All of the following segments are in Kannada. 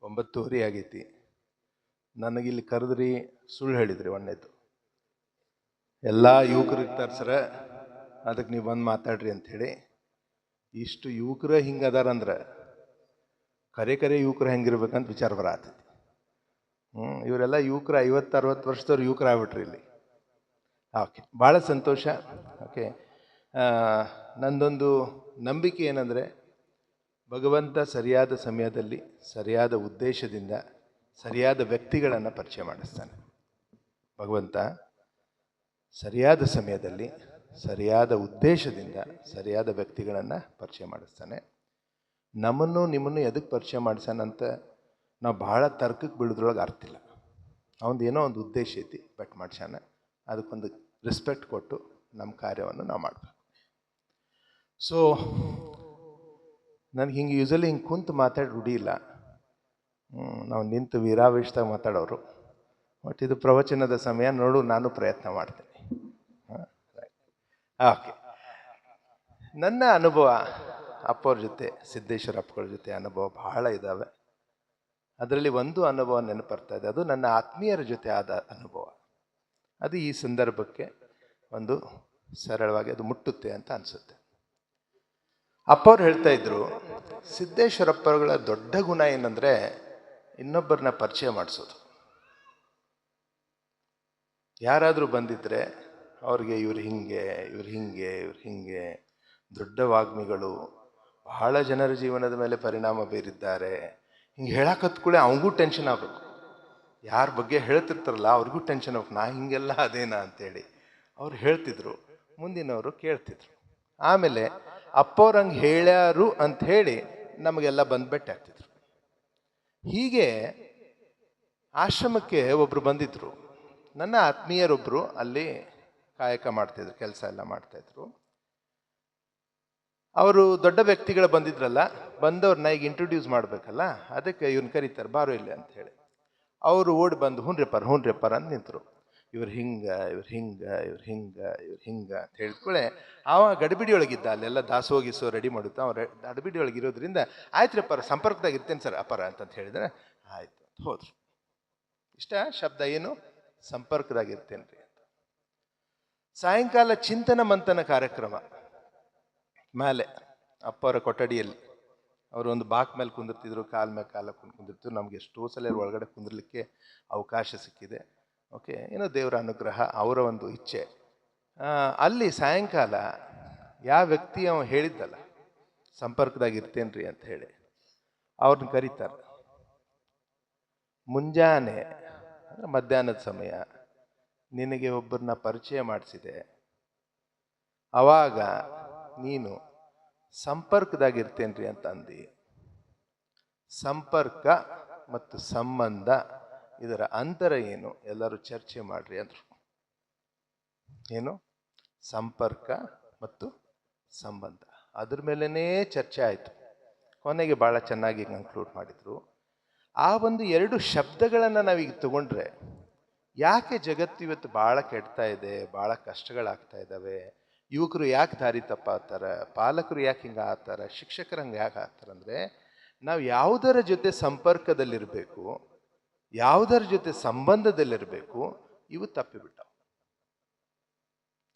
9:30 ಆಗೈತಿ. ನನಗಿಲ್ಲಿ ಕರೆದ್ರಿ, ಸುಳ್ಳು ಹೇಳಿದ್ರಿ. ಒಣ್ಣೆದ್ದು ಎಲ್ಲ ಯುವಕರು ಇರ್ತಾರೆ ಸರ, ಅದಕ್ಕೆ ನೀವು ಬಂದು ಮಾತಾಡ್ರಿ ಅಂಥೇಳಿ. ಇಷ್ಟು ಯುವಕರ ಹಿಂಗೆ ಅದಾರಂದ್ರೆ ಕರೆ ಯುವಕರು ಹೆಂಗಿರ್ಬೇಕಂತ ವಿಚಾರ ಬರತ್ತೈತಿ. ಇವರೆಲ್ಲ ಯುವಕರು 50-60 ವರ್ಷದವ್ರು ಯುವಕರು ಆಗ್ಬಿಟ್ರಿ ಇಲ್ಲಿ. ಓಕೆ, ಭಾಳ ಸಂತೋಷ. ಓಕೆ, ನಂದೊಂದು ನಂಬಿಕೆ ಏನಂದರೆ, ಭಗವಂತ ಸರಿಯಾದ ಸಮಯದಲ್ಲಿ ಸರಿಯಾದ ಉದ್ದೇಶದಿಂದ ಸರಿಯಾದ ವ್ಯಕ್ತಿಗಳನ್ನು ಪರಿಚಯ ಮಾಡಿಸ್ತಾನೆ. ಭಗವಂತ ಸರಿಯಾದ ಸಮಯದಲ್ಲಿ ಸರಿಯಾದ ಉದ್ದೇಶದಿಂದ ಸರಿಯಾದ ವ್ಯಕ್ತಿಗಳನ್ನು ಪರಿಚಯ ಮಾಡಿಸ್ತಾನೆ. ನಮ್ಮನ್ನು ನಿಮ್ಮನ್ನು ಎದಕ್ಕೆ ಪರಿಚಯ ಮಾಡಿಸ್ತಾನಂತ ನಾವು ಭಾಳ ತರ್ಕಕ್ಕೆ ಬೀಳೋದ್ರೊಳಗೆ ಅರ್ಥ ಇಲ್ಲ. ಅವನದು ಏನೋ ಒಂದು ಉದ್ದೇಶ ಐತಿ, ಬಟ್ ಮಾಡ್ಸಾನ. ಅದಕ್ಕೊಂದು ರೆಸ್ಪೆಕ್ಟ್ ಕೊಟ್ಟು ನಮ್ಮ ಕಾರ್ಯವನ್ನು ನಾವು ಮಾಡಬೇಕು. ಸೊ ನನಗೆ ಹಿಂಗೆ ಯೂಸಲಿ ಹಿಂಗೆ ಕುಂತು ಮಾತಾಡಿ ರೂಢಿ ಇಲ್ಲ. ನಾವು ನಿಂತು ವೀರಾವೇಶದಾಗ ಮಾತಾಡೋರು. ಬಟ್ ಇದು ಪ್ರವಚನದ ಸಮಯ, ನೋಡು ನಾನು ಪ್ರಯತ್ನ ಮಾಡ್ತೇನೆ. ಓಕೆ, ನನ್ನ ಅನುಭವ ಅಪ್ಪವ್ರ ಜೊತೆ, ಸಿದ್ದೇಶ್ವರ ಅಪ್ಪಗಳ ಜೊತೆ ಅನುಭವ ಬಹಳ ಇದ್ದಾವೆ. ಅದರಲ್ಲಿ ಒಂದು ಅನುಭವ ನೆನಪರ್ತಾ ಇದೆ, ಅದು ನನ್ನ ಆತ್ಮೀಯರ ಜೊತೆ ಆದ ಅನುಭವ. ಅದು ಈ ಸಂದರ್ಭಕ್ಕೆ ಒಂದು ಸರಳವಾಗಿ ಅದು ಮುಟ್ಟುತ್ತೆ ಅಂತ ಅನಿಸುತ್ತೆ. ಅಪ್ಪವ್ರು ಹೇಳ್ತಾ ಇದ್ರು, ಸಿದ್ದೇಶ್ವರಪ್ಪಗಳ ದೊಡ್ಡ ಗುಣ ಏನಂದರೆ ಇನ್ನೊಬ್ಬರನ್ನ ಪರಿಚಯ ಮಾಡಿಸೋದು. ಯಾರಾದರೂ ಬಂದಿದ್ರೆ ಅವ್ರಿಗೆ ಇವ್ರು ಹಿಂಗೆ, ಇವ್ರು ಹಿಂಗೆ, ಇವ್ರು ಹಿಂಗೆ, ದೊಡ್ಡ ವಾಗ್ಮಿಗಳು, ಬಹಳ ಜನರ ಜೀವನದ ಮೇಲೆ ಪರಿಣಾಮ ಬೀರಿದ್ದಾರೆ, ಹಿಂಗೆ ಹೇಳಕತ್ಕೊಳ್ಳೆ ಅವನಿಗೂ ಟೆನ್ಷನ್ ಆಗಬೇಕು. ಯಾರ ಬಗ್ಗೆ ಹೇಳ್ತಿರ್ತಾರಲ್ಲ ಅವ್ರಿಗೂ ಟೆನ್ಷನ್ ಆಗ್ಬೇಕು, ನಾ ಹಿಂಗೆಲ್ಲ ಅದೇನಾ ಅಂತೇಳಿ. ಅವ್ರು ಹೇಳ್ತಿದ್ರು, ಮುಂದಿನವರು ಕೇಳ್ತಿದ್ರು. ಆಮೇಲೆ ಅಪ್ಪವ್ರಂಗೆ ಹೇಳ್ಯಾರು ಅಂಥೇಳಿ ನಮಗೆಲ್ಲ ಬಂದು ಭೇಟಿ ಆಗ್ತಿದ್ರು. ಹೀಗೆ ಆಶ್ರಮಕ್ಕೆ ಒಬ್ಬರು ಬಂದಿದ್ರು, ನನ್ನ ಆತ್ಮೀಯರೊಬ್ಬರು ಅಲ್ಲಿ ಕಾಯಕ ಮಾಡ್ತಾಯಿದ್ರು, ಕೆಲಸ ಎಲ್ಲ ಮಾಡ್ತಾಯಿದ್ರು. ಅವರು ದೊಡ್ಡ ವ್ಯಕ್ತಿಗಳು ಬಂದಿದ್ರಲ್ಲ, ಬಂದವ್ರನ್ನ ಈಗ ಇಂಟ್ರೊಡ್ಯೂಸ್ ಮಾಡಬೇಕಲ್ಲ, ಅದಕ್ಕೆ ಇವ್ನ ಕರೀತಾರೆ, ಬಾರೋ ಇಲ್ಲ ಅಂತ ಹೇಳಿ. ಅವರು ಓಡಿ ಬಂದು ಹ್ಞೂನ್ರಿಪ್ಪರ್ ಅಂತ ನಿಂತರು. ಇವ್ರು ಹಿಂಗೆ, ಇವ್ರು ಹಿಂಗೆ, ಇವ್ರು ಹಿಂಗೆ, ಇವ್ರು ಹಿಂಗೆ ಅಂತ ಹೇಳಿದ್ಕೊಳ್ಳೆ ಅವ ಗಡಿಬಿಡಿ ಒಳಗಿದ್ದ. ಅಲ್ಲೆಲ್ಲ ದಾಸೋಗಿಸೋ ರೆಡಿ ಮಾಡುತ್ತಾ, ಅವ್ರು ಗಡಿಬಿಡಿ ಒಳಗಿರೋದ್ರಿಂದ ಆಯ್ತು ರೀ ಅಪ್ಪರ, ಸಂಪರ್ಕದಾಗ ಇರ್ತೇನೆ ಸರ್ ಅಪ್ಪರ ಅಂತ ಹೇಳಿದ್ರೆ ಆಯ್ತು ಅಂತ ಹೋದ್ರು. ಇಷ್ಟ ಶಬ್ದ ಏನು, ಸಂಪರ್ಕದಾಗಿರ್ತೇನೆ ರೀ ಅಂತ. ಸಾಯಂಕಾಲ ಚಿಂತನ ಮಂಥನ ಕಾರ್ಯಕ್ರಮ ಮೇಲೆ ಅಪ್ಪವರ ಕೊಠಡಿಯಲ್ಲಿ ಅವರು ಒಂದು ಬಾಕ್ ಮೇಲೆ ಕುಂದಿರ್ತಿದ್ರು, ಕಾಲ ಮೇಲೆ ಕಾಲ ಕುಂದಿರ್ತಿದ್ರು. ನಮ್ಗೆ ಎಷ್ಟೋ ಸಲ ಒಳಗಡೆ ಕುಂದಿರ್ಲಿಕ್ಕೆ ಅವಕಾಶ ಸಿಕ್ಕಿದೆ. ಓಕೆ, ಏನೋ ದೇವರ ಅನುಗ್ರಹ, ಅವರ ಒಂದು ಇಚ್ಛೆ. ಅಲ್ಲಿ ಸಾಯಂಕಾಲ ಯಾವ ವ್ಯಕ್ತಿ ಅವ ಹೇಳಿದ್ದಲ್ಲ ಸಂಪರ್ಕದಾಗ ಇರ್ತೇನ್ರಿ ಅಂತ ಹೇಳಿ, ಅವ್ರನ್ನ ಕರೀತಾರೆ. ಮುಂಜಾನೆ ಅಂದರೆ ಮಧ್ಯಾಹ್ನದ ಸಮಯ ನಿನಗೆ ಒಬ್ಬರನ್ನ ಪರಿಚಯ ಮಾಡಿಸಿದೆ, ಅವಾಗ ನೀನು ಸಂಪರ್ಕದಾಗಿರ್ತೇನ್ರಿ ಅಂತ ಅಂದು. ಸಂಪರ್ಕ ಮತ್ತು ಸಂಬಂಧ, ಇದರ ಅಂತರ ಏನು, ಎಲ್ಲರೂ ಚರ್ಚೆ ಮಾಡ್ರಿ ಅಂದರು. ಏನು ಸಂಪರ್ಕ ಮತ್ತು ಸಂಬಂಧ, ಅದ್ರ ಮೇಲೇ ಚರ್ಚೆ ಆಯಿತು. ಕೊನೆಗೆ ಭಾಳ ಚೆನ್ನಾಗಿ ಕನ್ಕ್ಲೂಡ್ ಮಾಡಿದರು. ಆ ಒಂದು 2 ಶಬ್ದಗಳನ್ನು ನಾವೀಗ ತಗೊಂಡ್ರೆ, ಯಾಕೆ ಜಗತ್ತು ಇವತ್ತು ಭಾಳ ಕೆಡ್ತಾ ಇದೆ, ಭಾಳ ಕಷ್ಟಗಳಾಗ್ತಾ ಇದ್ದಾವೆ, ಯುವಕರು ಯಾಕೆ ದಾರಿ ತಪ್ಪಾಗ್ತಾರೆ, ಪಾಲಕರು ಯಾಕೆ ಹಿಂಗೆ ಆಗ್ತಾರೆ, ಶಿಕ್ಷಕರು ಹಂಗೆ ಯಾಕೆ ಆಗ್ತಾರೆ ಅಂದರೆ, ನಾವು ಯಾವುದರ ಜೊತೆ ಸಂಪರ್ಕದಲ್ಲಿರಬೇಕು, ಯಾವುದರ ಜೊತೆ ಸಂಬಂಧದಲ್ಲಿರಬೇಕು, ಇವು ತಪ್ಪಿಬಿಟ್ಟವು.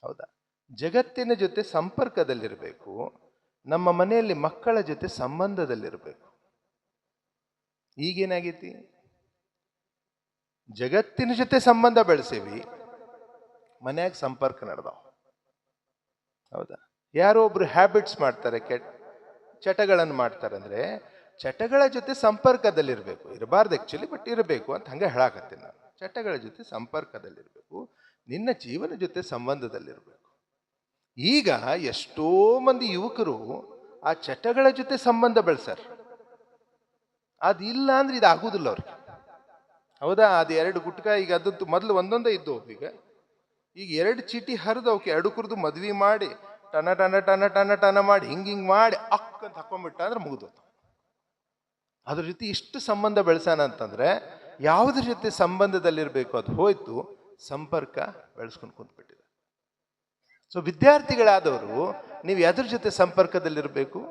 ಹೌದಾ? ಜಗತ್ತಿನ ಜೊತೆ ಸಂಪರ್ಕದಲ್ಲಿರಬೇಕು, ನಮ್ಮ ಮನೆಯಲ್ಲಿ ಮಕ್ಕಳ ಜೊತೆ ಸಂಬಂಧದಲ್ಲಿರಬೇಕು. ಈಗೇನಾಗೈತಿ, ಜಗತ್ತಿನ ಜೊತೆ ಸಂಬಂಧ ಬೆಳೆಸೇವಿ, ಮನ್ಯಾಗ ಸಂಪರ್ಕ ನಡೆದಾವ. ಹೌದಾ? ಯಾರೋ ಒಬ್ರು ಹ್ಯಾಬಿಟ್ಸ್ ಮಾಡ್ತಾರೆ, ಚಟಗಳನ್ನು ಮಾಡ್ತಾರೆ. ಅಂದರೆ ಚಟಗಳ ಜೊತೆ ಸಂಪರ್ಕದಲ್ಲಿರಬೇಕು, ಇರಬಾರ್ದು ಆ್ಯಕ್ಚುಲಿ, ಬಟ್ ಇರಬೇಕು ಅಂತ ಹಂಗೆ ಹೇಳಾಕತ್ತೀನಿ ನಾನು. ಚಟಗಳ ಜೊತೆ ಸಂಪರ್ಕದಲ್ಲಿರಬೇಕು, ನಿನ್ನ ಜೀವನ ಜೊತೆ ಸಂಬಂಧದಲ್ಲಿರಬೇಕು. ಈಗ ಎಷ್ಟೋ ಮಂದಿ ಯುವಕರು ಆ ಚಟಗಳ ಜೊತೆ ಸಂಬಂಧ ಬೆಳೆಸಾರೆ. ಅದಿಲ್ಲ ಅಂದ್ರೆ ಇದು ಆಗುದಿಲ್ಲ ಅವ್ರಿಗೆ. ಹೌದಾ? ಅದು 2 ಗುಟ್ಕ, ಈಗ ಅದಂತೂ ಮೊದಲು ಒಂದೊಂದೇ ಇದ್ದು, ಈಗ 2 ಚೀಟಿ ಹರಿದು ಅವಕ್ಕೆ 2 ಕುರಿದು ಮದ್ವೆ ಮಾಡಿ ಟನ ಟನ ಟನ ಟನ ಟನ ಮಾಡಿ ಹಿಂಗೆ ಮಾಡಿ ಅಕ್ಕಂತ ಹಾಕೊಂಡ್ಬಿಟ್ಟ ಅಂದ್ರೆ ಮುಗಿದು. ಅದ್ರ ಜೊತೆ ಇಷ್ಟು ಸಂಬಂಧ ಬೆಳೆಸಾನ ಅಂತಂದ್ರೆ ಯಾವುದ್ರ ಜೊತೆ ಸಂಬಂಧದಲ್ಲಿರಬೇಕು ಅದು ಹೋಯ್ತು, ಸಂಪರ್ಕ ಬೆಳೆಸ್ಕೊಂಡು ಕುಂತ್ಬಿಟ್ಟಿದೆ. ಸೊ ವಿದ್ಯಾರ್ಥಿಗಳಾದವರು ನೀವು ಯಾವ್ದ್ರ ಜೊತೆ ಸಂಪರ್ಕದಲ್ಲಿರಬೇಕು?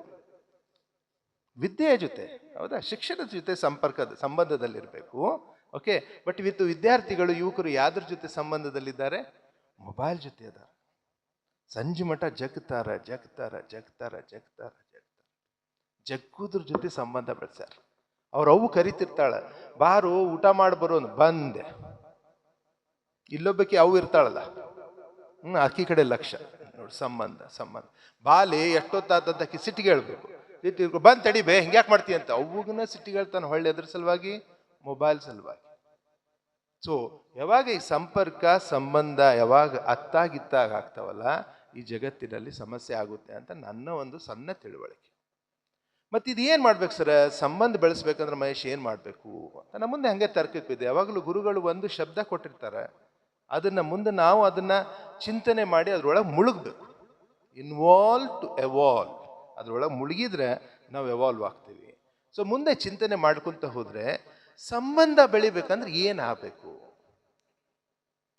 ವಿದ್ಯೆಯ ಜೊತೆ, ಹೌದಾ, ಶಿಕ್ಷಣದ ಜೊತೆ ಸಂಬಂಧದಲ್ಲಿರಬೇಕು. ಓಕೆ, ಬಟ್ ಇವತ್ತು ವಿದ್ಯಾರ್ಥಿಗಳು, ಯುವಕರು ಯಾವ್ದ್ರ ಜೊತೆ ಸಂಬಂಧದಲ್ಲಿದ್ದಾರೆ? ಮೊಬೈಲ್ ಜೊತೆ ಅದ. ಸಂಜೆ ಮಠ ಜಗ್ತಾರ ಜಗ್ತಾರ ಜಗ್ತಾರ ಜಗ್ತಾರ ಜಗ್ತಾರ ಜಗ್ಗುದ್ರ ಜೊತೆ ಸಂಬಂಧ ಬೆಳೆಸ್ಯಾರ. ಅವು ಕರಿತಿರ್ತಾಳ, ಬಾರು ಊಟ ಮಾಡಿ ಬರೋನು, ಬಂದೆ. ಇಲ್ಲೊಬ್ಬಕ್ಕೆ ಅವು ಇರ್ತಾಳಲ್ಲ, ಅಕ್ಕಿ ಕಡೆ ಲಕ್ಷ ನೋಡಿ, ಸಂಬಂಧ ಸಂಬಂಧ. ಬಾಲಿ ಎಷ್ಟೊತ್ತಾದದ್ದಕ್ಕೆ ಸಿಟ್ಟಿಗೆ ಹೇಳ್ಬೇಕು, ಬಂದ್ ತಡಿಬೇ ಹಿಂಗ್ಯಾಕೆ ಮಾಡ್ತೀಯ ಅಂತ. ಅವಗನ ಸಿಟ್ಟಿಗೆ ಹೇಳ್ತಾನೆ, ಹೊಳ್ಳಿ ಅದ್ರ ಸಲುವಾಗಿ, ಮೊಬೈಲ್ ಸಲುವಾಗಿ. ಸೊ ಯಾವಾಗ ಈ ಸಂಪರ್ಕ ಸಂಬಂಧ ಯಾವಾಗ ಅತ್ತಾಗಿತ್ತಾಗ ಆಗ್ತಾವಲ್ಲ, ಈ ಜಗತ್ತಿನಲ್ಲಿ ಸಮಸ್ಯೆ ಆಗುತ್ತೆ ಅಂತ ನನ್ನ ಒಂದು ಸಣ್ಣ ತಿಳುವಳಿಕೆ. ಮತ್ತೆ ಇದು ಏನ್ ಮಾಡ್ಬೇಕು ಸರ್, ಸಂಬಂಧ ಬೆಳೆಸ್ಬೇಕಂದ್ರೆ ಮಹೇಶ್ ಏನ್ ಮಾಡ್ಬೇಕು ಅಂತ ನಮ್ಮ ಮುಂದೆ ಹಂಗೆ ತರ್ಕಕ್ಕಿದೆ. ಯಾವಾಗಲೂ ಗುರುಗಳು ಒಂದು ಶಬ್ದ ಕೊಟ್ಟಿರ್ತಾರೆ, ಅದನ್ನ ಮುಂದೆ ನಾವು ಅದನ್ನ ಚಿಂತನೆ ಮಾಡಿ ಅದ್ರೊಳಗೆ ಮುಳುಗ್ಬೇಕು. ಇನ್ವಾಲ್ವ್ ಟು ಎವಾಲ್ವ್, ಅದ್ರೊಳಗೆ ಮುಳುಗಿದ್ರೆ ನಾವು ಎವಾಲ್ವ್ ಆಗ್ತೀವಿ. ಸೊ ಮುಂದೆ ಚಿಂತನೆ ಮಾಡ್ಕೊಂತ ಹೋದ್ರೆ ಸಂಬಂಧ ಬೆಳಿಬೇಕಂದ್ರೆ ಏನಾಗಬೇಕು?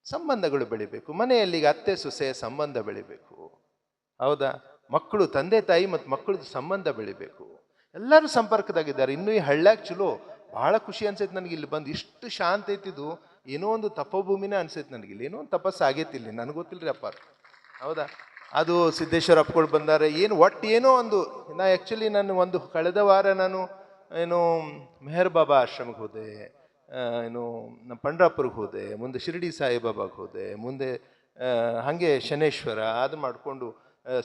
ಸಂಬಂಧಗಳು ಬೆಳಿಬೇಕು. ಮನೆಯಲ್ಲಿ ಅತ್ತೆ ಸೊಸೆ ಸಂಬಂಧ ಬೆಳಿಬೇಕು, ಹೌದಾ? ಮಕ್ಕಳು, ತಂದೆ ತಾಯಿ ಮತ್ತು ಮಕ್ಕಳದ್ದು ಸಂಬಂಧ ಬೆಳಿಬೇಕು. ಎಲ್ಲರೂ ಸಂಪರ್ಕದಾಗಿದ್ದಾರೆ. ಇನ್ನೂ ಈ ಹಳ್ಳ್ಯಾಗ ಚಲೋ, ಬಹಳ ಖುಷಿ ಅನ್ಸೈತೆ ನನಗೆ. ಇಲ್ಲಿ ಬಂದು ಇಷ್ಟು ಶಾಂತ ಐತಿದು, ಏನೋ ಒಂದು ತಪೋಭೂಮಿನ ಅನ್ಸೈತೆ ನನಗೆ. ಇಲ್ಲಿ ಏನೋ ಒಂದು ತಪಸ್ಸು ಆಗೈತಿ ಇಲ್ಲಿ, ನನಗೆ ಗೊತ್ತಿಲ್ರಿ ಅಪ್ಪ, ಹೌದಾ? ಅದು ಸಿದ್ದೇಶ್ವರ ಅಪ್ಪಗಳು ಬಂದಾರೆ, ಏನು ಒಟ್ಟು ಏನೋ ಒಂದು. ಆ್ಯಕ್ಚುಲಿ ನಾನು ಒಂದು ಕಳೆದ ವಾರ ನಾನು ಏನು ಮೆಹರ್ ಬಾಬಾ ಆಶ್ರಮಕ್ಕೆ ಹೋದೆ, ಏನು ನಮ್ಮ ಪಂಡ್ರಾಪುರ್ಗೆ ಹೋದೆ, ಮುಂದೆ ಶಿರಡಿ ಸಾಯಿಬಾಬಾಗೆ ಹೋದೆ, ಮುಂದೆ ಹಾಗೆ ಶನೇಶ್ವರ ಅದು ಮಾಡಿಕೊಂಡು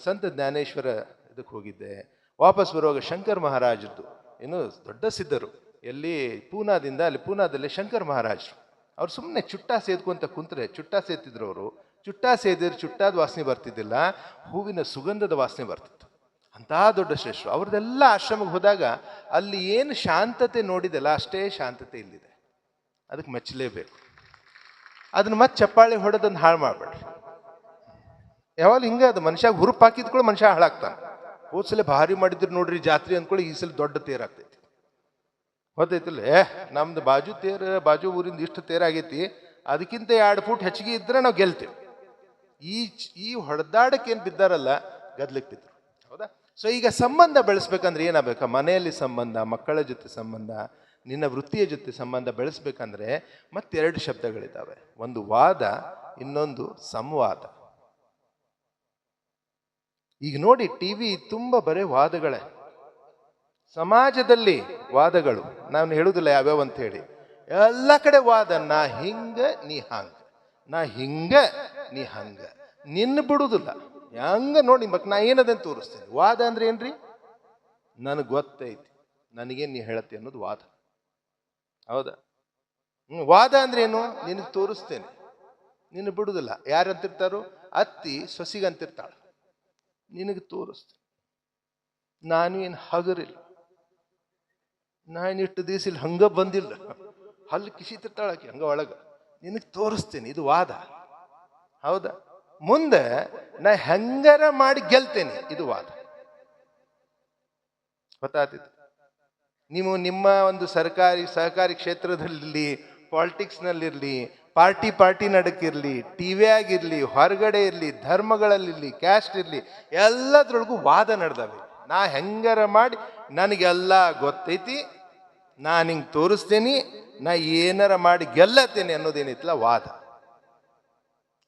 ಸಂತ ಜ್ಞಾನೇಶ್ವರ ಇದಕ್ಕೆ ಹೋಗಿದ್ದೆ. ವಾಪಸ್ ಬರುವಾಗ ಶಂಕರ್ ಮಹಾರಾಜದ್ದು, ಏನು ದೊಡ್ಡ ಸಿದ್ಧರು, ಎಲ್ಲಿ ಪೂನಾದಿಂದ, ಅಲ್ಲಿ ಪೂನಾದಲ್ಲಿ ಶಂಕರ್ ಮಹಾರಾಜರು. ಅವ್ರು ಸುಮ್ಮನೆ ಚುಟ್ಟ ಸೇದ್ಕೊಂತ ಕುಂತ್ರೆ, ಚುಟ್ಟ ಸೇತಿದ್ರು ಅವರು. ಚುಟ್ಟ ಸೇದಿದ್ರೆ ಚುಟ್ಟಾದ ವಾಸನೆ ಬರ್ತಿದ್ದಿಲ್ಲ, ಹೂವಿನ ಸುಗಂಧದ ವಾಸನೆ ಬರ್ತಿತ್ತು. ಅಂಥ ದೊಡ್ಡ ಶ್ರೇಷ್ಠರು. ಅವ್ರದ್ದೆಲ್ಲ ಆಶ್ರಮಕ್ಕೆ ಹೋದಾಗ ಅಲ್ಲಿ ಏನು ಶಾಂತತೆ ನೋಡಿದೆಲ್ಲ ಅಷ್ಟೇ ಶಾಂತತೆ ಇಲ್ಲಿದೆ. ಅದಕ್ಕೆ ಮೆಚ್ಚಲೇಬೇಕು. ಅದನ್ನ ಮತ್ತೆ ಚಪ್ಪಾಳೆ ಹೊಡೆದನ್ನು ಹಾಳು ಮಾಡ್ಬೇಡ್ರಿ. ಯಾವಾಗ ಹಿಂಗೆ ಅದು ಮನುಷ್ಯಾಗ ಹುರುಪು ಹಾಕಿದ್ಕೊಳ್ಳಿ, ಮನುಷ್ಯ ಹಾಳಾಗ್ತಾನೆ. ಹೋದ್ಸಲ ಭಾರಿ ಮಾಡಿದ್ರು ನೋಡ್ರಿ ಜಾತ್ರೆ ಅಂದ್ಕೊಳ್ಳಿ, ಈ ಸಲ ದೊಡ್ಡ ತೇರಾಗ್ತೈತಿ. ಗೊತ್ತೈತಿಲ್ಲ, ನಮ್ದು ಬಾಜು ಊರಿಂದ ಇಷ್ಟು ತೇರಾಗೈತಿ, ಅದಕ್ಕಿಂತ 2 ಫೂಟ್ ಹೆಚ್ಚಿಗೆ ಇದ್ರೆ ನಾವು ಗೆಲ್ತೇವೆ. ಈ ಹೊಡೆದಾಡಕ್ಕೆ ಏನು ಬಿದ್ದಾರಲ್ಲ, ಗದ್ಲಿಕ್ಕೆ ಬಿದ್ರು, ಹೌದಾ? ಸೊ ಈಗ ಸಂಬಂಧ ಬೆಳೆಸ್ಬೇಕಂದ್ರೆ ಏನಾಗಬೇಕಾ? ಮನೆಯಲ್ಲಿ ಸಂಬಂಧ, ಮಕ್ಕಳ ಜೊತೆ ಸಂಬಂಧ, ನಿನ್ನ ವೃತ್ತಿಯ ಜೊತೆ ಸಂಬಂಧ ಬೆಳೆಸ್ಬೇಕಂದ್ರೆ ಮತ್ತೆರಡು ಶಬ್ದಗಳಿದ್ದಾವೆ. ಒಂದು ವಾದ, ಇನ್ನೊಂದು ಸಂವಾದ. ಈಗ ನೋಡಿ, ಟಿವಿ ತುಂಬ ಬರೇ ವಾದಗಳೇ. ಸಮಾಜದಲ್ಲಿ ವಾದಗಳು, ನಾನು ಹೇಳುದಿಲ್ಲ ಯಾವ್ಯಾವ ಅಂತ ಹೇಳಿ, ಎಲ್ಲ ಕಡೆ ವಾದ. ನಾ ಹಿಂಗ ನೀ ಹಂಗ, ನಾ ಹಿಂಗ ನೀ ಹಂಗ, ನಿನ್ನ ಬಿಡುದಿಲ್ಲ. ಹಂಗ ನೋಡಿ, ನಾ ಏನದಂತ ತೋರಿಸ್ತೇನೆ. ವಾದ ಅಂದ್ರೆ ಏನ್ರಿ? ನನಗೆ ಗೊತ್ತೈತಿ, ನನಗೇನು ನೀ ಹೇಳತ್ತೆ ಅನ್ನೋದು ವಾದ, ಹೌದಾ? ವಾದ ಅಂದ್ರೆ ಏನು? ನಿನಗೆ ತೋರಿಸ್ತೇನೆ, ನಿನ್ನ ಬಿಡುದಿಲ್ಲ. ಯಾರಂತಿರ್ತಾರೋ? ಅತ್ತಿ ಸೊಸಿಗಂತಿರ್ತಾಳ, ನಿನಗೆ ತೋರಿಸ್ತೇನೆ. ನಾನೇನು ಹಗರಿಲ್ಲ, ನಾನು ಇಷ್ಟು ದಿವಸ ಇಲ್ಲಿ ಹಂಗ ಬಂದಿಲ್ಲ, ಹಲ್ಲು ಕಿಸಿತಿರ್ತಾಳಾಕಿ ಹಂಗ ಒಳಗ, ನಿನಗೆ ತೋರಿಸ್ತೇನೆ. ಇದು ವಾದ, ಹೌದಾ? ಮುಂದೆ ನಾ ಹೆಂಗಾರ ಮಾಡಿ ಗೆಲ್ತೇನೆ, ಇದು ವಾದ. ಗೊತ್ತಾಗ್ತಿತ್ತು? ನೀವು ನಿಮ್ಮ ಒಂದು ಸಹಕಾರಿ ಕ್ಷೇತ್ರದಲ್ಲಿರಲಿ, ಪಾಲಿಟಿಕ್ಸ್ನಲ್ಲಿರಲಿ, ಪಾರ್ಟಿ ನಡಕ್ಕಿರಲಿ, ಟಿವಿಯಾಗಿರ್ಲಿ, ಹೊರಗಡೆ ಇರಲಿ, ಧರ್ಮಗಳಲ್ಲಿರಲಿ, ಕ್ಯಾಸ್ಟ್ ಇರಲಿ, ಎಲ್ಲದ್ರೊಳಗೂ ವಾದ ನಡೆದವೆ. ನಾ ಹೆಂಗಾರ ಮಾಡಿ, ನನಗೆಲ್ಲ ಗೊತ್ತೈತಿ, ನಾನು ಹಿಂಗೆ ತೋರಿಸ್ತೇನೆ, ನಾ ಏನಾರ ಮಾಡಿ ಗೆಲ್ಲತ್ತೇನೆ ಅನ್ನೋದೇನಿತ್ತಲ್ಲ ವಾದ.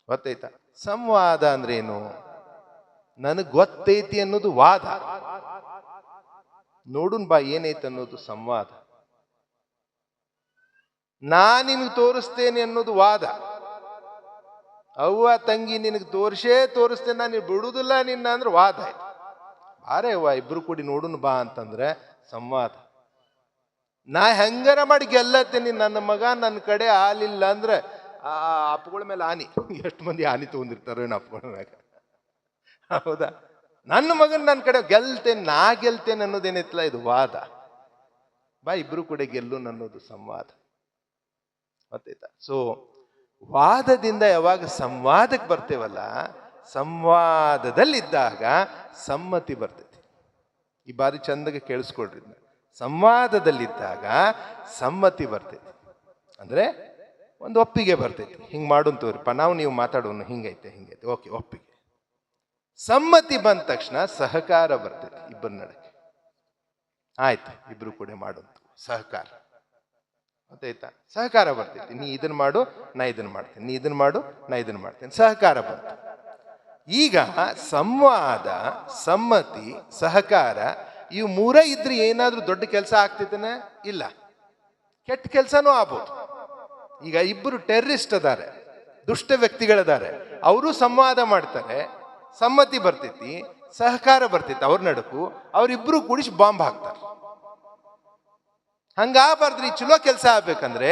ಗೊತ್ತೈತಾ? ಸಂವಾದ ಅಂದ್ರೆ ಏನು? ನನಗೆ ಗೊತ್ತೈತಿ ಅನ್ನೋದು ವಾದ. ನೋಡುನ್ ಬಾ ಏನೈತೆ ಅನ್ನೋದು ಸಂವಾದ. ನಿನಗೆ ತೋರಿಸ್ತೇನೆ ಅನ್ನೋದು ವಾದ. ಅವ್ವ ತಂಗಿ ನಿನಗೆ ತೋರಿಸ್ತೇನೆ, ನಾನು ಬಿಡುದಿಲ್ಲ ನಿನ್ನ ಅಂದ್ರೆ ವಾದ ಆಯ್ತು. ಬಾರೇ ಅವ್ವ ಇಬ್ರು ಕೂಡಿ ನೋಡುನ್ ಬಾ ಅಂತಂದ್ರೆ ಸಂವಾದ. ನಾ ಹೆಂಗಾರ ಮಾಡಿ ಗೆಲ್ಲತ್ತೇನೆ, ನನ್ನ ಮಗ ನನ್ನ ಕಡೆ ಆಲಿಲ್ಲ ಅಂದ್ರೆ ಆ ಅಪ್ಪಗಳ ಮೇಲೆ ಆನಿ. ಎಷ್ಟು ಮಂದಿ ಆನಿ ತಗೊಂಡಿರ್ತಾರೋ ಏನು ಅಪ್ಪಗಳ ಮ್ಯಾಗ, ಹೌದಾ? ನನ್ನ ಮಗನ್ ನನ್ನ ಕಡೆ ಗೆಲ್ತೇನೆ, ನಾ ಗೆಲ್ತೇನೆ ಅನ್ನೋದೇನಿತ್ತಲ್ಲ, ಇದು ವಾದ. ಬಾ ಇಬ್ರು ಕೂಡ ಗೆಲ್ಲು ಅನ್ನೋದು ಸಂವಾದ. ಗೊತ್ತಾಯ್ತಾ? ಸೊ ವಾದದಿಂದ ಯಾವಾಗ ಸಂವಾದಕ್ಕೆ ಬರ್ತೇವಲ್ಲ, ಸಂವಾದದಲ್ಲಿದ್ದಾಗ ಸಮ್ಮತಿ ಬರ್ತೈತಿ. ಈ ಬಾರಿ ಚಂದಗೆ ಕೇಳಿಸ್ಕೊಡ್ರಿ, ಸಂವಾದದಲ್ಲಿದ್ದಾಗ ಸಮ್ಮತಿ ಬರ್ತೈತಿ. ಅಂದ್ರೆ ಒಂದು ಒಪ್ಪಿಗೆ ಬರ್ತೈತಿ. ಹಿಂಗೆ ಮಾಡೋನ್ ತೋರಿಪ್ಪ, ನೀವು ಮಾತಾಡೋನು ಹಿಂಗೈತೆ, ಓಕೆ, ಒಪ್ಪಿಗೆ. ಸಮ್ಮತಿ ಬಂದ ತಕ್ಷಣ ಸಹಕಾರ ಬರ್ತೈತಿ ಇಬ್ಬರ ನಡಕ್ಕೆ. ಆಯ್ತು ಇಬ್ರು ಕೂಡ ಮಾಡೋದು ಸಹಕಾರ. ಗೊತ್ತಾಯ್ತಾ? ಸಹಕಾರ ಬರ್ತೈತಿ. ನೀ ಇದನ್ನ ಮಾಡು, ನಾ ಇದನ್ನ ಮಾಡ್ತೇನೆ, ನೀ ಇದನ್ನ ಮಾಡು, ನಾ ಇದನ್ನ ಮಾಡ್ತೇನೆ, ಸಹಕಾರ ಬಂತು. ಈಗ ಸಂವಾದ, ಸಮ್ಮತಿ, ಸಹಕಾರ ಇವು ಮೂರೇ ಇದ್ರೆ ಏನಾದ್ರೂ ದೊಡ್ಡ ಕೆಲಸ ಆಗ್ತೈತನ? ಇಲ್ಲ, ಕೆಟ್ಟ ಕೆಲಸನೂ ಆಗ್ಬೋದು. ಈಗ ಇಬ್ಬರು ಟೆರರಿಸ್ಟ್ ಅದಾರೆ, ದುಷ್ಟ ವ್ಯಕ್ತಿಗಳಿದ್ದಾರೆ, ಅವರು ಸಂವಾದ ಮಾಡ್ತಾರೆ, ಸಮ್ಮತಿ ಬರ್ತೈತಿ, ಸಹಕಾರ ಬರ್ತೈತಿ ಅವ್ರ ನಡುಕು, ಅವರಿಬ್ರು ಕೂಡಿಸಿ ಬಾಂಬ್ ಹಾಕ್ತಾರೆ. ಹಂಗಾಗಬಾರ್ದ್ರಿ. ಚಲೋ ಕೆಲಸ ಆಗ್ಬೇಕಂದ್ರೆ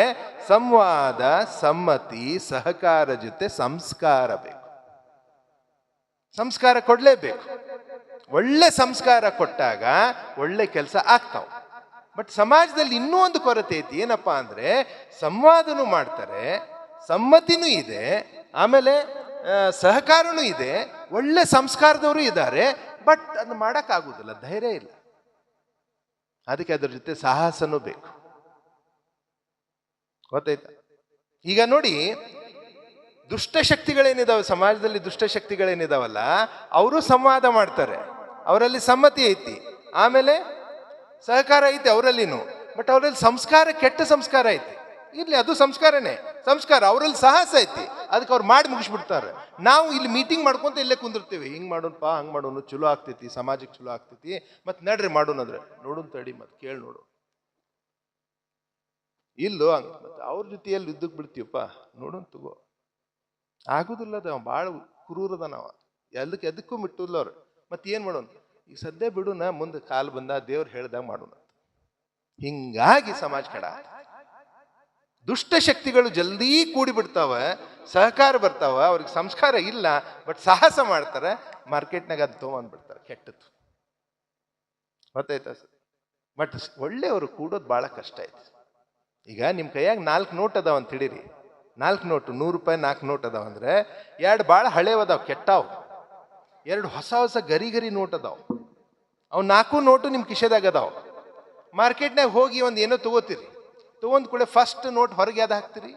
ಸಂವಾದ, ಸಮ್ಮತಿ, ಸಹಕಾರ ಜೊತೆ ಸಂಸ್ಕಾರ ಬೇಕು. ಸಂಸ್ಕಾರ ಕೊಡ್ಲೇಬೇಕು. ಒಳ್ಳೆ ಸಂಸ್ಕಾರ ಕೊಟ್ಟಾಗ ಒಳ್ಳೆ ಕೆಲಸ ಆಗ್ತಾವ. ಬಟ್ ಸಮಾಜದಲ್ಲಿ ಇನ್ನೂ ಒಂದು ಕೊರತೆ ಐತಿ. ಏನಪ್ಪಾ ಅಂದ್ರೆ ಸಂವಾದನೂ ಮಾಡ್ತಾರೆ, ಸಮ್ಮತಿನೂ ಇದೆ, ಆಮೇಲೆ ಸಹಕಾರನೂ ಇದೆ, ಒಳ್ಳೆ ಸಂಸ್ಕಾರದವರು ಇದ್ದಾರೆ, ಬಟ್ ಅದನ್ನ ಮಾಡಕ್ ಆಗುದಿಲ್ಲ, ಧೈರ್ಯ ಇಲ್ಲ. ಅದಕ್ಕೆ ಅದ್ರ ಜೊತೆ ಸಾಹಸನೂ ಬೇಕು. ಗೊತ್ತಾಯ್ತಾ? ಈಗ ನೋಡಿ, ದುಷ್ಟಶಕ್ತಿಗಳೇನಿದಾವೆ ಸಮಾಜದಲ್ಲಿ, ದುಷ್ಟಶಕ್ತಿಗಳೇನಿದಾವಲ್ಲ, ಅವರು ಸಂವಾದ ಮಾಡ್ತಾರೆ, ಅವರಲ್ಲಿ ಸಮ್ಮತಿ ಐತಿ, ಆಮೇಲೆ ಸಹಕಾರ ಐತಿ ಅವರಲ್ಲಿನೂ, ಬಟ್ ಅವರಲ್ಲಿ ಸಂಸ್ಕಾರ, ಕೆಟ್ಟ ಸಂಸ್ಕಾರ ಐತಿ. ಇರ್ಲಿ, ಅದು ಸಂಸ್ಕಾರನೇ, ಸಂಸ್ಕಾರ. ಅವರಲ್ಲಿ ಸಾಹಸ ಐತಿ, ಅದಕ್ಕೆ ಅವ್ರು ಮಾಡಿ ಮುಗಿಸ್ಬಿಡ್ತಾರೆ. ನಾವು ಇಲ್ಲಿ ಮೀಟಿಂಗ್ ಮಾಡ್ಕೊಂತ ಇಲ್ಲೇ ಕುಂದಿರ್ತೀವಿ, ಹಿಂಗ್ ಮಾಡೋಣಪ್ಪ, ಹಂಗ್ ಮಾಡೋಣ, ಚಲೋ ಆಗ್ತೈತಿ, ಸಮಾಜಕ್ಕೆ ಚಲೋ ಆಗ್ತೈತಿ, ಮತ್ತೆ ನಡ್ರಿ ಮಾಡೋಣ ಅಂದ್ರೆ ನೋಡೋಣ ತಡಿ, ಮತ್ತೆ ಕೇಳಿ ನೋಡು, ಇಲ್ಲೋ ಹಂಗ ಮತ್ತೆ ಅವ್ರ ಜೊತೆಯಲ್ಲಿ ಯುದ್ಧಕ್ಕೆ ಬಿಡ್ತೀವಪ್ಪ, ನೋಡೋಣ ತಗೋ, ಆಗುದಿಲ್ಲ. ಅದ ಭಾಳ ಕುರೂರದ ನಾವ, ಎದಕ್ಕೂ ಬಿಟ್ಟಿಲ್ಲ ಅವ್ರು. ಮತ್ತೆ ಏನ್ ಮಾಡೋಣ, ಈಗ ಸದ್ಯ ಬಿಡುನ, ಮುಂದೆ ಕಾಲ ಬಂದ ದೇವ್ರು ಹೇಳ್ದಾಗ ಮಾಡೋಣ. ಹಿಂಗಾಗಿ ಸಮಾಜ ಕಡ ದುಷ್ಟ ಶಕ್ತಿಗಳು ಜಲ್ದಿ ಕೂಡಿ ಬಿಡ್ತಾವ, ಸಹಕಾರ ಬರ್ತಾವ, ಅವ್ರಿಗೆ ಸಂಸ್ಕಾರ ಇಲ್ಲ, ಬಟ್ ಸಾಹಸ ಮಾಡ್ತಾರೆ, ಮಾರ್ಕೆಟ್ನಾಗ ಅದು ತೊಗೊಂಡ್ಬಿಡ್ತಾರೆ ಕೆಟ್ಟದ್ದು. ಗೊತ್ತಾಯ್ತಾ ಸರ್? ಬಟ್ ಒಳ್ಳೆಯವರು ಕೂಡೋದು ಭಾಳ ಕಷ್ಟ ಐತಿ. ಈಗ ನಿಮ್ಮ ಕೈಯಾಗ 4 ನೋಟ್ ಅದಾವ ಅಂತ ಹಿಡೀರಿ, 4 ನೋಟು, 100 ರೂಪಾಯಿ 4 ನೋಟ್ ಅದಾವ ಅಂದ್ರೆ 2 ಭಾಳ ಹಳೇವ್ ಅದಾವ, ಕೆಟ್ಟಾವ್, 2 ಹೊಸ ಹೊಸ ಗರಿ ನೋಟ್ ಅದಾವ. ಅವ್ 4 ನೋಟು ನಿಮ್ಮ ಕಿಶೆದಾಗ ಅದಾವ. ಮಾರ್ಕೆಟ್ನಾಗ ಹೋಗಿ ಒಂದು ಏನೋ ತಗೋತೀರಿ, ತಗೊಂಡ್ ಕೂಡ ಫಸ್ಟ್ ನೋಟ್ ಹೊರಗೆ ಯಾವ್ದು ಹಾಕ್ತೀರಿ?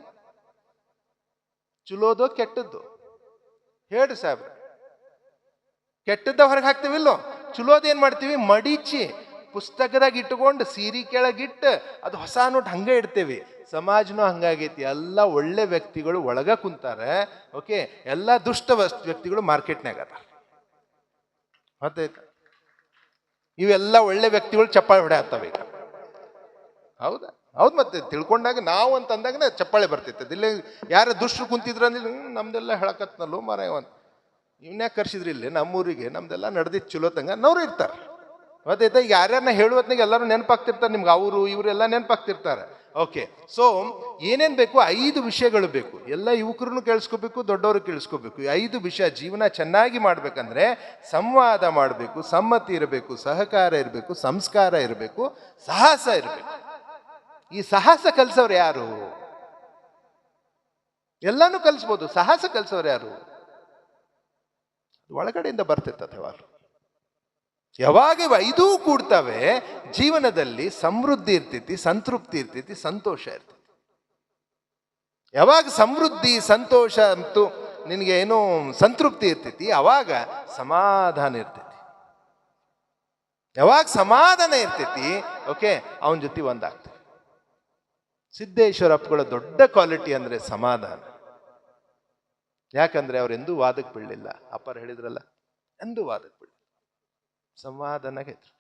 ಚಲೋದೋ ಕೆಟ್ಟದ್ದು? ಹೇಳ್ರಿ ಸಾಹೇಬ್ರ, ಕೆಟ್ಟದ್ದ ಹೊರಗೆ ಹಾಕ್ತೀವಿಲ್ಲೋ? ಚಲೋದೇನ್ ಮಾಡ್ತೀವಿ? ಮಡಿಚಿ ಪುಸ್ತಕದಾಗ ಇಟ್ಕೊಂಡು ಸೀರೆ ಕೆಳಗಿಟ್ಟು ಅದು ಹೊಸ ನೋಟ್ ಹಂಗೆ ಇಡ್ತೇವಿ. ಸಮಾಜನೂ ಹಂಗಾಗೈತಿ. ಎಲ್ಲ ಒಳ್ಳೆ ವ್ಯಕ್ತಿಗಳು ಒಳಗ ಕುಂತಾರೆ, ಓಕೆ, ಎಲ್ಲ ದುಷ್ಟ ವ್ಯಕ್ತಿಗಳು ಮಾರ್ಕೆಟ್ನಾಗ ಅದ. ಗೊತ್ತಾಯ್ತಾ? ಇವೆಲ್ಲ ಒಳ್ಳೆ ವ್ಯಕ್ತಿಗಳು ಚಪ್ಪಾಳೆ ಹೊಡೆ ಈಗ. ಹೌದಾ? ಹೌದು, ಮತ್ತೆ ತಿಳ್ಕೊಂಡಾಗ ನಾವು ಅಂತ ಅಂದಾಗ ಚಪ್ಪಾಳೆ ಬರ್ತೈತೆ. ಇಲ್ಲಿ ಯಾರ ದುಷ್ಟರು ಕುಂತಿದ್ರ ಅಂದ್ರೆ ನಮ್ದೆಲ್ಲ ಹೇಳಕತ್ನಲ್ಲೋ ಮಾರಾಯ ಅಂತ, ಇವ್ನ್ಯಾಕೆ ಕರ್ಸಿದ್ರಿ ಇಲ್ಲಿ ನಮ್ಮೂರಿಗೆ, ನಮ್ದೆಲ್ಲ ನಡೆದಿತ್ತು ಚಲೋತಂಗ ನವ್ರು ಇರ್ತಾರೆ. ಗೊತ್ತಾಯ್ತಾ? ಈಗ ಯಾರ್ಯಾರನ್ನ ಹೇಳುವತ್ನಾಗ ಎಲ್ಲರೂ ನೆನಪಾಗ್ತಿರ್ತಾರೆ ನಿಮ್ಗೆ, ಅವರು ಇವರೆಲ್ಲ ನೆನಪಾಗ್ತಿರ್ತಾರೆ. ಓಕೆ, ಸೊ ಏನೇನು ಬೇಕು? 5 ವಿಷಯಗಳು ಬೇಕು. ಎಲ್ಲ ಯುವಕರನ್ನು ಕೇಳಿಸ್ಕೋಬೇಕು, ದೊಡ್ಡವರು ಕೇಳಿಸ್ಕೋಬೇಕು. ಈ 5 ವಿಷಯ ಜೀವನ ಚೆನ್ನಾಗಿ ಮಾಡ್ಬೇಕಂದ್ರೆ ಸಂವಾದ ಮಾಡಬೇಕು, ಸಮ್ಮತಿ ಇರಬೇಕು, ಸಹಕಾರ ಇರಬೇಕು, ಸಂಸ್ಕಾರ ಇರಬೇಕು, ಸಾಹಸ ಇರಬೇಕು. ಈ ಸಾಹಸ ಕಲಿಸೋರು ಯಾರು? ಎಲ್ಲಾನು ಕಲಿಸ್ಬೋದು, ಸಾಹಸ ಕಲಿಸೋರು ಯಾರು? ಒಳಗಡೆಯಿಂದ ಬರ್ತೈತೆ ಅಥವಾ ಯಾವಾಗ 5 ಕೂಡ್ತವೆ ಜೀವನದಲ್ಲಿ ಸಮೃದ್ಧಿ ಇರ್ತೈತಿ, ಸಂತೃಪ್ತಿ ಇರ್ತೈತಿ, ಸಂತೋಷ ಇರ್ತೈತಿ. ಯಾವಾಗ ಸಮೃದ್ಧಿ, ಸಂತೋಷ ಮತ್ತು ನಿನಗೆ ಏನೋ ಸಂತೃಪ್ತಿ ಇರ್ತೈತಿ, ಅವಾಗ ಸಮಾಧಾನ ಇರ್ತೈತಿ. ಯಾವಾಗ ಸಮಾಧಾನ ಇರ್ತೈತಿ, ಓಕೆ, ಅವನ ಜೊತೆ ಒಂದಾಗ್ತದೆ. ಸಿದ್ದೇಶ್ವರಪ್ಪಗಳ ದೊಡ್ಡ ಕ್ವಾಲಿಟಿ ಅಂದ್ರೆ ಸಮಾಧಾನ. ಯಾಕಂದ್ರೆ ಅವರೆಂದೂ ವಾದಕ್ಕೆ ಬೀಳಲಿಲ್ಲ. ಅಪ್ಪರು ಹೇಳಿದ್ರಲ್ಲ, ಎಂದೂ ವಾದಕ್ಕೆ ಬೀಳಲಿಲ್ಲ, ಸಂವಾದನಾಗೆ ಇದ್ರು.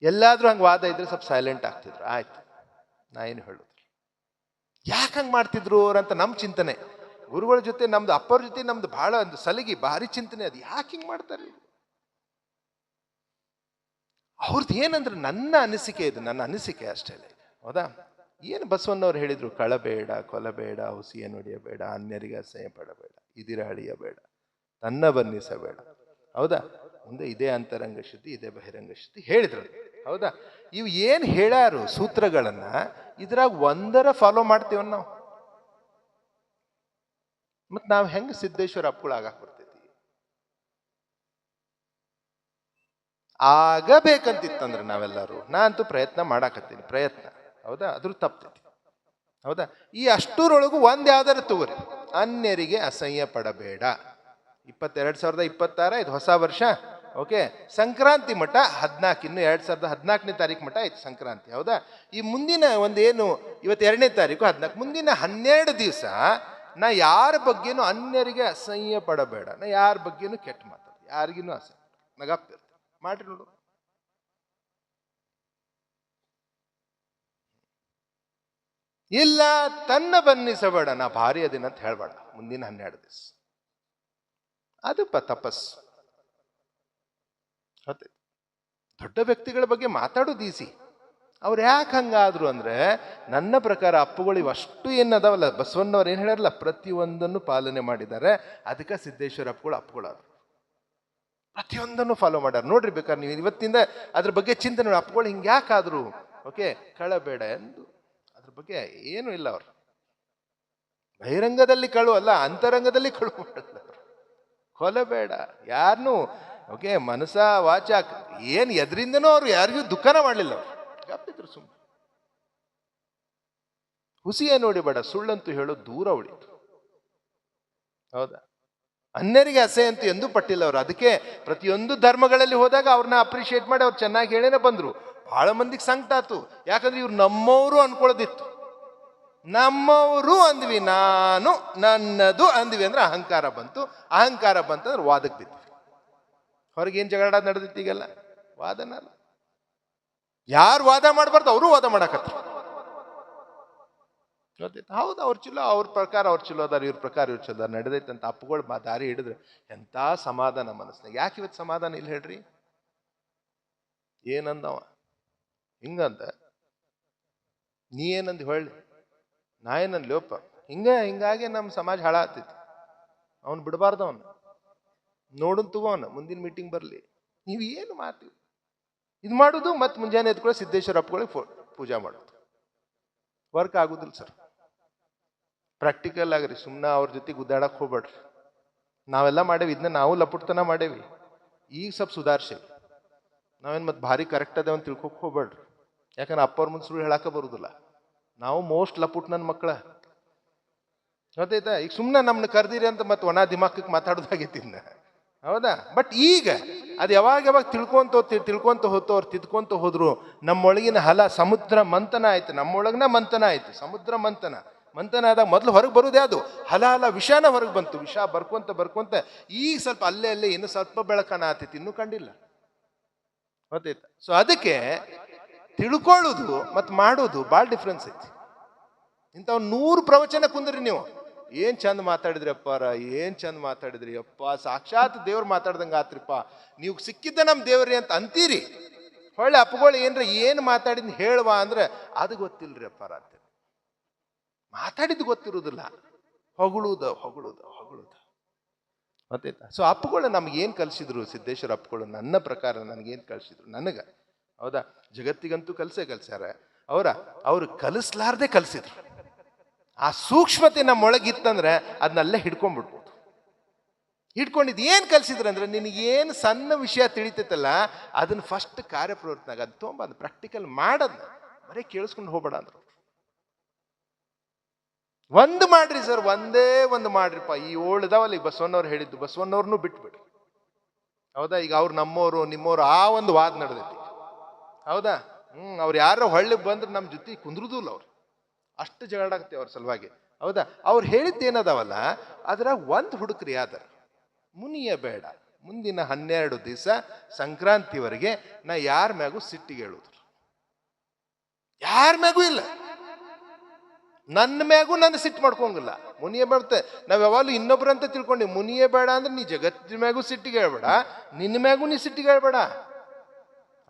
ಎಲ್ಲಾದ್ರೂ ಹಂಗೆ ವಾದ ಇದ್ರೆ ಸ್ವಲ್ಪ ಸೈಲೆಂಟ್ ಆಗ್ತಿದ್ರು, ಆಯ್ತು ನಾ ಏನು ಹೇಳುದು. ಯಾಕೆ ಹಂಗೆ ಮಾಡ್ತಿದ್ರು ಅವ್ರಂತ ನಮ್ಮ ಚಿಂತನೆ. ಗುರುಗಳ ಜೊತೆ ನಮ್ದು, ಅಪ್ಪರ ಜೊತೆ ನಮ್ದು ಬಹಳ ಒಂದು ಸಲಿಗೆ, ಭಾರಿ ಚಿಂತನೆ. ಅದು ಯಾಕೆ ಹಿಂಗೆ ಮಾಡ್ತಾರೆ ಅವ್ರದ್ದು ಏನಂದ್ರೆ, ನನ್ನ ಅನಿಸಿಕೆ ಇದು, ನನ್ನ ಅನಿಸಿಕೆ ಅಷ್ಟೇ. ಹೌದಾ? ಏನು ಬಸವಣ್ಣವ್ರು ಹೇಳಿದ್ರು? ಕಳಬೇಡ, ಕೊಲಬೇಡ, ಹುಸಿಯ ನುಡಿಯಬೇಡ, ಅನ್ಯರಿಗೆ ಅಸಹ್ಯ ಪಡಬೇಡ, ಇದಿರ ಅಳಿಯಬೇಡ, ತನ್ನ ಬನ್ನಿಸಬೇಡ. ಹೌದಾ? ಮುಂದೆ ಇದೇ ಅಂತರಂಗ ಶುದ್ಧಿ, ಇದೇ ಬಹಿರಂಗ ಶುದ್ಧಿ ಹೇಳಿದ್ರು. ಹೌದಾ? ಇವು ಏನು ಹೇಳ್ಯಾರು ಸೂತ್ರಗಳನ್ನ, ಇದ್ರಾಗ ಒಂದರ ಫಾಲೋ ಮಾಡ್ತೀವ ನಾವು. ಮತ್ ನಾವ್ ಹೆಂಗ ಸಿದ್ದೇಶ್ವರ ಅಪ್ಪಗಳು ಆಗಾಕ್ ಬರ್ತೈತಿ? ಆಗಬೇಕಂತಿತ್ತಂದ್ರೆ ನಾವೆಲ್ಲರೂ, ನಾ ಅಂತೂ ಪ್ರಯತ್ನ ಮಾಡಾಕತ್ತೀನಿ, ಪ್ರಯತ್ನ. ಹೌದಾ? ಅದ್ರ ತಪ್ತೈತಿ. ಹೌದಾ? ಈ ಅಷ್ಟರೊಳಗೂ ಒಂದ್ ಯಾವ್ದಾರು ತಗೋರಿ, ಅನ್ಯರಿಗೆ ಅಸಹ್ಯ ಪಡಬೇಡ. 2026 ಇದು ಹೊಸ ವರ್ಷ. ಓಕೆ, ಸಂಕ್ರಾಂತಿ ಮಠ 14, ಇನ್ನು 2014ನೇ ತಾರೀಕು ಮಠ ಆಯ್ತು ಸಂಕ್ರಾಂತಿ, ಹೌದಾ? ಈ ಮುಂದಿನ ಒಂದೇನು ಇವತ್ತು 2ನೇ ತಾರೀಕು 14, ಮುಂದಿನ 12 ದಿವಸ ನಾ ಯಾರ ಬಗ್ಗೆನೂ ಅನ್ಯರಿಗೆ ಅಸಹ್ಯ ಪಡಬೇಡ, ನಾ ಯಾರ ಬಗ್ಗೆನೂ ಕೆಟ್ಟ ಮಾತಾಡ, ಯಾರಿಗಿನೂ ಅಸಹ್ಯ ನಗಪ್ಪಿರ್ತ ಮಾಡ್ರಿ ನೋಡು. ಇಲ್ಲ ತನ್ನ ಬನ್ನಿಸಬೇಡ, ನಾ ಭಾರಿ ಅದಿನ ಅಂತ ಹೇಳ್ಬೇಡ ಮುಂದಿನ 12 ದಿವಸ. ಅದು ತಪಸ್ಸು. ಮತ್ತೆ ದೊಡ್ಡ ವ್ಯಕ್ತಿಗಳ ಬಗ್ಗೆ ಮಾತಾಡೋದು ಈಸಿ. ಅವ್ರು ಯಾಕೆ ಹಂಗಾದ್ರು ಅಂದ್ರೆ, ನನ್ನ ಪ್ರಕಾರ ಅಪ್ಪುಗಳು ಇವಷ್ಟು ಏನದಾವಲ್ಲ, ಬಸವಣ್ಣವ್ರು ಏನು ಹೇಳ್ಯಾರಲ್ಲ, ಪ್ರತಿಯೊಂದನ್ನು ಪಾಲನೆ ಮಾಡಿದ್ದಾರೆ. ಅದಕ್ಕೆ ಸಿದ್ದೇಶ್ವರ ಅಪ್ಪುಗಳಾದ್ರು, ಪ್ರತಿಯೊಂದನ್ನು ಫಾಲೋ ಮಾಡ್ಯಾರ. ನೋಡ್ರಿ ಬೇಕಾದ್ರೆ ನೀವು ಇವತ್ತಿಂದ ಅದ್ರ ಬಗ್ಗೆ ಚಿಂತನೆ ನೋಡಿ, ಅಪ್ಪುಗಳು ಹಿಂಗೆ ಯಾಕಾದ್ರು. ಓಕೆ, ಕಳಬೇಡ ಎಂದು ಅದ್ರ ಬಗ್ಗೆ ಏನು ಇಲ್ಲ. ಅವ್ರು ಬಹಿರಂಗದಲ್ಲಿ ಕಳು ಅಲ್ಲ, ಅಂತರಂಗದಲ್ಲಿ ಕಳು ಮಾಡಲ್ಲ. ಕೊಲಬೇಡ ಯಾರನ್ನು. ಓಕೆ, ಮನಸ ವಾಚ ಏನ್ ಎದ್ರಿಂದನೂ ಅವ್ರು ಯಾರಿಗೂ ದುಃಖನ ಮಾಡಲಿಲ್ಲ. ಅವ್ರು ಗಪ್ಪಿದ್ರು ಸುಮ್ಮನೆ. ಹುಸಿಯೇ ನೋಡಿಬೇಡ, ಸುಳ್ಳಂತೂ ಹೇಳೋ ದೂರ ಉಳಿತು. ಹೌದಾ? ಅನ್ಯರಿಗೆ ಅಸಹ್ಯ ಅಂತೂ ಎಂದೂ ಪಟ್ಟಿಲ್ಲ ಅವರು. ಅದಕ್ಕೆ ಪ್ರತಿಯೊಂದು ಧರ್ಮಗಳಲ್ಲಿ ಹೋದಾಗ ಅವ್ರನ್ನ ಅಪ್ರಿಷಿಯೇಟ್ ಮಾಡಿ ಅವ್ರು ಚೆನ್ನಾಗಿ ಹೇಳೇನೆ ಬಂದ್ರು. ಬಹಳ ಮಂದಿಗೆ ಸಂಕಟ ಆತು, ಯಾಕಂದ್ರೆ ಇವ್ರು ನಮ್ಮವರು ಅನ್ಕೊಳ್ಳೋದಿತ್ತು. ನಮ್ಮವರು ಅಂದ್ವಿ, ನಾನು ನನ್ನದು ಅಂದ್ವಿ ಅಂದ್ರೆ ಅಹಂಕಾರ ಬಂತು. ಅಹಂಕಾರ ಬಂತಂದ್ರೆ ವಾದಕ್ಕೆ ಬಿದ್ವಿ. ಹೊರಗೇನು ಜಗಳ ನಡೆದಿತ್ತು ಈಗೆಲ್ಲ? ವಾದನ ಅಲ್ಲ. ಯಾರು ವಾದ ಮಾಡಬಾರ್ದು ಅವರು ವಾದ ಮಾಡಕತ್ತ. ಹೌದು, ಅವ್ರು ಚಲೋ, ಅವ್ರ ಪ್ರಕಾರ ಅವ್ರು ಚಲೋ ಅದಾರ, ಇವ್ರ ಪ್ರಕಾರ ಇವ್ರು ಚಲೋ ನಡೆದೈತೆ ಅಂತ ಅಪ್ಪುಗಳು ದಾರಿ ಹಿಡಿದ್ರೆ ಎಂತ ಸಮಾಧಾನ ಮನಸ್ಸಿನಾಗ. ಯಾಕೆ ಇವತ್ತು ಸಮಾಧಾನ ಇಲ್ಲ ಹೇಳ್ರಿ? ಏನಂದವ ಹಿಂಗಂತ? ನೀ ಏನಂದು ಹೇಳಿ, ನಾ ಏನಂದ್ ಲೋಪ ಹಿಂಗಾಗಿ ನಮ್ಮ ಸಮಾಜ ಹಾಳಾಗ್ತೈತಿ. ಅವ್ನು ಬಿಡಬಾರ್ದು, ಅವನು ನೋಡನ್ ತಗೋ, ಅವನು ಮುಂದಿನ ಮೀಟಿಂಗ್ ಬರಲಿ. ನೀವು ಏನು ಮಾತು ಇದು ಮಾಡೋದು, ಮತ್ತೆ ಮುಂಜಾನೆ ಎದ್ಕೊಳ್ಳಿ ಸಿದ್ದೇಶ್ವರ ಅಪ್ಪಗಳಿಗೆ ಪೂಜಾ ಮಾಡೋದು. ವರ್ಕ್ ಆಗುದಿಲ್ಲ ಸರ್. ಪ್ರಾಕ್ಟಿಕಲ್ ಆಗ್ರಿ, ಸುಮ್ಮನೆ ಅವ್ರ ಜೊತೆಗೆ ಗುದ್ದಾಡಕ್ ಹೋಗ್ಬೇಡ್ರಿ. ನಾವೆಲ್ಲ ಮಾಡೇವಿ ಇದನ್ನ, ನಾವು ಲಪುಟ್ತನ ಮಾಡೇವಿ. ಈಗ ಸ್ವಲ್ಪ ಸುಧಾರಿಸೇವಿ. ನಾವೇನು ಮತ್ತೆ ಭಾರಿ ಕರೆಕ್ಟ್ ಅದೇವ ಅಂತ ತಿಳ್ಕೊಕ್ ಹೋಗ್ಬೇಡ್ರಿ. ಯಾಕಂದ್ರೆ ಅಪ್ಪವ್ರ ಮುಂದೆ ಸುಳ್ಳು ಹೇಳಾಕ ಬರುದಿಲ್ಲ. ನಾವು ಮೋಸ್ಟ್ ಲಪುಟ್ ನನ್ನ ಮಕ್ಕಳ, ಗೊತ್ತಾಯ್ತಾ? ಈಗ ಸುಮ್ಮನೆ ನಮ್ನ ಕರ್ದಿರಿ ಅಂತ ಮತ್ತೆ ಒಣ ದಿಮಾಕಕ್ಕೆ ಮಾತಾಡೋದಾಗೈತಿ ಇನ್ನ, ಹೌದಾ? ಬಟ್ ಈಗ ಅದು ಯಾವಾಗ ತಿಳ್ಕೊಂತ ಹೋತು, ಅವ್ರು ತಿದ್ಕೊಂತ ಹೋದ್ರು. ನಮ್ಮೊಳಗಿನ ಹಲ ಸಮುದ್ರ ಮಂಥನ ಆಯ್ತು, ನಮ್ಮೊಳಗಿನ ಮಂಥನ ಆಯ್ತು. ಸಮುದ್ರ ಮಂಥನ ಆದಾಗ ಮೊದಲು ಹೊರಗೆ ಬರುದೇ ಅದು ಹಲ ವಿಷಾನ ಹೊರಗೆ ಬಂತು. ವಿಷ ಬರ್ಕೊಂತ ಈಗ ಸ್ವಲ್ಪ ಅಲ್ಲೇ ಇನ್ನು ಸ್ವಲ್ಪ ಬೆಳಕನ ಆತೈತಿ, ಇನ್ನೂ ಕಂಡಿಲ್ಲ, ಗೊತ್ತಾಯ್ತಾ? ಸೊ ಅದಕ್ಕೆ ತಿಳ್ಕೊಳ್ಳೋದು ಮತ್ತು ಮಾಡೋದು ಭಾಳ ಡಿಫ್ರೆನ್ಸ್ ಐತಿ. ಇಂಥವ್ 100 ಪ್ರವಚನ ಕುಂದ್ರಿ ನೀವು, ಏನ್ ಚಂದ ಮಾತಾಡಿದ್ರಿ ಅಪ್ಪಾರ, ಏನ್ ಚಂದ ಮಾತಾಡಿದ್ರಿ ಅಪ್ಪ, ಸಾಕ್ಷಾತ್ ದೇವ್ರು ಮಾತಾಡ್ದಂಗ ಆತ್ರಿಪ್ಪ, ನೀವು ಸಿಕ್ಕಿದ್ದ ನಮ್ ದೇವ್ರಿ ಅಂತ ಅಂತೀರಿ. ಹೊಳ್ಳೆ ಅಪ್ಪಗಳು ಏನು ಮಾತಾಡಿದ್ ಹೇಳುವ ಅಂದ್ರೆ ಅದು ಗೊತ್ತಿಲ್ರಿ ಅಪ್ಪಾರ ಅಂತ ಮಾತಾಡಿದ್ದು ಗೊತ್ತಿರುವುದಿಲ್ಲ. ಹೊಗಳುದ ಗೊತ್ತಾಯ್ತಾ? ಸೊ ಅಪ್ಪಗಳು ನಮ್ಗೆ ಏನ್ ಕಲ್ಸಿದ್ರು ಸಿದ್ದೇಶ್ವರ ಅಪ್ಪಗಳು, ನನ್ನ ಪ್ರಕಾರ ನನಗೇನ್ ಕಲ್ಸಿದ್ರು, ನನಗ, ಹೌದಾ? ಜಗತ್ತಿಗಂತೂ ಕಲ್ಸ್ಯಾರ. ಅವ್ರು ಕಲಿಸ್ಲಾರ್ದೆ ಕಲ್ಸಿದ್ರು. ಆ ಸೂಕ್ಷ್ಮತೆ ನಮ್ಮೊಳಗಿತ್ತಂದ್ರೆ ಅದನ್ನಲ್ಲೇ ಹಿಡ್ಕೊಂಡ್ಬಿಡ್ಬೋದು. ಹಿಡ್ಕೊಂಡಿದ್ದು ಏನ್ ಕಲ್ಸಿದ್ರು ಅಂದ್ರೆ, ನಿನಗೇನು ಸಣ್ಣ ವಿಷಯ ತಿಳಿತೈತಲ್ಲ ಅದನ್ನ ಫಸ್ಟ್ ಕಾರ್ಯಪ್ರವೃತ್ತಿನಾಗ ಅದು ತೊಗೊಂಬ, ಅದು ಪ್ರಾಕ್ಟಿಕಲ್ ಮಾಡದ್ನ ಬರೀ ಕೇಳಿಸ್ಕೊಂಡು ಹೋಗ್ಬೇಡ ಅಂದ್ರು. ಒಂದು ಮಾಡ್ರಿ ಸರ್, ಒಂದೇ ಒಂದು ಮಾಡ್ರಿಪ್ಪ. ಈ 7 ಇದಾವಲ್ಲ, ಈಗ ಬಸವಣ್ಣವ್ರು ಹೇಳಿದ್ದು, ಬಸವಣ್ಣವ್ರನ್ನೂ ಬಿಟ್ಬಿಡ್ರಿ, ಹೌದಾ? ಈಗ ಅವ್ರು ನಮ್ಮವರು ನಿಮ್ಮವರು ಆ ಒಂದು ವಾದ ನಡೆದೈತಿ, ಹೌದಾ? ಅವ್ರು ಯಾರೋ ಹೊಳ್ಳಿ ಬಂದ್ರೆ ನಮ್ಮ ಜೊತೆ ಕುಂದ್ರುದಿಲ್ಲ. ಅವ್ರು ಅಷ್ಟು ಜಗಳಾಗತ್ತೆ ಅವ್ರ ಸಲುವಾಗಿ, ಹೌದಾ? ಅವ್ರು ಹೇಳಿದ್ದೇನದಾವಲ್ಲ ಅದ್ರಾಗ ಒಂದು ಹುಡುಕ್ರಿ, ಯಾವ್ದಾರ ಮುನಿಯ ಬೇಡ. ಮುಂದಿನ 12 ದಿವಸ ಸಂಕ್ರಾಂತಿವರೆಗೆ ನಾ ಯಾರ ಮ್ಯಾಗೂ ಸಿಟ್ಟಿಗೆ ಹೇಳುದು, ಯಾರ ಮ್ಯಾಗೂ ಇಲ್ಲ. ನನ್ನ ಮ್ಯಾಗೂ ನನ್ನ ಸಿಟ್ಟು ಮಾಡ್ಕೊಂಗಿಲ್ಲ. ಮುನಿಯೇ ಬೇಡ, ನಾವ್ ಯಾವಾಗಲೂ ಇನ್ನೊಬ್ರಂತ ತಿಳ್ಕೊಂಡಿ. ಮುನಿಯೇ ಬೇಡ ಅಂದ್ರೆ ನೀ ಜಗತ್ತಿನ ಮ್ಯಾಗೂ ಸಿಟ್ಟಿಗೆ ಹೇಳ್ಬೇಡ, ನಿನ್ನ ಮ್ಯಾಗೂ ನೀ ಸಿಟ್ಟಿಗೆ ಹೇಳ್ಬೇಡ.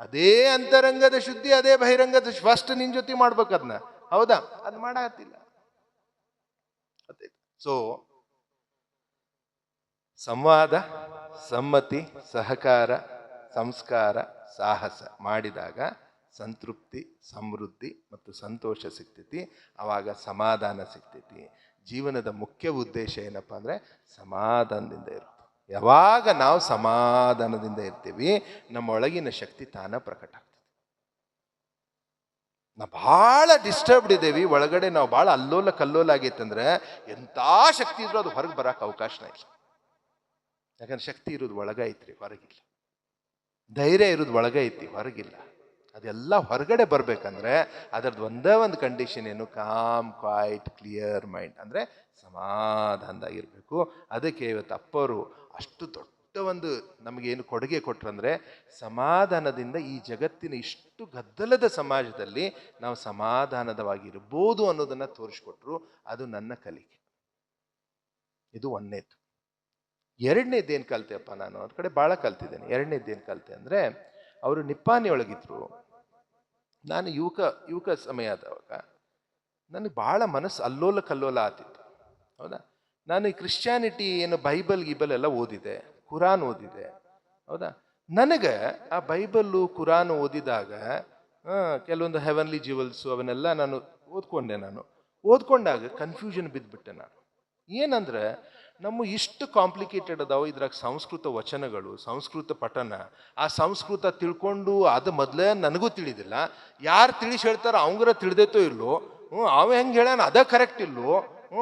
ಅದೇ ಅಂತರಂಗದ ಶುದ್ಧಿ, ಅದೇ ಬಹಿರಂಗದ ಫಸ್ಟ್ ನಿನ್ ಜೊತೆ ಮಾಡ್ಬೇಕು ಅದನ್ನ, ಹೌದಾ? ಅದ್ ಮಾಡತ್ತಿಲ್ಲ. ಸೊ ಸಂವಾದ, ಸಮ್ಮತಿ, ಸಹಕಾರ, ಸಂಸ್ಕಾರ, ಸಾಹಸ ಮಾಡಿದಾಗ ಸಂತೃಪ್ತಿ, ಸಮೃದ್ಧಿ ಮತ್ತು ಸಂತೋಷ ಸಿಗ್ತೈತಿ. ಆವಾಗ ಸಮಾಧಾನ ಸಿಗ್ತೈತಿ. ಜೀವನದ ಮುಖ್ಯ ಉದ್ದೇಶ ಏನಪ್ಪ ಅಂದ್ರೆ ಸಮಾಧಾನದಿಂದ ಇರೋದು. ಯಾವಾಗ ನಾವು ಸಮಾಧಾನದಿಂದ ಇರ್ತೀವಿ, ನಮ್ಮ ಒಳಗಿನ ಶಕ್ತಿ ತಾನ ಪ್ರಕಟ ಆಗ್ತದೆ. ನಾವು ಭಾಳ ಡಿಸ್ಟರ್ಬ್ಡ್ ಇದ್ದೇವಿ ಒಳಗಡೆ, ನಾವು ಭಾಳ ಅಲ್ಲೋಲ ಕಲ್ಲೋಲ ಆಗೈತಂದ್ರೆ ಎಂಥ ಶಕ್ತಿ ಇದ್ರೂ ಅದು ಹೊರಗೆ ಬರಕ್ಕೆ ಅವಕಾಶನ ಇಲ್ಲ. ಯಾಕಂದ್ರೆ ಶಕ್ತಿ ಇರೋದು ಒಳಗ ಐತ್ರಿ, ಹೊರಗಿಲ್ಲ. ಧೈರ್ಯ ಇರೋದು ಒಳಗೆ ಐತಿ, ಹೊರಗಿಲ್ಲ. ಅದೆಲ್ಲ ಹೊರಗಡೆ ಬರ್ಬೇಕಂದ್ರೆ ಅದರದ್ದು ಒಂದೇ ಒಂದು ಕಂಡೀಷನ್ ಏನು, ಕಾಮ್ ಕ್ವೈಟ್ ಕ್ಲಿಯರ್ ಮೈಂಡ್, ಅಂದರೆ ಸಮಾಧಾನದಾಗಿರ್ಬೇಕು. ಅದಕ್ಕೆ ಇವತ್ತು ಅಪ್ಪವರು ಅಷ್ಟು ದೊಡ್ಡ ಒಂದು ನಮಗೇನು ಕೊಡುಗೆ ಕೊಟ್ರಂದ್ರೆ, ಸಮಾಧಾನದಿಂದ ಈ ಜಗತ್ತಿನ ಇಷ್ಟು ಗದ್ದಲದ ಸಮಾಜದಲ್ಲಿ ನಾವು ಸಮಾಧಾನದವಾಗಿರ್ಬೋದು ಅನ್ನೋದನ್ನ ತೋರಿಸ್ಕೊಟ್ರು. ಅದು ನನ್ನ ಕಲಿಕೆ. ಇದು ಒಂದನೇದು. ಎರಡನೇದೇನು ಕಲ್ತೆಪ್ಪ ನಾನು, ಅವ್ರ ಕಡೆ ಭಾಳ ಕಲ್ತಿದ್ದೇನೆ. ಎರಡನೇದೇನು ಕಲಿತೆ ಅಂದರೆ, ಅವರು ನಿಪ್ಪಾಣಿ ಒಳಗಿದ್ರು. ನಾನು ಯುವಕ ಸಮಯ ಆದವಾಗ ನನಗೆ ಭಾಳ ಮನಸ್ಸು ಅಲ್ಲೋಲ ಕಲ್ಲೋಲ ಆತಿತ್ತು. ಹೌದಾ, ನಾನು ಈ ಕ್ರಿಶ್ಚಿಯಾನಿಟಿ ಏನು ಬೈಬಲ್ ಎಲ್ಲ ಓದಿದೆ, ಕುರಾನ್ ಓದಿದೆ. ಹೌದಾ, ನನಗೆ ಆ ಬೈಬಲ್ಲು ಕುರಾನ್ ಓದಿದಾಗ ಕೆಲವೊಂದು ಹೆವನ್ಲಿ ಜ್ಯುವೆಲ್ಸು ಅವನ್ನೆಲ್ಲ ನಾನು ಓದ್ಕೊಂಡಾಗ ಕನ್ಫ್ಯೂಷನ್ ಬಿದ್ದುಬಿಟ್ಟೆ ನಾನು. ಏನಂದ್ರೆ ನಮ್ಮ ಇಷ್ಟು ಕಾಂಪ್ಲಿಕೇಟೆಡ್ ಅದಾವ, ಇದ್ರಾಗ ಸಂಸ್ಕೃತ ವಚನಗಳು, ಸಂಸ್ಕೃತ ಪಠನ, ಆ ಸಂಸ್ಕೃತ ತಿಳ್ಕೊಂಡು ಅದು ಮೊದಲೇ ನನಗೂ ತಿಳಿದಿಲ್ಲ. ಯಾರು ತಿಳಿಸಿ ಹೇಳ್ತಾರ ಅವಂಗರ ತಿಳಿದೈತೋ ಇಲ್ಲೋ, ಅವ ಹೆಂಗೆ ಹೇಳ್ಯಾನ ಅದ ಕರೆಕ್ಟ್ ಇಲ್ಲೋ,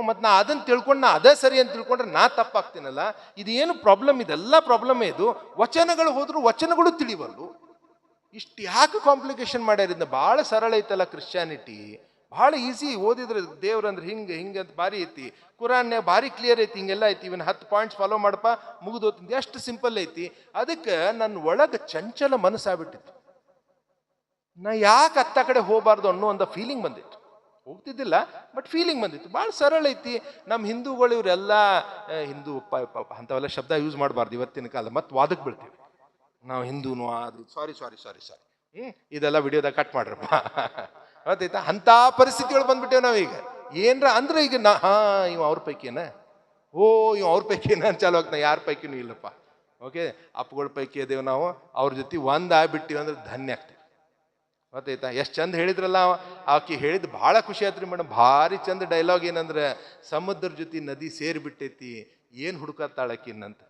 ಮತ್ತು ನಾ ಅದನ್ನು ತಿಳ್ಕೊಂಡು ನಾ ಅದೇ ಸರಿ ಅಂತ ತಿಳ್ಕೊಂಡ್ರೆ ನಾ ತಪ್ಪಾಗ್ತೀನಲ್ಲ. ಇದೇನು ಪ್ರಾಬ್ಲಮ್, ಇದೆಲ್ಲ ಪ್ರಾಬ್ಲಮ್. ಇದು ವಚನಗಳು ಹೋದ್ರು ವಚನಗಳು ತಿಳಿವಲ್ಲು. ಇಷ್ಟು ಯಾಕೆ ಕಾಂಪ್ಲಿಕೇಶನ್ ಮಾಡ್ಯಾರ? ಭಾಳ ಸರಳ ಐತಲ್ಲ ಕ್ರಿಶ್ಚಿಯಾನಿಟಿ, ಭಾಳ ಈಸಿ. ಓದಿದ್ರೆ ದೇವ್ರಂದ್ರೆ ಹಿಂಗೆ ಅಂತ ಭಾರಿ ಐತಿ. ಕುರಾನ್ನೇ ಭಾರಿ ಕ್ಲಿಯರ್ ಐತಿ, ಹಿಂಗೆಲ್ಲ ಐತಿ. ಇವನ್ 10 ಪಾಯಿಂಟ್ಸ್ ಫಾಲೋ ಮಾಡಪ್ಪ ಮುಗಿದೋತಿಂದ, ಎಷ್ಟು ಸಿಂಪಲ್ ಐತಿ. ಅದಕ್ಕೆ ನನ್ನ ಒಳಗೆ ಚಂಚಲ ಮನಸ್ಸಾಗ್ಬಿಟ್ಟಿತ್ತು. ನಾ ಯಾಕೆ ಅತ್ತ ಕಡೆ ಹೋಗಬಾರ್ದು ಅನ್ನೋ ಒಂದು ಫೀಲಿಂಗ್ ಬಂದಿತ್ತು. ಹೋಗ್ತಿದ್ದಿಲ್ಲ, ಬಟ್ ಫೀಲಿಂಗ್ ಬಂದಿತ್ತು. ಭಾಳ ಸರಳ ಐತಿ. ನಮ್ಮ ಹಿಂದೂಗಳು ಇವರೆಲ್ಲ ಹಿಂದೂ ಅಂಥವೆಲ್ಲ ಶಬ್ದ ಯೂಸ್ ಮಾಡಬಾರ್ದು ಇವತ್ತಿನ ಕಾಲ, ಮತ್ತೆ ವಾದಕ್ಕೆ ಬೀಳ್ತೀವಿ ನಾವು. ಹಿಂದೂನು ಅದು ಸಾರಿ ಇದೆಲ್ಲ ವಿಡಿಯೋದಾಗ ಕಟ್ ಮಾಡ್ರಪ್ಪ. ಗೊತ್ತಾಯ್ತಾ? ಅಂಥ ಪರಿಸ್ಥಿತಿಗಳು ಬಂದ್ಬಿಟ್ಟೇವೆ ನಾವೀಗ. ಏನರ ಅಂದ್ರೆ ಈಗ ಇವ್ ಅವ್ರ ಪೈಕಿನ, ಇವ್ ಅವ್ರ ಪೈಕಿನ ಅಂತ ಚಾಲು ಆಗ್ತಾನೆ. ಯಾರ ಪೈಕಿನೂ ಇಲ್ಲಪ್ಪ. ಓಕೆ, ಅಪ್ಪಗಳ ಪೈಕಿ ಅದೇವು ನಾವು. ಅವ್ರ ಜೊತೆ ಒಂದು ಆಗ್ಬಿಟ್ಟಿವಿ ಅಂದ್ರೆ ಧನ್ಯ ಆಗ್ತೀವಿ. ಗೊತ್ತಾಯ್ತಾ? ಎಷ್ಟು ಚಂದ ಹೇಳಿದ್ರಲ್ಲ, ಆಕಿ ಹೇಳಿದ್ ಭಾಳ ಖುಷಿ ಆಯ್ತ್ರಿ ಮೇಡಮ್. ಭಾರಿ ಚಂದ ಡೈಲಾಗ್. ಏನಂದ್ರೆ, ಸಮುದ್ರ ಜೊತೆ ನದಿ ಸೇರಿಬಿಟ್ಟೈತಿ, ಏನು ಹುಡುಕತ್ತಾಳಕಿನ್ನಂತ.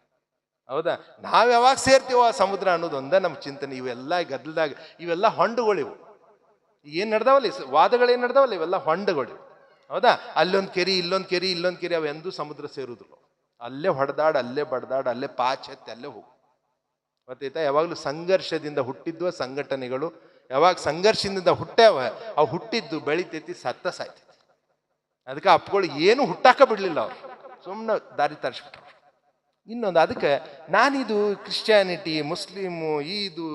ಹೌದಾ, ನಾವ್ ಯಾವಾಗ ಸೇರ್ತೀವೋ ಆ ಸಮುದ್ರ ಅನ್ನೋದು ಒಂದೇ ನಮ್ಮ ಚಿಂತನೆ. ಇವೆಲ್ಲ ಗದ್ದಲದಾಗ ಇವೆಲ್ಲ ಹೊಂಡುಗಳಿವು. ಏನ್ ನಡ್ದಾವಲ್ಲ ವಾದಗಳೇನು ನಡ್ದಾವಲ್ಲ, ಇವೆಲ್ಲ ಹೊಂಡಗಳು. ಹೌದಾ, ಅಲ್ಲೊಂದು ಕೆರಿ ಇಲ್ಲೊಂದು ಕೆರಿ ಅವೆಂದೂ ಸಮುದ್ರ ಸೇರುದಿಲ್ಲ. ಅಲ್ಲೇ ಹೊಡೆದಾಡ, ಅಲ್ಲೇ ಬಡ್ದಾಡ, ಅಲ್ಲೇ ಪಾಚೆತ್ತಿ ಅಲ್ಲೇ ಹೋಗು. ಗೊತ್ತಾಯ್ತಾ? ಯಾವಾಗಲೂ ಸಂಘರ್ಷದಿಂದ ಹುಟ್ಟಿದ್ವ ಸಂಘಟನೆಗಳು. ಯಾವಾಗ ಸಂಘರ್ಷದಿಂದ ಹುಟ್ಟ್ಯಾವ, ಅವು ಹುಟ್ಟಿದ್ದು ಬೆಳಿತೈತಿ, ಸಾಯ್ತೈತಿ. ಅದಕ್ಕೆ ಅಪ್ಪಗಳು ಏನು ಹುಟ್ಟಾಕ ಬಿಡ್ಲಿಲ್ಲ. ಅವ್ರು ಸುಮ್ಮನೆ ದಾರಿ ತರಿಸ್ಬಿಟ್ರು. ಇನ್ನೊಂದು, ಅದಕ್ಕೆ ನಾನಿದು ಕ್ರಿಶ್ಚಿಯಾನಿಟಿ, ಮುಸ್ಲಿಮು, ಇದು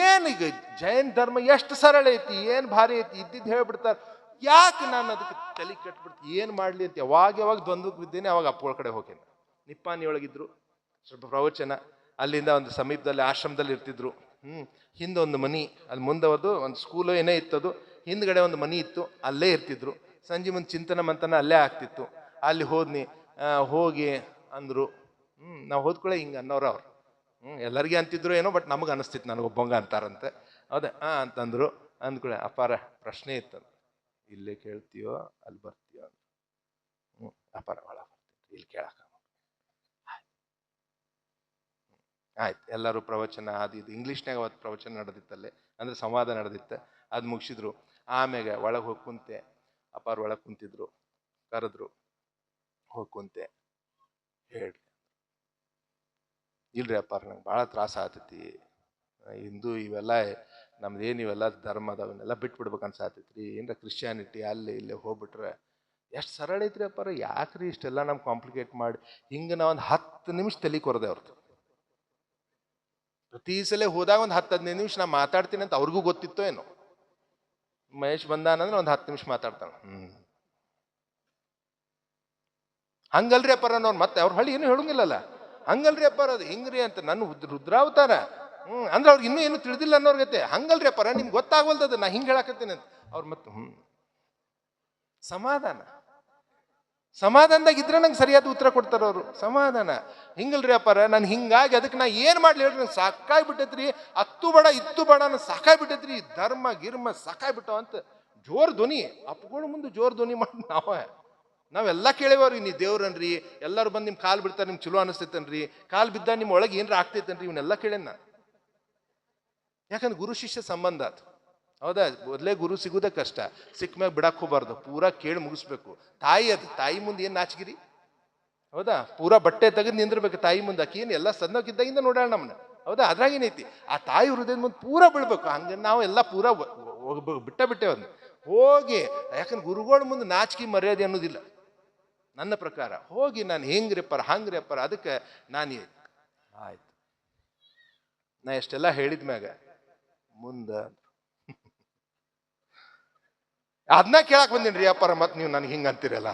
ಏನೀಗ ಜೈನ್ ಧರ್ಮ ಎಷ್ಟು ಸರಳ ಐತಿ, ಏನು ಭಾರಿ ಐತಿ, ಇದ್ದಿದ್ದು ಹೇಳ್ಬಿಡ್ತಾರೆ. ಯಾಕೆ ನಾನು ಅದಕ್ಕೆ ತಲೆ ಕಟ್ಬಿಡ್ತೀನಿ, ಏನು ಮಾಡಲಿ ಅಂತ ಯಾವಾಗ ದ್ವಂದ್ವಕ್ಕೆ ಬಿದ್ದೇನೆ. ಅವಾಗ ಅಪ್ಪಗಳ ಕಡೆ ಹೋಗೇನೆ. ನಿಪ್ಪಾಣಿ ಒಳಗಿದ್ರು, ಸ್ವಲ್ಪ ಪ್ರವಚನ. ಅಲ್ಲಿಂದ ಒಂದು ಸಮೀಪದಲ್ಲಿ ಆಶ್ರಮದಲ್ಲಿ ಇರ್ತಿದ್ರು. ಹಿಂದೊಂದು ಮನಿ, ಅಲ್ಲಿ ಮುಂದವದು ಒಂದು ಸ್ಕೂಲು ಏನೇ ಇತ್ತದು, ಹಿಂದ್ಗಡೆ ಒಂದು ಮನಿ ಇತ್ತು, ಅಲ್ಲೇ ಇರ್ತಿದ್ರು. ಸಂಜೆ ಮುಂದೆ ಚಿಂತನ ಮಂತನ ಅಲ್ಲೇ ಆಗ್ತಿತ್ತು. ಅಲ್ಲಿ ಹೋಗಿ ಅಂದರು. ನಾವು ಹೋದ್ಕೊಳ್ಳೆ ಹಿಂಗೆ ಅನ್ನೋರು ಅವ್ರು. ಎಲ್ಲರಿಗೆ ಅಂತಿದ್ರು ಏನೋ, ಬಟ್ ನಮಗೆ ಅನಿಸ್ತಿತ್ತು, ನನಗೊಬ್ಬಂಗ ಅಂತಾರಂತೆ. ಹೌದಾ ಅಂತಂದ್ರು. ಅಂದ್ಕೊಳ್ಳೆ ಅಪಾರ ಪ್ರಶ್ನೆ ಇತ್ತು. ಇಲ್ಲೇ ಕೇಳ್ತೀಯೋ ಅಲ್ಲಿ ಬರ್ತೀಯೋ ಅಂತ. ಅಪಾರ ಭಾಳ ಬರ್ತಿತ್ತು, ಇಲ್ಲಿ ಕೇಳಕ. ಆಯ್ತು, ಎಲ್ಲರೂ ಪ್ರವಚನ ಅದು ಇದು ಇಂಗ್ಲೀಷ್ನಾಗ ಅವತ್ತು ಪ್ರವಚನ ನಡೆದಿತ್ತಲ್ಲೇ, ಅಂದ್ರೆ ಸಂವಾದ ನಡೆದಿತ್ತು. ಅದು ಮುಗಿಸಿದ್ರು. ಆಮ್ಯಾಗ ಒಳಗೆ ಹೋಗಿ ಕುಂತೆ. ಅಪಾರ ಒಳಗೆ ಕುಂತಿದ್ರು, ಕರೆದ್ರು, ಹೋಗಿ ಕುಂತೆ. ಹೇಳ್ರಿ, ಇಲ್ರಿ ಅಪ್ಪಾರ ನಂಗೆ ಭಾಳ ತ್ರಾಸ ಆಗ್ತೈತಿ, ಹಿಂದೂ ಇವೆಲ್ಲ ನಮ್ದೇನು ಇವೆಲ್ಲ ಧರ್ಮ ಅದವನ್ನೆಲ್ಲ ಬಿಟ್ಬಿಡ್ಬೇಕು ಅನ್ಸಾತೈತ್ರಿ. ಏನರ ಕ್ರಿಶ್ಚಿಯಾನಿಟಿ ಅಲ್ಲೇ ಇಲ್ಲೇ ಹೋಗ್ಬಿಟ್ರೆ ಎಷ್ಟು ಸರಳ ಐತ್ರಿ ಅಪ್ಪಾರ, ಯಾಕ್ರಿ ಇಷ್ಟೆಲ್ಲ ನಮ್ಗೆ ಕಾಂಪ್ಲಿಕೇಟ್ ಮಾಡಿ. ಹಿಂಗೆ ನಾವು ಒಂದು 10 ನಿಮಿಷ ತಲೆ ಕೊರದೆ ಅವ್ರದ್ದು. ಪ್ರತಿ ಸಲ ಹೋದಾಗ ಒಂದು 10-15 ನಿಮಿಷ ನಾ ಮಾತಾಡ್ತೀನಿ ಅಂತ ಅವ್ರಿಗೂ ಗೊತ್ತಿತ್ತೋ ಏನೋ. ಮಹೇಶ್ ಬಂದಾನಂದ್ರೆ ಒಂದು 10 ನಿಮಿಷ ಮಾತಾಡ್ತಾನೆ. ಹಂಗಲ್ರಿ ಅಪ್ಪಾರ ಅನ್ನೋರು ಮತ್ತೆ ಅವ್ರ ಹಳ್ಳಿ ಏನು ಹೇಳಂಗಿಲ್ಲಲ್ಲ. ಹಂಗಲ್ರಿ ಅಪ್ಪಾರ ಅದು ಹಿಂಗ್ರಿ ಅಂತ ನನ್ನ ರುದ್ರಾವತಾರ. ಅಂದ್ರೆ ಅವ್ರಿಗೆ ಇನ್ನೂ ಏನು ತಿಳಿದಿಲ್ಲ ಅನ್ನೋರ್ ಗತೆ. ಹಂಗಲ್ರಿ ಅಪ್ಪಾರ ನಿಮ್ಗೆ ಗೊತ್ತಾಗವಲ್ದದು ನಾ ಹಿಂಗೆ ಹೇಳಕತ್ತೀನಿ ಅಂತ ಅವ್ರು. ಮತ್ತೆ ಸಮಾಧಾನದಾಗ ಇದ್ರೆ ನಂಗೆ ಸರಿಯಾದ ಉತ್ತರ ಕೊಡ್ತಾರ ಅವರು. ಸಮಾಧಾನ ಹಿಂಗಲ್ರಿ ಅಪ್ಪಾರ ನಾನು ಹಿಂಗಾಗಿ ಅದಕ್ಕೆ ನಾ ಏನು ಮಾಡ್ಲಿ ಹೇಳ್ರಿ, ನಂಗೆ ಸಾಕಾಗ್ಬಿಟ್ಟೈತ್ರಿ, ಅತ್ತು ಬೇಡ ಇತ್ತು ಬೇಡ ನಾನು ಸಾಕಾಗ್ಬಿಟ್ಟೈತ್ರಿ, ಧರ್ಮ ಗಿರ್ಮ ಸಾಕಾಗ್ಬಿಟ್ಟವ ಅಂತ ಜೋರ್ ಧ್ವನಿ. ಅಪ್ಪಗಳು ಮುಂದೆ ಜೋರ್ ಧ್ವನಿ ಮಾಡಿ ನಾವೆಲ್ಲ ಕೇಳೇವ್ರಿ. ನೀ ದೇವ್ರನ್ರಿ, ಎಲ್ಲರೂ ಬಂದು ನಿಮ್ಮ ಕಾಲು ಬಿಡ್ತಾರೆ, ನಿಮ್ಗೆ ಚಲೋ ಅನಿಸ್ತೈತನ್ರಿ, ಕಾಲು ಬಿದ್ದ ನಿಮ್ಮ ಒಳಗೆ ಏನಾರ ಆಗ್ತೈತನ್ರಿ, ಇವನ್ನೆಲ್ಲ ಕೇಳೇನ ನಾನು. ಯಾಕಂದ್ರೆ ಗುರು ಶಿಷ್ಯ ಸಂಬಂಧ ಅದು. ಹೌದಾ, ಮೊದಲೇ ಗುರು ಸಿಗುದೇ ಕಷ್ಟ, ಸಿಕ್ಕ ಮ್ಯಾಗ ಬಿಡಕ್ಕೆ ಹೋಗ್ಬಾರ್ದು, ಪೂರಾ ಕೇಳಿ ಮುಗಿಸ್ಬೇಕು. ತಾಯಿ ಮುಂದೆ ಏನು ನಾಚಿಗಿರಿ. ಹೌದಾ, ಪೂರಾ ಬಟ್ಟೆ ತೆಗೆದು ನಿಂದಿರ್ಬೇಕು ತಾಯಿ ಮುಂದೆ. ಆಕಿ ಏನು ಎಲ್ಲ ಸಣ್ಣಕ್ಕಿದ್ದಾಗಿಂದ ನೋಡ್ಯಾಳ ನಮ್ಮನ್ನ. ಹೌದಾ? ಅದ್ರಾಗೇನೈತಿ, ಆ ತಾಯಿ ಹೃದಯದ ಮುಂದೆ ಪೂರ ಬೀಳ್ಬೇಕು. ಹಂಗೆ ನಾವು ಎಲ್ಲ ಪೂರ ಬಿಟ್ಟೇವ್ ಅದನ್ನ ಹೋಗಿ. ಯಾಕಂದ್ರೆ ಗುರುಗಳ ಮುಂದೆ ನಾಚಿಕೆ ಮರ್ಯಾದೆ ಅನ್ನೋದಿಲ್ಲ ನನ್ನ ಪ್ರಕಾರ. ಹೋಗಿ ನಾನು ಹೆಂಗ್ರಿಪ್ಪರ ಹಂಗ್ರಿಪ್ಪರ, ಅದಕ್ಕೆ ನಾನು ಆಯ್ತು ನಾ ಎಷ್ಟೆಲ್ಲ ಹೇಳಿದ್ಮ್ಯಾಗ ಮುಂದೆ ಅದನ್ನ ಕೇಳಕ್ ಬಂದೇನ್ರಿ ಅಪ್ಪಾರ, ಮತ್ತೆ ನೀವು ನನಗೆ ಹಿಂಗೆ ಅಂತೀರಲ್ಲ.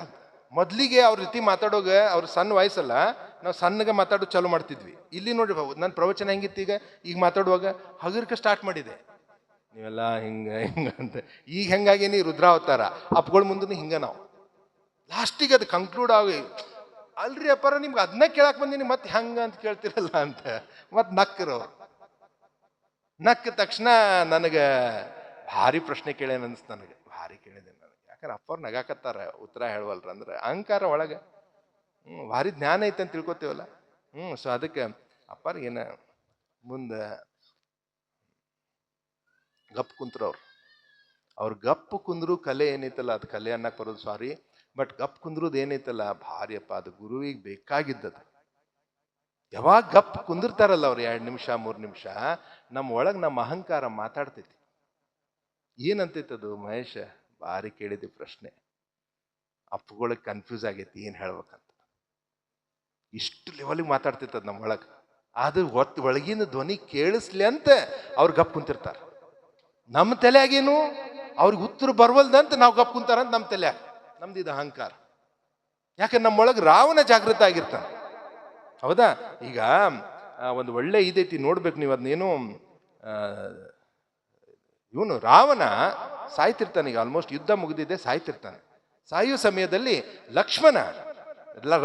ಮೊದ್ಲಿಗೆ ಅವ್ರ ರೀತಿ ಮಾತಾಡೋಗ ಅವ್ರ ಸಣ್ಣ ವಯಸ್ಸಲ್ಲ, ನಾವು ಸಣ್ಣಗೆ ಮಾತಾಡೋದು ಚಾಲು ಮಾಡ್ತಿದ್ವಿ. ಇಲ್ಲಿ ನೋಡ್ರಿ ನನ್ನ ಪ್ರವಚನ ಹೆಂಗಿತ್ತು, ಈಗ ಮಾತಾಡುವಾಗ ಹಗರ್ಕ ಸ್ಟಾರ್ಟ್ ಮಾಡಿದೆ, ನೀವೆಲ್ಲ ಹಿಂಗ ಹಿಂಗ ಅಂತ. ಈಗ ಹೆಂಗಾಗೇನಿ ರುದ್ರಾವತಾರ, ಅಪ್ಗಳ ಮುಂದೆ ಹಿಂಗ ನಾವು ಲಾಸ್ಟಿಗೆ ಅದು ಕಂಕ್ಲೂಡ್ ಆಗಿ, ಅಲ್ರಿ ಅಪ್ಪಾರ ನಿಮ್ಗೆ ಅದನ್ನ ಕೇಳಕ್ ಬಂದೀನಿ ಮತ್ತೆ ಹಂಗ ಅಂತ ಕೇಳ್ತಿರಲ್ಲ ಅಂತ. ಮತ್ತೆ ನಕ್ಕರು. ನಕ್ಕ ತಕ್ಷಣ ನನಗೆ ಭಾರಿ ಪ್ರಶ್ನೆ ಕೇಳೇನ ಅನ್ಸ್ತು. ನನಗೆ ಭಾರಿ ಕೇಳಿದೆ ನನಗೆ, ಯಾಕಂದ್ರೆ ಅಪ್ಪವ್ರು ನಗಾಕತ್ತಾರ ಉತ್ತರ ಹೇಳುವಲ್ರ ಅಂದ್ರೆ ಅಹಂಕಾರ ಒಳಗೆ. ಭಾರಿ ಜ್ಞಾನ ಐತೆ ಅಂತ ತಿಳ್ಕೊತೀವಲ್ಲ. ಸೊ ಅದಕ್ಕೆ ಅಪ್ಪಾರ ಏನ ಮುಂದೆ ಗಪ್ ಕುಂತ್ರವ್ರು. ಅವ್ರು ಗಪ್ ಕುಂದ್ರು ಕಲೆ ಏನೈತಲ್ಲ, ಅದು ಕಲೆ ಅನ್ನಕ್ ಬರೋದು ಸಾರಿ, ಬಟ್ ಗಪ್ ಕುಂದ್ರದ್ ಏನೈತಲ್ಲ ಭಾರಿ ಅಪ್ಪ, ಅದು ಗುರುವಿಗೆ ಬೇಕಾಗಿದ್ದದು. ಯಾವಾಗ ಗಪ್ ಕುಂದಿರ್ತಾರಲ್ಲ ಅವ್ರು 2 ನಿಮಿಷ 3 ನಿಮಿಷ, ನಮ್ಮ ಒಳಗೆ ನಮ್ಮ ಅಹಂಕಾರ ಮಾತಾಡ್ತೈತಿ. ಏನಂತೈತದು ಮಹೇಶ, ಭಾರಿ ಕೇಳಿದೆ ಪ್ರಶ್ನೆ. ಅಪ್ಪಗಳಿಗೆ ಕನ್ಫ್ಯೂಸ್ ಆಗೈತಿ ಏನ್ ಹೇಳ್ಬೇಕಂತ. ಇಷ್ಟು ಲೆವೆಲ್ಗೆ ಮಾತಾಡ್ತೈತದ ನಮ್ಮ ಒಳಗೆ. ಅದು ಒಳಗಿನ ಧ್ವನಿ ಕೇಳಿಸ್ಲಿ ಅಂತ ಅವ್ರು ಗಪ್ ಕುಂತಿರ್ತಾರ. ನಮ್ಮ ತಲೆಯಾಗೇನು ಅವ್ರಿಗೆ ಉತ್ತರ ಬರ್ವಲ್ದಂತ ನಾವು ಗಪ್ ಕುಂತಾರಂತ ನಮ್ಮ ತಲೆಯಾಗ. ನಮ್ದು ಇದು ಅಹಂಕಾರ. ಯಾಕಂದ್ರೆ ನಮ್ಮೊಳಗೆ ರಾವಣ ಜಾಗೃತ ಆಗಿರ್ತಾನೆ. ಹೌದಾ? ಈಗ ಒಂದು ಒಳ್ಳೆ ಇದೈತಿ ನೋಡ್ಬೇಕು ನೀವು, ಅದನ್ನೇನು ಇವನು ರಾವಣ ಸಾಯ್ತಿರ್ತಾನೆ. ಈಗ ಆಲ್ಮೋಸ್ಟ್ ಯುದ್ಧ ಮುಗಿದಿದೆ, ಸಾಯ್ತಿರ್ತಾನೆ. ಸಾಯುವ ಸಮಯದಲ್ಲಿ ಲಕ್ಷ್ಮಣ,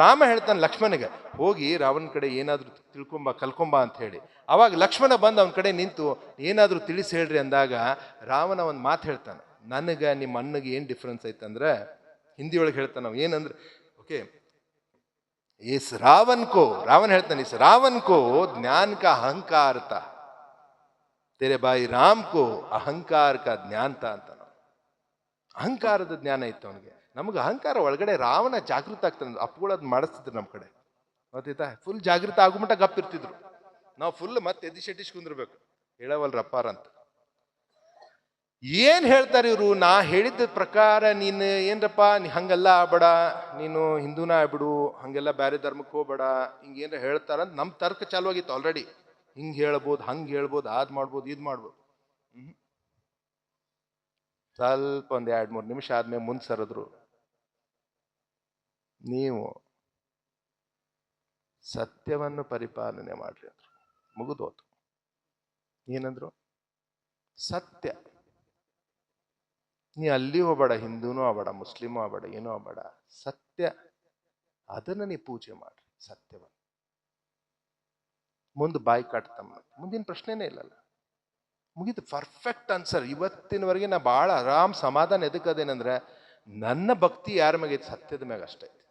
ರಾಮ ಹೇಳ್ತಾನೆ ಲಕ್ಷ್ಮಣಗೆ, ಹೋಗಿ ರಾವಣ ಕಡೆ ಏನಾದ್ರು ಕಲ್ಕೊಂಬ ಅಂತ ಹೇಳಿ. ಅವಾಗ ಲಕ್ಷ್ಮಣ ಬಂದು ಅವನ ಕಡೆ ನಿಂತು ಏನಾದ್ರು ತಿಳಿಸಿ ಹೇಳ್ರಿ ಅಂದಾಗ ರಾವಣ ಒಂದು ಮಾತು ಹೇಳ್ತಾನೆ, ನನಗೆ ನಿಮ್ಮ ಅಣ್ಣಗೆ ಏನು ಡಿಫ್ರೆನ್ಸ್ ಐತಂದ್ರೆ, ಹಿಂದಿ ಒಳಗೆ ಹೇಳ್ತಾನೆ ನಾವು ಏನಂದ್ರೆ, ಓಕೆ इस रावण को, रावण ಹೇಳ್ತಾನೆ, इस रावण को ज्ञान का अहंकार था, तेरे भाई राम को अहंकार का ज्ञान था ಅಂತ. ಅಹಂಕಾರದ ಜ್ಞಾನ ಇತ್ತು ಅವನಿಗೆ. ನಮ್ಗೆ ಅಹಂಕಾರ ಒಳಗಡೆ ರಾವಣ ಜಾಗೃತ ಆಗ್ತಾನೆ. ಅಪ್ಪಗಳು ಅದ್ ಮಾಡಿಸ್ತಿದ್ರು ನಮ್ಮ ಕಡೆ, ಗೊತ್ತಾಯ್ತಾ? ಫುಲ್ ಜಾಗೃತ ಆಗುಮಟ ಗಪ್ಪಿರ್ತಿದ್ರು. ನಾವು ಫುಲ್ ಮತ್ತೆ ಎದಿಶೆಟ್ಟಿಸ್ ಕುಂದಿರ್ಬೇಕು, ಹೇಳವಲ್ರ ಅಪ್ಪಾರ ಅಂತ. ಏನ್ ಹೇಳ್ತಾರೆ ಇವರು, ನಾ ಹೇಳಿದ್ದ ಪ್ರಕಾರ ನೀನು ಏನ್ರಪ್ಪ ನೀ ಹಂಗೆಲ್ಲ ಆಗ್ಬೇಡ, ನೀನು ಹಿಂದೂನ ಆಗ್ಬಿಡು, ಹಂಗೆಲ್ಲ ಬೇರೆ ಧರ್ಮಕ್ಕೆ ಹೋಗ್ಬೇಡ, ಹಿಂಗೇನ್ರ ಹೇಳ್ತಾರಂತ ನಮ್ ತರ್ಕ ಚಾಲು ಆಗಿತ್ತು ಆಲ್ರೆಡಿ. ಹಿಂಗ್ ಹೇಳ್ಬೋದು, ಹಂಗೆ ಹೇಳ್ಬೋದು, ಅದ್ ಮಾಡ್ಬೋದು, ಇದ್ ಮಾಡ್ಬೋದು. ಸ್ವಲ್ಪ ಒಂದ್ 2-3 ನಿಮಿಷ ಆದ್ಮೇಲೆ ಮುಂದೆ ಸರಿದ್ರು, ನೀವು ಸತ್ಯವನ್ನು ಪರಿಪಾಲನೆ ಮಾಡ್ರಿ ಅಂದ್ರು. ಮುಗಿದೋತು. ಏನಂದ್ರು? ಸತ್ಯ. ನೀ ಅಲ್ಲಿ ಹೋಗ್ಬೇಡ, ಹಿಂದೂನೂ ಆಗ್ಬೇಡ, ಮುಸ್ಲಿಮೂ ಆಗ್ಬೇಡ, ಏನೂ ಆಗ್ಬೇಡ, ಸತ್ಯ ಅದನ್ನ ನೀ ಪೂಜೆ ಮಾಡ್ರಿ, ಸತ್ಯವನ್ನು. ಮುಂದೆ ಬಾಯಿ ಕಾಟ್ತಮ್ಮ, ಮುಂದಿನ ಪ್ರಶ್ನೆನೇ ಇಲ್ಲಲ್ಲ, ಮುಗಿದು. Perfect answer. ಇವತ್ತಿನವರೆಗೆ ನಾ ಭಾಳ ಆರಾಮ್ ಸಮಾಧಾನ ಎದಕ್ಕದೇನಂದ್ರೆ, ನನ್ನ ಭಕ್ತಿ ಯಾರ ಮ್ಯಾಗೈತಿ? ಸತ್ಯದ ಮ್ಯಾಗ ಅಷ್ಟೇ ಐತಿ,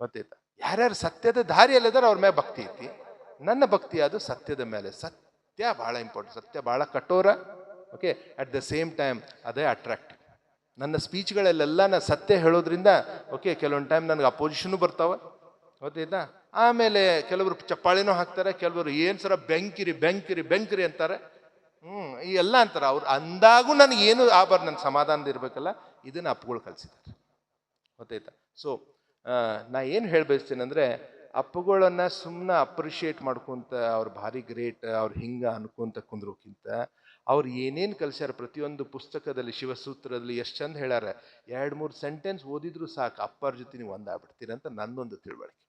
ಗೊತ್ತಾಯ್ತಾ? ಯಾರ್ಯಾರು ಸತ್ಯದ ದಾರಿಯಲ್ಲಿದಾರೆ ಅವ್ರ ಮ್ಯಾಗ ಭಕ್ತಿ ಐತಿ. ನನ್ನ ಭಕ್ತಿ ಅದು ಸತ್ಯದ ಮೇಲೆ. ಸತ್ಯ ಬಹಳ ಇಂಪಾರ್ಟೆಂಟ್, ಸತ್ಯ ಬಹಳ ಕಠೋರ. Okay, at the same time ಅದೇ ಅಟ್ರಾಕ್ಟಿವ್. ನನ್ನ ಸ್ಪೀಚ್ಗಳಲ್ಲೆಲ್ಲ ನಾ ಸತ್ಯ ಹೇಳೋದ್ರಿಂದ ಓಕೆ, ಕೆಲವೊಂದು ಟೈಮ್ ನನಗೆ ಅಪೋಸಿಷನು ಬರ್ತಾವ, ಗೊತ್ತಾಯ್ತಾ? ಆಮೇಲೆ ಕೆಲವರು ಚಪ್ಪಾಳಿನೂ ಹಾಕ್ತಾರೆ, ಕೆಲವರು ಏನ್ ಸರ ಬೆಂಕಿರಿ ಬೆಂಕಿರಿ ಬೆಂಕಿರಿ ಅಂತಾರೆ. ಈ ಎಲ್ಲ ಅಂತಾರೆ. ಅವ್ರು ಅಂದಾಗೂ ನನಗೆ ಏನು ಆಬಾರ್ದು, ನನ್ನ ಸಮಾಧಾನದ ಇರ್ಬೇಕಲ್ಲ, ಇದನ್ನ ಅಪ್ಪಗಳು ಕಲಿಸಿದ್ದಾರೆ, ಗೊತ್ತಾಯ್ತಾ? ಸೊ ನಾ ಏನು ಹೇಳ್ಬಯಸ್ತೀನಿ ಅಂದರೆ, ಅಪ್ಪುಗಳನ್ನ ಸುಮ್ಮನೆ ಅಪ್ರಿಷಿಯೇಟ್ ಮಾಡ್ಕೊಂತ ಅವ್ರು ಭಾರಿ ಗ್ರೇಟ್, ಅವ್ರು ಹಿಂಗ ಅನ್ಕೊಂತ ಕುಂದ್ರೋಕ್ಕಿಂತ ಅವ್ರು ಏನೇನು ಕಲಿಸ್ಯಾರ ಪ್ರತಿಯೊಂದು ಪುಸ್ತಕದಲ್ಲಿ, ಶಿವಸೂತ್ರದಲ್ಲಿ ಎಷ್ಟು ಚಂದ ಹೇಳ್ಯಾರ. 2-3 ಸೆಂಟೆನ್ಸ್ ಓದಿದ್ರು ಸಾಕು, ಅಪ್ಪರ ಜೊತೆ ನೀವು ಒಂದಾಗ್ಬಿಡ್ತೀರಂತ ನನ್ನೊಂದು ತಿಳುವಳಿಕೆ.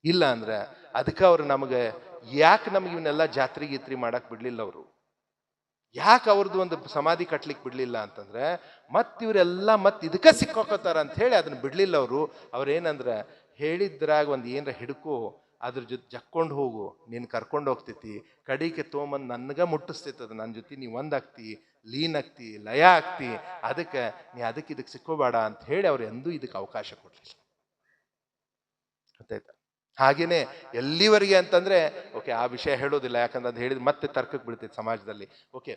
ಇಲ್ಲ ಅಂದ್ರೆ ಅದಕ್ಕೆ ಅವ್ರು ನಮಗೆ ಯಾಕೆ ನಮ್ಗೆ ಇವನ್ನೆಲ್ಲ ಜಾತ್ರೆ ಗೀತ್ರಿ ಮಾಡಕ್ ಬಿಡ್ಲಿಲ್ಲ ಅವರು, ಯಾಕೆ ಅವ್ರದ್ದು ಒಂದು ಸಮಾಧಿ ಕಟ್ಲಿಕ್ಕೆ ಬಿಡ್ಲಿಲ್ಲ ಅಂತಂದ್ರೆ, ಇವರೆಲ್ಲ ಇದಕ್ಕೆ ಸಿಕ್ಕೋಕೋತಾರ ಅಂತ ಹೇಳಿ ಅದನ್ನ ಬಿಡ್ಲಿಲ್ಲ ಅವರು. ಅವ್ರೇನಂದ್ರೆ, ಹೇಳಿದ್ರಾಗ ಒಂದು ಏನರ ಹಿಡ್ಕೋ, ಅದ್ರ ಜೊತೆ ಜಕ್ಕೊಂಡು ಹೋಗು, ನೀನು ಕರ್ಕೊಂಡು ಹೋಗ್ತೈತಿ, ಕಡಿಗೆ ತೊಗೊಂಬಂದು ನನಗೆ ಮುಟ್ಟಿಸ್ತೈತದ, ನನ್ನ ಜೊತೆ ನೀ ಒಂದಾಗ್ತಿ, ಲೀನ್ ಆಗ್ತಿ, ಲಯ ಆಗ್ತಿ, ಅದಕ್ಕೆ ನೀ ಇದಕ್ಕೆ ಸಿಕ್ಕೋಬೇಡ ಅಂತ ಹೇಳಿ ಅವ್ರು ಎಂದೂ ಇದಕ್ಕೆ ಅವಕಾಶ ಕೊಡ್ಲಿಲ್ಲ, ಗೊತ್ತಾಯ್ತಾ? ಹಾಗೇನೆ ಎಲ್ಲಿವರೆಗೆ ಅಂತಂದ್ರೆ, ಓಕೆ ಆ ವಿಷಯ ಹೇಳೋದಿಲ್ಲ, ಯಾಕಂದ್ರೆ ಅದು ಹೇಳಿದ್ರೆ ಮತ್ತೆ ತರ್ಕಕ್ಕೆ ಬೀಳ್ತೈತೆ ಸಮಾಜದಲ್ಲಿ. ಓಕೆ,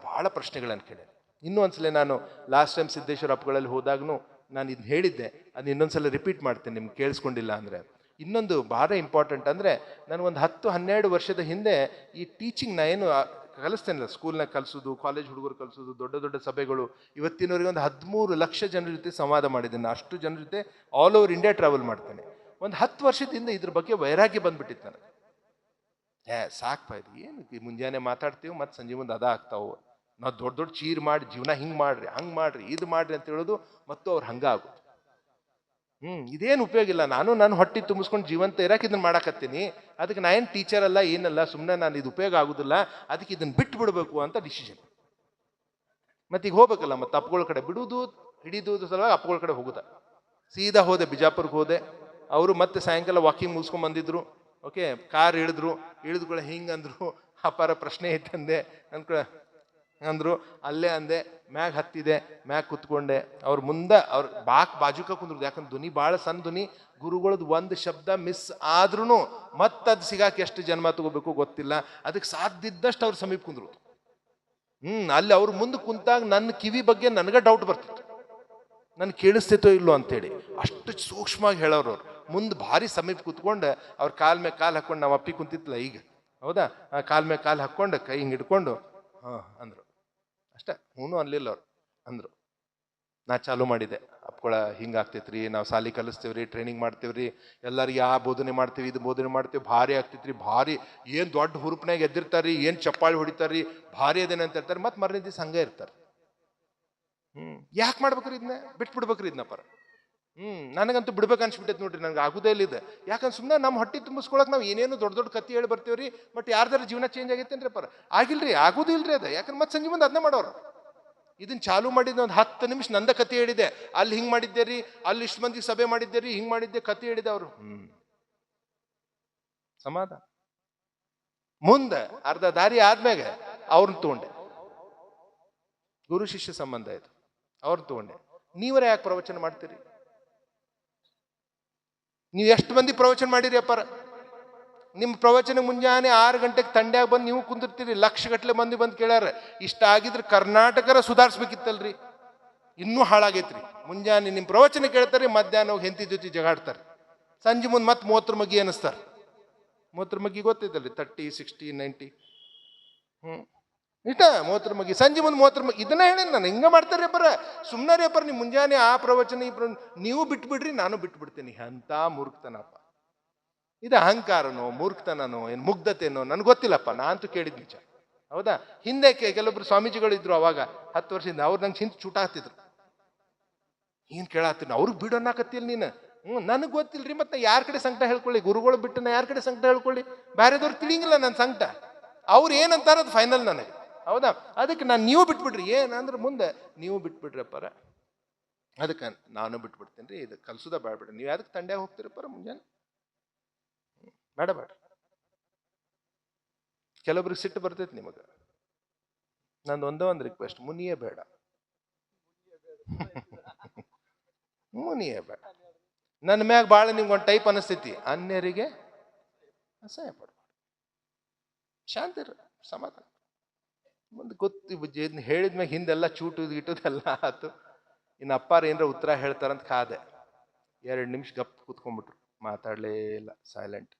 ಬಹಳ ಪ್ರಶ್ನೆಗಳನ್ನು ಕೇಳಿದೆ. ಇನ್ನೊಂದ್ಸಲ ನಾನು ಲಾಸ್ಟ್ ಟೈಮ್ ಸಿದ್ದೇಶ್ವರ ಅಪ್ಪಗಳಲ್ಲಿ ಹೋದಾಗೂ ನಾನು ಇದನ್ನ ಹೇಳಿದ್ದೆ, ಅದು ಇನ್ನೊಂದ್ಸಲ ರಿಪೀಟ್ ಮಾಡ್ತೇನೆ ನಿಮ್ಗೆ ಕೇಳಿಸ್ಕೊಂಡಿಲ್ಲ ಅಂದ್ರೆ. ಇನ್ನೊಂದು ಭಾಳ ಇಂಪಾರ್ಟೆಂಟ್ ಅಂದರೆ ನನಗೊಂದು 10-12 ವರ್ಷದ ಹಿಂದೆ ಈ ಟೀಚಿಂಗ್ ನಾ ಏನು ಕಲಿಸ್ತೇನಲ್ಲ, ಸ್ಕೂಲ್ನಾಗ ಕಲಿಸೋದು, ಕಾಲೇಜ್ ಹುಡುಗರು ಕಲಿಸೋದು, ದೊಡ್ಡ ದೊಡ್ಡ ಸಭೆಗಳು, ಇವತ್ತಿನವರೆಗೆ ಒಂದು 13 ಲಕ್ಷ ಜನರ ಜೊತೆ ಸಂವಾದ ಮಾಡಿದ್ದೇನೆ. ಅಷ್ಟು ಜನರ ಜೊತೆ ಆಲ್ ಓವರ್ ಇಂಡಿಯಾ ಟ್ರಾವೆಲ್ ಮಾಡ್ತೇನೆ. ಒಂದು 10 ವರ್ಷದಿಂದ ಇದ್ರ ಬಗ್ಗೆ ವೈರಾಗ್ಯ ಬಂದ್ಬಿಟ್ಟಿತ್ತು ನನಗೆ. ಸಾಕ್ಪ ಇದು ಏನು ಮುಂಜಾನೆ ಮಾತಾಡ್ತೀವಿ ಮತ್ತು ಸಂಜೆ ಮುಂದೆ ಅದ ಆಗ್ತಾವೆ. ನಾವು ದೊಡ್ಡ ದೊಡ್ಡ ಚೀರ್ ಮಾಡಿ ಜೀವನ ಹಿಂಗೆ ಮಾಡ್ರಿ, ಹಂಗೆ ಮಾಡ್ರಿ, ಇದು ಮಾಡ್ರಿ ಅಂತ ಹೇಳೋದು, ಮತ್ತು ಅವ್ರು ಹಂಗೆ ಆಗೋದು. ಇದೇನು ಉಪಯೋಗ ಇಲ್ಲ. ನಾನು ಹೊಟ್ಟೆ ತುಂಬಿಸ್ಕೊಂಡು ಜೀವಂತ ಇರಕ್ಕೆ ಇದನ್ನ ಮಾಡಾಕತ್ತೀನಿ. ಅದಕ್ಕೆ ನಾ ಏನು ಟೀಚರ್ ಅಲ್ಲ, ಏನಲ್ಲ, ಸುಮ್ಮನೆ ನಾನು ಇದು ಉಪಯೋಗ ಆಗೋದಿಲ್ಲ, ಅದಕ್ಕೆ ಇದನ್ನು ಬಿಟ್ಟು ಬಿಡಬೇಕು ಅಂತ ಡಿಸಿಷನ್. ಮತ್ತೆ ಈಗ ಹೋಗ್ಬೇಕಲ್ಲ, ಮತ್ತೆ ಅಪ್ಪಗಳ ಕಡೆ ಬಿಡುವುದು ಹಿಡಿದು ಸಲುವಾಗಿ ಅಪ್ಪಗಳ ಕಡೆ ಹೋಗುದ. ಸೀದಾ ಹೋದೆ, ಬಿಜಾಪುರ್ಗೆ ಹೋದೆ. ಅವರು ಮತ್ತೆ ಸಾಯಂಕಾಲ ವಾಕಿಂಗ್ ಮುಗಿಸ್ಕೊಂಡ್ ಬಂದಿದ್ರು. ಓಕೆ, ಕಾರ್ ಇಳಿದ್ಕೊಳ್ಳೆ ಹಿಂಗಂದ್ರು. ಅಪ್ಪಾರ ಪ್ರಶ್ನೆ ಐತಂದೆ ಅಂದ್ರು. ಅಲ್ಲೇ ಅಂದೆ, ಮ್ಯಾಗ ಹತ್ತಿದೆ, ಮ್ಯಾಗ ಕುತ್ಕೊಂಡೆ. ಅವ್ರ ಮುಂದೆ ಅವ್ರ ಬಾಜುಕ ಕುಂದ್ರು. ಯಾಕಂದ್ರೆ ಧ್ವನಿ ಭಾಳ ಸಣ್ಣ ಧ್ವನಿ, ಗುರುಗಳದ್ದು ಒಂದು ಶಬ್ದ ಮಿಸ್ ಆದ್ರೂ ಮತ್ತದು ಸಿಗಾಕ ಎಷ್ಟು ಜನ್ಮ ತಗೋಬೇಕು ಗೊತ್ತಿಲ್ಲ. ಅದಕ್ಕೆ ಸಾಧ್ಯದಷ್ಟು ಅವ್ರ ಸಮೀಪ ಕುಂದ್ರು. ಅಲ್ಲಿ ಅವ್ರ ಮುಂದೆ ಕುಂತಾಗ ನನ್ನ ಕಿವಿ ಬಗ್ಗೆ ನನಗೆ ಡೌಟ್ ಬರ್ತಿತ್ತು, ನನ್ ಕೇಳಿಸ್ತೈತೋ ಇಲ್ಲೋ ಅಂತೇಳಿ. ಅಷ್ಟು ಸೂಕ್ಷ್ಮವಾಗಿ ಹೇಳೋರು ಅವ್ರು. ಮುಂದೆ ಭಾರಿ ಸಮೀಪ ಕುತ್ಕೊಂಡು ಅವ್ರ ಕಾಲ್ ಮೇಲೆ ಕಾಲು ಹಾಕೊಂಡು, ನಾವು ಅಪ್ಪಿ ಕುಂತಿತ್ತಲ್ಲ ಈಗ, ಹೌದಾ, ಕಾಲ್ ಮೇಲೆ ಕಾಲು ಹಾಕ್ಕೊಂಡು ಕೈ ಹಿಂಗೆ ಹಿಡ್ಕೊಂಡು ಅಂದ್ರು. ಅಷ್ಟೇ, ಹೂನು ಅನ್ಲಿಲ್ಲ ಅವ್ರು. ಅಂದ್ರು. ನಾ ಚಾಲು ಮಾಡಿದೆ, ಅಪ್ಕೊಳ ಹಿಂಗಾಗ್ತೈತ್ರಿ, ನಾವು ಸಾಲಿ ಕಲಿಸ್ತೇವ್ರಿ, ಟ್ರೈನಿಂಗ್ ಮಾಡ್ತೇವ್ರಿ, ಎಲ್ಲರಿಗೆ ಆ ಬೋಧನೆ ಮಾಡ್ತೀವಿ, ಇದು ಬೋಧನೆ ಮಾಡ್ತೀವಿ, ಭಾರಿ ಆಗ್ತೈತ್ರಿ, ಭಾರಿ ಏನು ದೊಡ್ಡ ಹುರುಪ್ನಾಗ ಎದ್ದಿರ್ತಾರ್ರಿ, ಏನು ಚಪ್ಪಾಳಿ ಹೊಡಿತಾರ್ರಿ, ಭಾರಿ ಅದೇನೆ ಅಂತ ಹೇಳ್ತಾರೆ. ಮತ್ತೆ ಮರನೇ ದಿವಸ ಹಂಗೆ ಇರ್ತಾರೆ. ಯಾಕೆ ಮಾಡ್ಬೇಕ್ರಿ ಇದನ್ನ, ಬಿಟ್ಬಿಡ್ಬೇಕ್ರಿ ಇದನ್ನ ಪರ. ನನಗಂತೂ ಬಿಡ್ಬೇಕು ಅನ್ಸ್ಬಿಟ್ಟೈತೆ ನೋಡ್ರಿ, ನನಗೆ ಆಗುದೇ ಇಲ್ಲ ಇದು. ಯಾಕಂದ್ರೆ ಸುಮ್ಮನೆ ನಮ್ಮ ಹೊಟ್ಟೆ ತುಂಬಿಸ್ಕೊಳಕ್ ನಾವು ಏನೇನು ದೊಡ್ಡ ದೊಡ್ಡ ಕತ್ತಿ ಹೇಳಿ ಬರ್ತೀವ್ರಿ, ಬಟ್ ಯಾರ್ದಾರ ಜೀವನ ಚೇಂಜ್ ಆಗೈತೇನ್ರಿ ಪರ? ಆಗಿಲ್ರಿ, ಆಗುದಿಲ್ರಿ ಅದು. ಯಾಕಂದ್ರೆ ಮತ್ತೆ ಸಂಜೆ ಮುಂದೆ ಅದನ್ನ ಮಾಡೋರು. ಇದನ್ನ ಚಾಲು ಮಾಡಿದ ಒಂದು 10 ನಿಮಿಷ ನಂದ ಕತೆ ಹೇಳಿದೆ. ಅಲ್ಲಿ ಹಿಂಗ್ ಮಾಡಿದ್ದೇರಿ, ಅಲ್ಲಿ ಇಷ್ಟು ಮಂದಿ ಸಭೆ ಮಾಡಿದ್ದೇರಿ, ಹಿಂಗ್ ಮಾಡಿದ್ದೆ, ಕತೆ ಹೇಳಿದೆ ಅವರು. ಸಮಾಧಾನ. ಮುಂದೆ ಅರ್ಧ ದಾರಿ ಆದ್ಮ್ಯಾಗ ಅವ್ರನ್ನ ತಗೊಂಡೆ. ಗುರು ಶಿಷ್ಯ ಸಂಬಂಧ ಇದು, ಅವ್ರನ್ನ ತಗೊಂಡೆ. ನೀವರ ಯಾಕೆ ಪ್ರವಚನ ಮಾಡ್ತೀರಿ? ನೀವು ಎಷ್ಟು ಮಂದಿ ಪ್ರವಚನ ಮಾಡಿರಿ ಅಪ್ಪಾರ? ನಿಮ್ಮ ಪ್ರವಚನ ಮುಂಜಾನೆ 6 ಗಂಟೆಗೆ ತಂಡ್ಯಾಗ ಬಂದು ನೀವು ಕುಂದಿರ್ತೀರಿ, ಲಕ್ಷಗಟ್ಟಲೆ ಮಂದಿ ಬಂದು ಕೇಳ್ಯಾರ. ಇಷ್ಟ ಆಗಿದ್ರೆ ಕರ್ನಾಟಕರ ಸುಧಾರಿಸ್ಬೇಕಿತ್ತಲ್ರಿ, ಇನ್ನೂ ಹಾಳಾಗೈತ್ರಿ. ಮುಂಜಾನೆ ನಿಮ್ಮ ಪ್ರವಚನ ಕೇಳ್ತಾರೆ, ಮಧ್ಯಾಹ್ನ ಹೋಗಿ ಹೆಂಡತಿ ಜೊತೆ ಜಗಾಡ್ತಾರೆ, ಸಂಜೆ ಮುಂದೆ ಮತ್ತೆ 30 ಮಗ್ಗಿ ಅನ್ನಿಸ್ತಾರೆ. 30 ಮಗ್ಗಿ ಗೊತ್ತೈತಲ್ರಿ, 30, 60, 90. ಇಷ್ಟ 30 ಮಗ್ಗಿ, ಸಂಜೆ ಮುಂದೆ 30 ಮಗ್ಗಿ. ಇದನ್ನ ಹೇಳಿ ನಾನು, ಹಿಂಗ ಮಾಡ್ತಾರೆ ಅಪ್ಪರ. ಸುಮ್ಮನೆ ರೀ ಅಪ್ಪರ, ನಿಮ್ಮ ಮುಂಜಾನೆ ಆ ಪ್ರವಚನ ನೀವು ಬಿಟ್ಬಿಡ್ರಿ, ನಾನು ಬಿಟ್ಬಿಡ್ತೀನಿ. ಅಂತ ಮೂರ್ಖತನಪ್ಪ ಇದು. ಅಹಂಕಾರನೋ ಮೂರ್ಖತನನೋ ಏನು ಮುಗ್ಧತೆನೋ ನನಗೆ ಗೊತ್ತಿಲ್ಲಪ್ಪ, ನಾ ಅಂತೂ ಕೇಳಿದ್ ನಿಜ. ಹೌದಾ? ಹಿಂದೆ ಕೆಲವೊಬ್ರು ಸ್ವಾಮೀಜಿಗಳು ಇದ್ರು, ಅವಾಗ 10 ವರ್ಷದಿಂದ. ಅವ್ರು ನಂಗೆ ಹಿಂದೆ ಚೂಟ ಹಾಕ್ತಿದ್ರು. ಏನ್ ಕೇಳತ್ತೀನಿ, ಅವ್ರಿಗೆ ಬಿಡು ಅನ್ನಕತ್ತಿಲ್ಲ ನೀನು. ನನಗೆ ಗೊತ್ತಿಲ್ರಿ, ಮತ್ತೆ ಯಾರ ಕಡೆ ಸಂಕಟ ಹೇಳ್ಕೊಳ್ಳಿ? ಗುರುಗಳು ಬಿಟ್ಟು ನಾ ಯಾರ ಕಡೆ ಸಂಕಟ ಹೇಳ್ಕೊಳ್ಳಿ? ಬೇರೆದವ್ರು ತಿಳಿಯಂಗಿಲ್ಲ ನನ್ನ ಸಂಕಟ. ಅವ್ರು ಏನಂತಾರ ಅದು ಫೈನಲ್ ನನಗೆ. ಹೌದಾ? ಅದಕ್ಕೆ ನಾನು ನೀವು ಬಿಟ್ಬಿಡ್ರಿ, ಏನಂದ್ರೆ ಮುಂದೆ ನೀವು ಬಿಟ್ಬಿಡ್ರಪ್ಪರ. ಅದಕ್ಕೆ ನಾನು ಬಿಟ್ಬಿಡ್ತೀನಿ ರೀ, ಇದು ಕಲ್ಸುದ ಬೇಡ್ಬಿಡ್ರಿ. ನೀವು ಅದಕ್ಕೆ ತಂಡ್ಯಾಗ ಹೋಗ್ತೀರಪ್ಪರ ಮುಂಜಾನೆ? ಬೇಡ. ಕೆಲವೊಬ್ರಿಗೆ ಸಿಟ್ಟು ಬರ್ತೈತಿ ನಿಮಗ. ನಂದು ಒಂದೇ ಒಂದು ರಿಕ್ವೆಸ್ಟ್, ಮುನಿಯೇ ಬೇಡ. ಮುನಿಯೇ ಬೇಡ. ನನ್ನ ಮ್ಯಾಗ ಭಾಳ ನಿಮ್ಗೊಂದು ಟೈಪ್ ಅನಿಸ್ತೈತಿ, ಅನ್ಯರಿಗೆ ಅಸಹ್ಯ ಪಡ್ಬಾರ್ದು. ಶಾಂತಿ ಇರ, ಸಮಾಧಾನ. ಮುಂದೆ ಗೊತ್ತು ಹೇಳಿದ್ಮ್ಯಾಗ ಹಿಂದೆಲ್ಲ ಚೂಟುದು ಗಿಟ್ಟುದೆಲ್ಲ ಆಯ್ತು. ಇನ್ನು ಅಪ್ಪಾರ ಏನಾರ ಉತ್ತರ ಹೇಳ್ತಾರಂತ ಕಾದೆ. 2 ನಿಮಿಷ ಗಪ್ ಕೂತ್ಕೊಂಡ್ಬಿಟ್ರು, ಮಾತಾಡಲೇ ಇಲ್ಲ, ಸೈಲೆಂಟ್.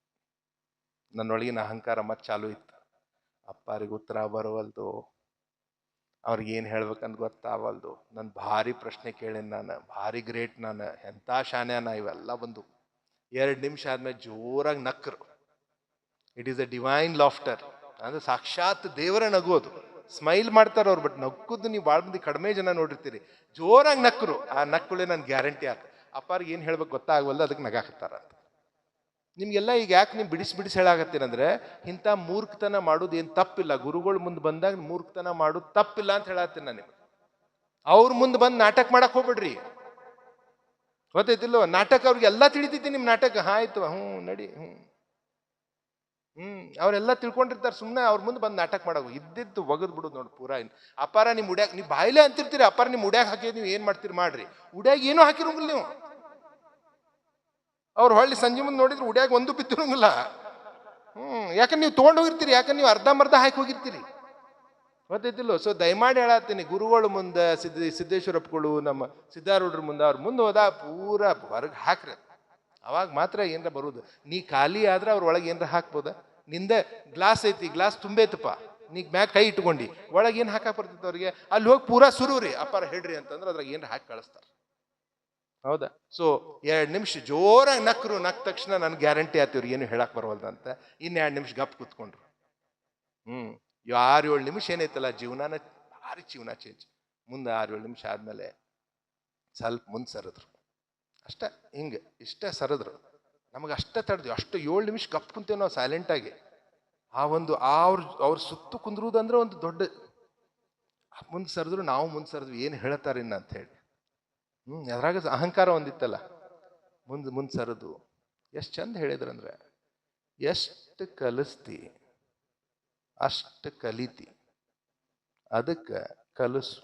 ನನ್ನೊಳಗಿನ ಅಹಂಕಾರ ಮತ್ತೆ ಚಾಲು ಇತ್ತು. ಅಪ್ಪಾರಿಗೆ ಉತ್ತರ ಬರವಲ್ದು, ಅವ್ರಿಗೇನು ಹೇಳ್ಬೇಕಂತ ಗೊತ್ತಾಗವಲ್ದು. ನಾನು ಭಾರಿ ಪ್ರಶ್ನೆ ಕೇಳೇನಿ, ನಾನು ಭಾರಿ ಗ್ರೇಟ್, ನಾನು ಎಂಥ ಶಾನ್ಯಾನ. ಇವೆಲ್ಲ ಬಂದು 2 ನಿಮಿಷ ಆದ್ಮೇಲೆ ಜೋರಾಗಿ ನಕ್ಕರು. It is a divine laughter. ಅಂದ್ರೆ ಸಾಕ್ಷಾತ್ ದೇವರ ನಗೋದು. ಸ್ಮೈಲ್ ಮಾಡ್ತಾರ ಅವ್ರು, ಬಟ್ ನಕ್ಕುದು ನೀವು ಭಾಳ ಮಂದಿ ಕಡಿಮೆ ಜನ ನೋಡಿರ್ತೀರಿ. ಜೋರಾಗಿ ನಕ್ಕರು. ಆ ನಕ್ಕುಳೆ ನನ್ ಗ್ಯಾರಂಟಿ ಆತ. ಅಪ್ಪಾರಿಗೆ ಏನು ಹೇಳ್ಬೇಕು ಗೊತ್ತಾಗವಲ್ದು, ಅದಕ್ಕೆ ನಗಾಕತ್ತಾರ ಅಂತ. ನಿಮ್ಗೆಲ್ಲ ಈಗ ಯಾಕೆ ನೀವು ಬಿಡಿಸಿ ಹೇಳಾಕತ್ತೀರಂದ್ರೆ, ಇಂಥ ಮೂರ್ಖತನ ಮಾಡೋದು ಏನು ತಪ್ಪಿಲ್ಲ. ಗುರುಗಳು ಮುಂದೆ ಬಂದಾಗ ಮೂರ್ಖತನ ಮಾಡೋದು ತಪ್ಪಿಲ್ಲ ಅಂತ ಹೇಳತ್ತೀನಿ ನಾನು ನಿಮ್ಗೆ. ಅವ್ರ ಮುಂದೆ ಬಂದು ನಾಟಕ ಮಾಡಕ್ ಹೋಗ್ಬಿಡ್ರಿ. ಗೊತ್ತೈತಿಲ್ಲೋ ನಾಟಕ? ಅವ್ರಿಗೆ ಎಲ್ಲ ತಿಳಿತೈತಿ ನಿಮ್ಮ ನಾಟಕ. ಆಯ್ತು, ನಡಿ. ಅವರೆಲ್ಲ ತಿಳ್ಕೊಂಡಿರ್ತಾರೆ. ಸುಮ್ಮನೆ ಅವ್ರ ಮುಂದೆ ಬಂದು ನಾಟಕ ಮಾಡೋ ಇದ್ದಿದ್ದು ಒಗದ್ ಬಿಡುದು ನೋಡಿ ಪೂರಾ. ಅಪ್ಪಾರ ನಿಮ್ ಉಡ್ಯಾಗ ನೀವು ಬಾಯಿಲೆ ಅಂತಿರ್ತೀರಿ, ಅಪ್ಪಾರ ನಿಮ್ ಉಡ್ಯಾಗ ಹಾಕಿದ್ ನೀವು ಏನ್ ಮಾಡ್ತೀರಿ ಮಾಡ್ರಿ. ಉಡ್ಯಾಗ ಏನೂ ಹಾಕಿರೋಂಗಿಲ್ಲ ನೀವು. ಅವ್ರು ಹೊಳ್ಳಿ ಸಂಜೆ ಮುಂದೆ ನೋಡಿದ್ರೆ ಉಡ್ಯಾಗ ಒಂದು ಬಿತ್ತಿರೋಂಗಿಲ್ಲ. ಯಾಕಂದ್ರೆ ನೀವು ತೊಗೊಂಡು ಹೋಗಿರ್ತೀರಿ, ಯಾಕಂದ್ರೆ ನೀವು ಅರ್ಧಂಬರ್ಧ ಹಾಕಿ ಹೋಗಿರ್ತೀರಿ. ಗೊತ್ತೈತಿಲ್ಲೋ? ಸೊ ದಯಮಾಡಿ ಹೇಳತ್ತೀನಿ, ಗುರುಗಳು ಮುಂದೆ ಸಿದ್ದೇಶ್ವರಪ್ಪಗಳು, ನಮ್ಮ ಸಿದ್ಧಾರೂಢರ ಮುಂದೆ, ಅವ್ರ ಮುಂದೆ ಹೋದ ಪೂರಾ ಹೊರಗೆ ಹಾಕ್ರಿ. ಅವಾಗ ಮಾತ್ರ ಏನರ ಬರುದು. ನೀ ಖಾಲಿ ಆದ್ರೆ ಅವ್ರ ಒಳಗೆ ಏನರ ಹಾಕ್ಬೋದ? ನಿಂದ ಗ್ಲಾಸ್ ಐತಿ, ಗ್ಲಾಸ್ ತುಂಬೈತಪ್ಪ, ನೀ ಮ್ಯಾಗ ಕೈ ಇಟ್ಕೊಂಡಿ, ಒಳಗೆ ಏನು ಹಾಕಕ್ ಬರ್ತೈತೆ ಅವ್ರಿಗೆ? ಅಲ್ಲಿ ಹೋಗಿ ಪೂರಾ ಸುರುವ್ರಿ ಅಪ್ಪಾರ ಹೇಳ್ರಿ ಅಂತಂದ್ರೆ ಅದ್ರಾಗ ಏನ್ರ ಹಾಕಿ ಕಳಿಸ್ತಾರೆ. ಹೌದಾ? ಸೊ 2 ನಿಮಿಷ ಜೋರಾಗಿ ನಕ್ರು, ನಕ್ಕ ತಕ್ಷಣ ನನ್ಗೆ ಗ್ಯಾರಂಟಿ ಆಯ್ತು ಇವ್ರಿಗೆ ಏನು ಹೇಳಕ್ ಬರವಲ್ದಂತ. ಇನ್ನು 2 ನಿಮಿಷ ಗಪ್ ಕೂತ್ಕೊಂಡ್ರು. 6-7 ನಿಮಿಷ ಏನೈತಲ್ಲ, ಜೀವನಾನ ಭಾರಿ ಜೀವನ ಚೇಂಜ್. ಮುಂದೆ 6-7 ನಿಮಿಷ ಆದ್ಮೇಲೆ ಸ್ವಲ್ಪ ಮುಂದೆ ಸರಿದ್ರು ಅಷ್ಟ, ಹಿಂಗೆ ಇಷ್ಟ ಸರಿದ್ರು. ನಮಗೆ ಅಷ್ಟೇ ತಡೆದ್ವಿ. ಅಷ್ಟು 7 ನಿಮಿಷ ಗಪ್ ಕುಂತೇವೆ ನಾವು ಸೈಲೆಂಟಾಗಿ. ಅವ್ರ ಸುತ್ತು ಕುಂದ್ರುದಂದ್ರೆ ಒಂದು ದೊಡ್ಡ, ಮುಂದೆ ಸರಿದ್ರು, ನಾವು ಮುಂದೆ ಸರಿದ್ವಿ, ಏನು ಹೇಳ್ತಾರಿನ್ನ ಅಂತ ಹೇಳಿ. ಅದ್ರಾಗ ಅಹಂಕಾರ ಒಂದಿತ್ತಲ್ಲ, ಮುಂದೆ ಸರದು ಎಷ್ಟು ಚಂದ ಹೇಳಿದ್ರಂದ್ರೆ, ಎಷ್ಟು ಕಲಿಸ್ತಿ ಅಷ್ಟು ಕಲಿತಿ, ಅದಕ್ಕೆ ಕಲಿಸು.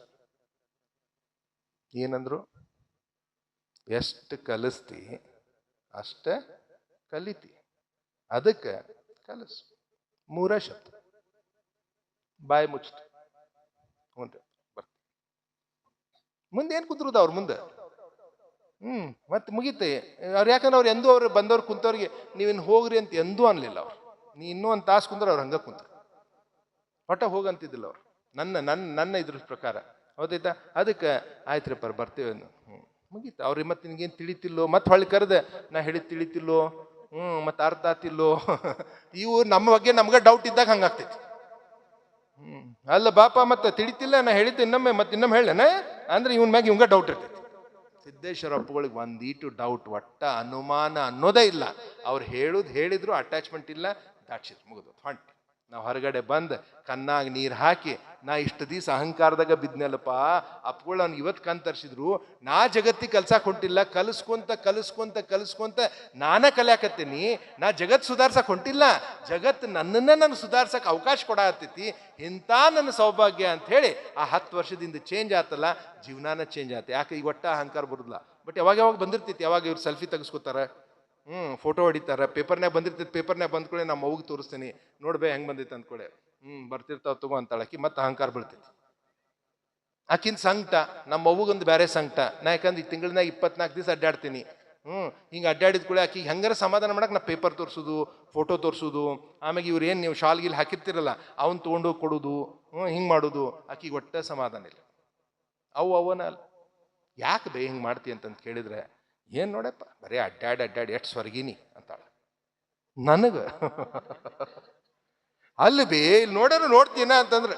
ಏನಂದ್ರು? ಎಷ್ಟು ಕಲಿಸ್ತಿ ಅಷ್ಟ ಕಲಿತಿ, ಅದಕ್ಕೆ ಕಲಿಸು. 3 ಶಬ್ದ. ಬಾಯಿ ಮುಚ್ಚಿತು. ಹ್ಞೂ ಮುಂದೆ ಏನು ಕುಂದ್ರದ ಅವ್ರ ಮುಂದೆ? ಮತ್ತೆ ಮುಗೀತೆ ಅವ್ರು. ಯಾಕಂದ್ರೆ ಅವ್ರು ಎಂದೂ ಅವ್ರು ಬಂದವ್ರು ಕುಂತವ್ರಿಗೆ ನೀವಿನ್ನು ಹೋಗ್ರಿ ಅಂತ ಎಂದೂ ಅನ್ಲಿಲ್ಲ ಅವ್ರು. ನೀ ಇನ್ನೂ ಒಂದು ತಾಸು ಕುಂದ್ರೆ ಅವ್ರು ಹಂಗ ಕುಂತ ಹೊಟ್ಟ ಹೋಗಂತಿದ್ದಿಲ್ಲ ಅವ್ರು. ನನ್ನ ಇದ್ರ ಪ್ರಕಾರ. ಹೌದೈತಾ? ಅದಕ್ಕೆ ಆಯ್ತ್ರಪ್ಪ ಬರ್ತೇವೆ. ಮುಗೀತ. ಅವ್ರಿಗೆ ಮತ್ತೆ ನಿನ್ಗೇನು ತಿಳಿತಿಲ್ಲೋ, ಮತ್ತೆ ಹೊಳ್ಳಿ ಕರೆದೆ, ನಾ ಹೇಳಿದ್ ತಿಳಿತಿಲ್ಲೋ, ಮತ್ತೆ ಅರ್ಥ ಆತಿಲ್ಲೋ. ಇವು ನಮ್ಮ ಬಗ್ಗೆ ನಮ್ಗೆ ಡೌಟ್ ಇದ್ದಾಗ ಹಂಗಾಗ್ತೈತಿ. ಅಲ್ಲ ಬಾಪ ಮತ್ತೆ ತಿಳಿತಿಲ್ಲ, ನಾ ಹೇಳಿದ್ದೆ ಇನ್ನೊಮ್ಮೆ ಹೇಳೇನ ಅಂದ್ರೆ ಇವನ್ ಮ್ಯಾಗ ಇವಂಗ ಡೌಟ್ ಇರ್ತೈತಿ. ಸಿದ್ದೇಶ್ವರ ಅಪ್ಪಗಳಿಗೆ ಒಂದೀಟು ಡೌಟ್, ಒಟ್ಟ ಅನುಮಾನ ಅನ್ನೋದೇ ಇಲ್ಲ. ಅವ್ರು ಹೇಳಿದ್ರು ಅಟ್ಯಾಚ್ಮೆಂಟ್ ಇಲ್ಲ, ದಾಟ್ಸಿತ್, ಮುಗಿದು ಹೊಂಟಿ. ನಾವು ಹೊರಗಡೆ ಬಂದು ಕಣ್ಣಾಗ ನೀರು ಹಾಕಿ, ನಾ ಇಷ್ಟು ದಿವಸ ಅಹಂಕಾರದಾಗ ಬಿದ್ನಲ್ಲಪ್ಪ, ಅಪ್ಪಗಳು ಅವ್ನು ಇವತ್ತು ಕಣ್ ತರಿಸಿದ್ರು, ನಾ ಜಗತ್ತಿಗೆ ಕಲ್ಸಕ್ಕೆ ಹೊಂಟಿಲ್ಲ, ಕಲಿಸ್ಕೊಂತ ನಾನ ಕಲಿಯಾಕತ್ತೀನಿ. ನಾ ಜಗತ್ ಸುಧಾರ್ಸಕ್ ಹೊಂಟಿಲ್ಲ, ಜಗತ್ತು ನನ್ನನ್ನ ನಾನು ಸುಧಾರ್ಸಕ್ ಅವಕಾಶ ಕೊಡಾಕತ್ತೈತಿ. ಇಂಥ ನನ್ನ ಸೌಭಾಗ್ಯ ಅಂತ ಹೇಳಿ ಆ 10 ವರ್ಷದಿಂದ ಚೇಂಜ್ ಆತಲ್ಲ, ಜೀವನಾನ ಚೇಂಜ್ ಆತ. ಯಾಕೆ ಈಗ ಒಟ್ಟ ಅಹಂಕಾರ ಬರುದಿಲ್ಲ. ಬಟ್ ಯಾವಾಗ ಬಂದಿರ್ತೈತಿ, ಯಾವಾಗ ಇವ್ರು ಸೆಲ್ಫಿ ತೆಗೆಸ್ಕೋತಾರ, ಫೋಟೋ ಹೊಡಿತಾರ, ಪೇಪರ್ನ್ಯಾಗ ಬಂದಿರ್ತೈತಿ, ಪೇಪರ್ನ್ಯಾಗ ಬಂದ್ಕೊಳ್ಳಿ ನಮ್ಮ ಅವ್ಗೆ ತೋರಿಸ್ತೀನಿ, ನೋಡ್ಬೇ ಹೆಂಗ್ ಬಂದೈತೆ ಅಂದ್ಕೊಳ್ಳೆ. ಬರ್ತಿರ್ತಾವ ತಗೋ ಅಂತಾಳಕಿ, ಮತ್ತೆ ಅಹಂಕಾರ ಬೀಳ್ತೈತಿ. ಆಕಿನ ಸಂಕಟ, ನಮ್ಮ ಅವ್ವಗೊಂದು ಬೇರೆ ಸಂಕಟ. ನಾ ಯಾಕಂದ್ರೆ ಈ ತಿಂಗಳನ್ಯಾಗ 24 ದಿವಸ ಅಡ್ಡಾಡ್ತೀನಿ. ಹಿಂಗೆ ಅಡ್ಡಾಡಿದ ಕೂಡ ಆಕಿ ಹೆಂಗಾರ ಸಮಾಧಾನ ಮಾಡಕ್ಕೆ ನಾ ಪೇಪರ್ ತೋರಿಸೋದು, ಫೋಟೋ ತೋರಿಸೋದು, ಆಮ್ಯಾಗ ಇವ್ರು ಏನು ನೀವು ಶಾಲ್ಗಿಲ್ ಹಾಕಿರ್ತಿರಲ್ಲ ಅವ್ನು ತೊಗೊಂಡೋಗಿ ಕೊಡೋದು, ಹಿಂಗೆ ಮಾಡೋದು. ಆಕಿಗೆ ಒಟ್ಟ ಸಮಾಧಾನ ಇಲ್ಲ. ಅವನ ಅಲ್ಲ. ಯಾಕೆ ಬೇ ಹಿಂಗೆ ಮಾಡ್ತಿ ಅಂತಂತ ಕೇಳಿದ್ರೆ, ಏನು ನೋಡಪ್ಪ ಬರೀ ಅಡ್ಡಾಡಿ ಎಷ್ಟು ಸ್ವರ್ಗಿನಿ ಅಂತಾಳ. ನನಗೆ ಅಲ್ಲಿ ಬೇ ಇಲ್ಲಿ ನೋಡ್ತೀನ ಅಂತಂದ್ರೆ,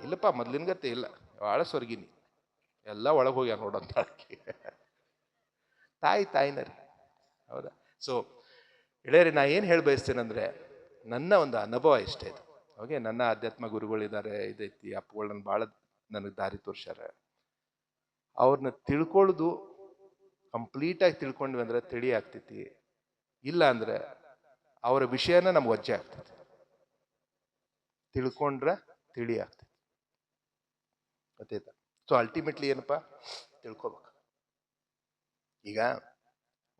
ಇಲ್ಲಪ್ಪ ಮೊದ್ಲಿನ ಗತ್ತೆ ಇಲ್ಲ, ಭಾಳ ಸ್ವರ್ಗಿನಿ, ಎಲ್ಲ ಒಳಗೆ ಹೋಗ್ಯ ನೋಡಂತ ತಾಯಿನ ರೀ. ಹೌದಾ? ಸೊ ಇಳೆಯರಿ, ನಾ ಏನು ಹೇಳಿ ಬಯಸ್ತೇನೆಂದ್ರೆ, ನನ್ನ ಒಂದು ಅನುಭವ ಇಷ್ಟೇ ಇದು. ಓಕೆ, ನನ್ನ ಆಧ್ಯಾತ್ಮ ಗುರುಗಳಿದ್ದಾರೆ, ಇದೈತಿ, ಅಪ್ಪಗಳು ನನ್ನ ಭಾಳ ನನಗೆ ದಾರಿ ತೋರ್ಸ್ಯಾರ. ಅವ್ರನ್ನ ತಿಳ್ಕೊಳ್ಳೋದು ಕಂಪ್ಲೀಟಾಗಿ ತಿಳ್ಕೊಂಡ್ವಿ ಅಂದ್ರೆ ತಿಳಿ ಆಗ್ತೈತಿ. ಇಲ್ಲ ಅಂದ್ರೆ ಅವರ ವಿಷಯನ ನಮ್ಗೆ ವಜ್ಜೆ ಆಗ್ತೈತಿ. ತಿಳ್ಕೊಂಡ್ರೆ ತಿಳಿ ಆಗ್ತೈತಿ. ಗೊತ್ತಾಯ್ತಾ? ಸೊ ಅಲ್ಟಿಮೇಟ್ಲಿ ಏನಪ್ಪ ತಿಳ್ಕೊಬೇಕು. ಈಗ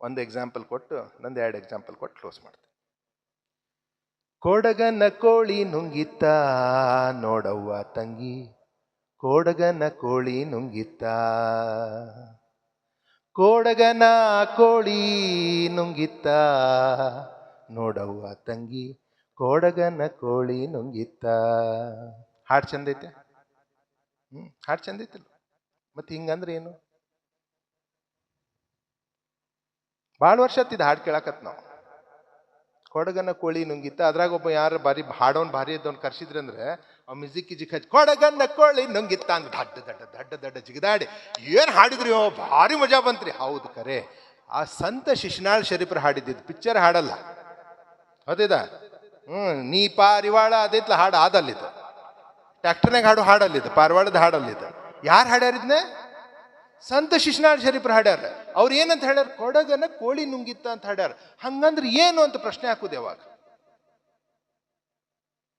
ಒಂದು ಎಕ್ಸಾಂಪಲ್ ಕೊಟ್ಟು, ನಂದು 2 ಎಕ್ಸಾಂಪಲ್ ಕೊಟ್ಟು ಕ್ಲೋಸ್ ಮಾಡ್ತೀನಿ. ಕೊಡಗನ ಕೋಳಿ ನುಂಗಿತ್ತ ನೋಡವ್ವ ತಂಗಿ, ಕೊಡಗನ ಕೋಳಿ ನುಂಗಿತ್ತ, ಕೊಡಗನ ಕೋಳಿ ನುಂಗಿತ್ತ ನೋಡವ್ವ ತಂಗಿ, ಕೊಡಗನ ಕೋಳಿ ನುಂಗಿತ್ತ. ಹಾಡು ಚಂದ ಐತೆ. ಹಾಡು ಚಂದ ಐತಿಲ್ಲ? ಮತ್ತೆ ಹಿಂಗಂದ್ರೆ ಏನು? ಭಾಳ ವರ್ಷ ಆತಿದ್ದು ಹಾಡು ಕೇಳಾಕತ್ ನಾವು. ಕೊಡಗನ ಕೋಳಿ ನುಂಗಿತ್ತ, ಅದ್ರಾಗ ಒಬ್ಬ ಯಾರು ಹಾಡೋನ್ ಭಾರಿ ಇದ್ದವ್ನು ಕರ್ಸಿದ್ರಿ ಅಂದ್ರೆ ಆ ಮ್ಯೂಸಿಕ್ ಹಚ್ಚಿ ಕೊಡಗನ ಕೋಳಿ ನುಂಗಿತ್ತ ಅಂದ್ ದಡ್ಡ ಜಿಗದಾಡಿ ಏನು ಹಾಡಿದ್ರಿ, ಭಾರಿ ಮಜಾ ಬಂತ್ರಿ. ಹೌದು ಕರೆ, ಆ ಸಂತ ಶಿಶುನಾಳ್ ಶರೀಫ್ರ ಹಾಡಿದ್ದು, ಪಿಕ್ಚರ್ ಹಾಡಲ್ಲ. ಹೌದಿದ? ನೀ ಪಾರಿವಾಳ ಅದೈತ್ಲ ಹಾಡು, ಆದಲ್ಲಿದ್ದು ಟ್ಯಾಕ್ಟರ್ನಾಗ ಹಾಡಲ್ಲಿದ್ದು, ಪಾರಿವಾಳದ ಹಾಡಲ್ಲಿದ್ದು. ಯಾರು ಹಾಡ್ಯಾರಿದ್ನೆ? ಸಂತ ಶಿಶುನಾಳ್ ಶರೀಫ್ರ ಹಾಡ್ಯಾರ. ಅವ್ರು ಏನಂತ ಹೇಳ್ಯಾರ? ಕೊಡಗನ ಕೋಳಿ ನುಂಗಿತ್ತ ಅಂತ ಹಾಡ್ಯಾರ. ಹಂಗಂದ್ರೆ ಏನು ಅಂತ ಪ್ರಶ್ನೆ ಹಾಕುದು ಯಾವಾಗ?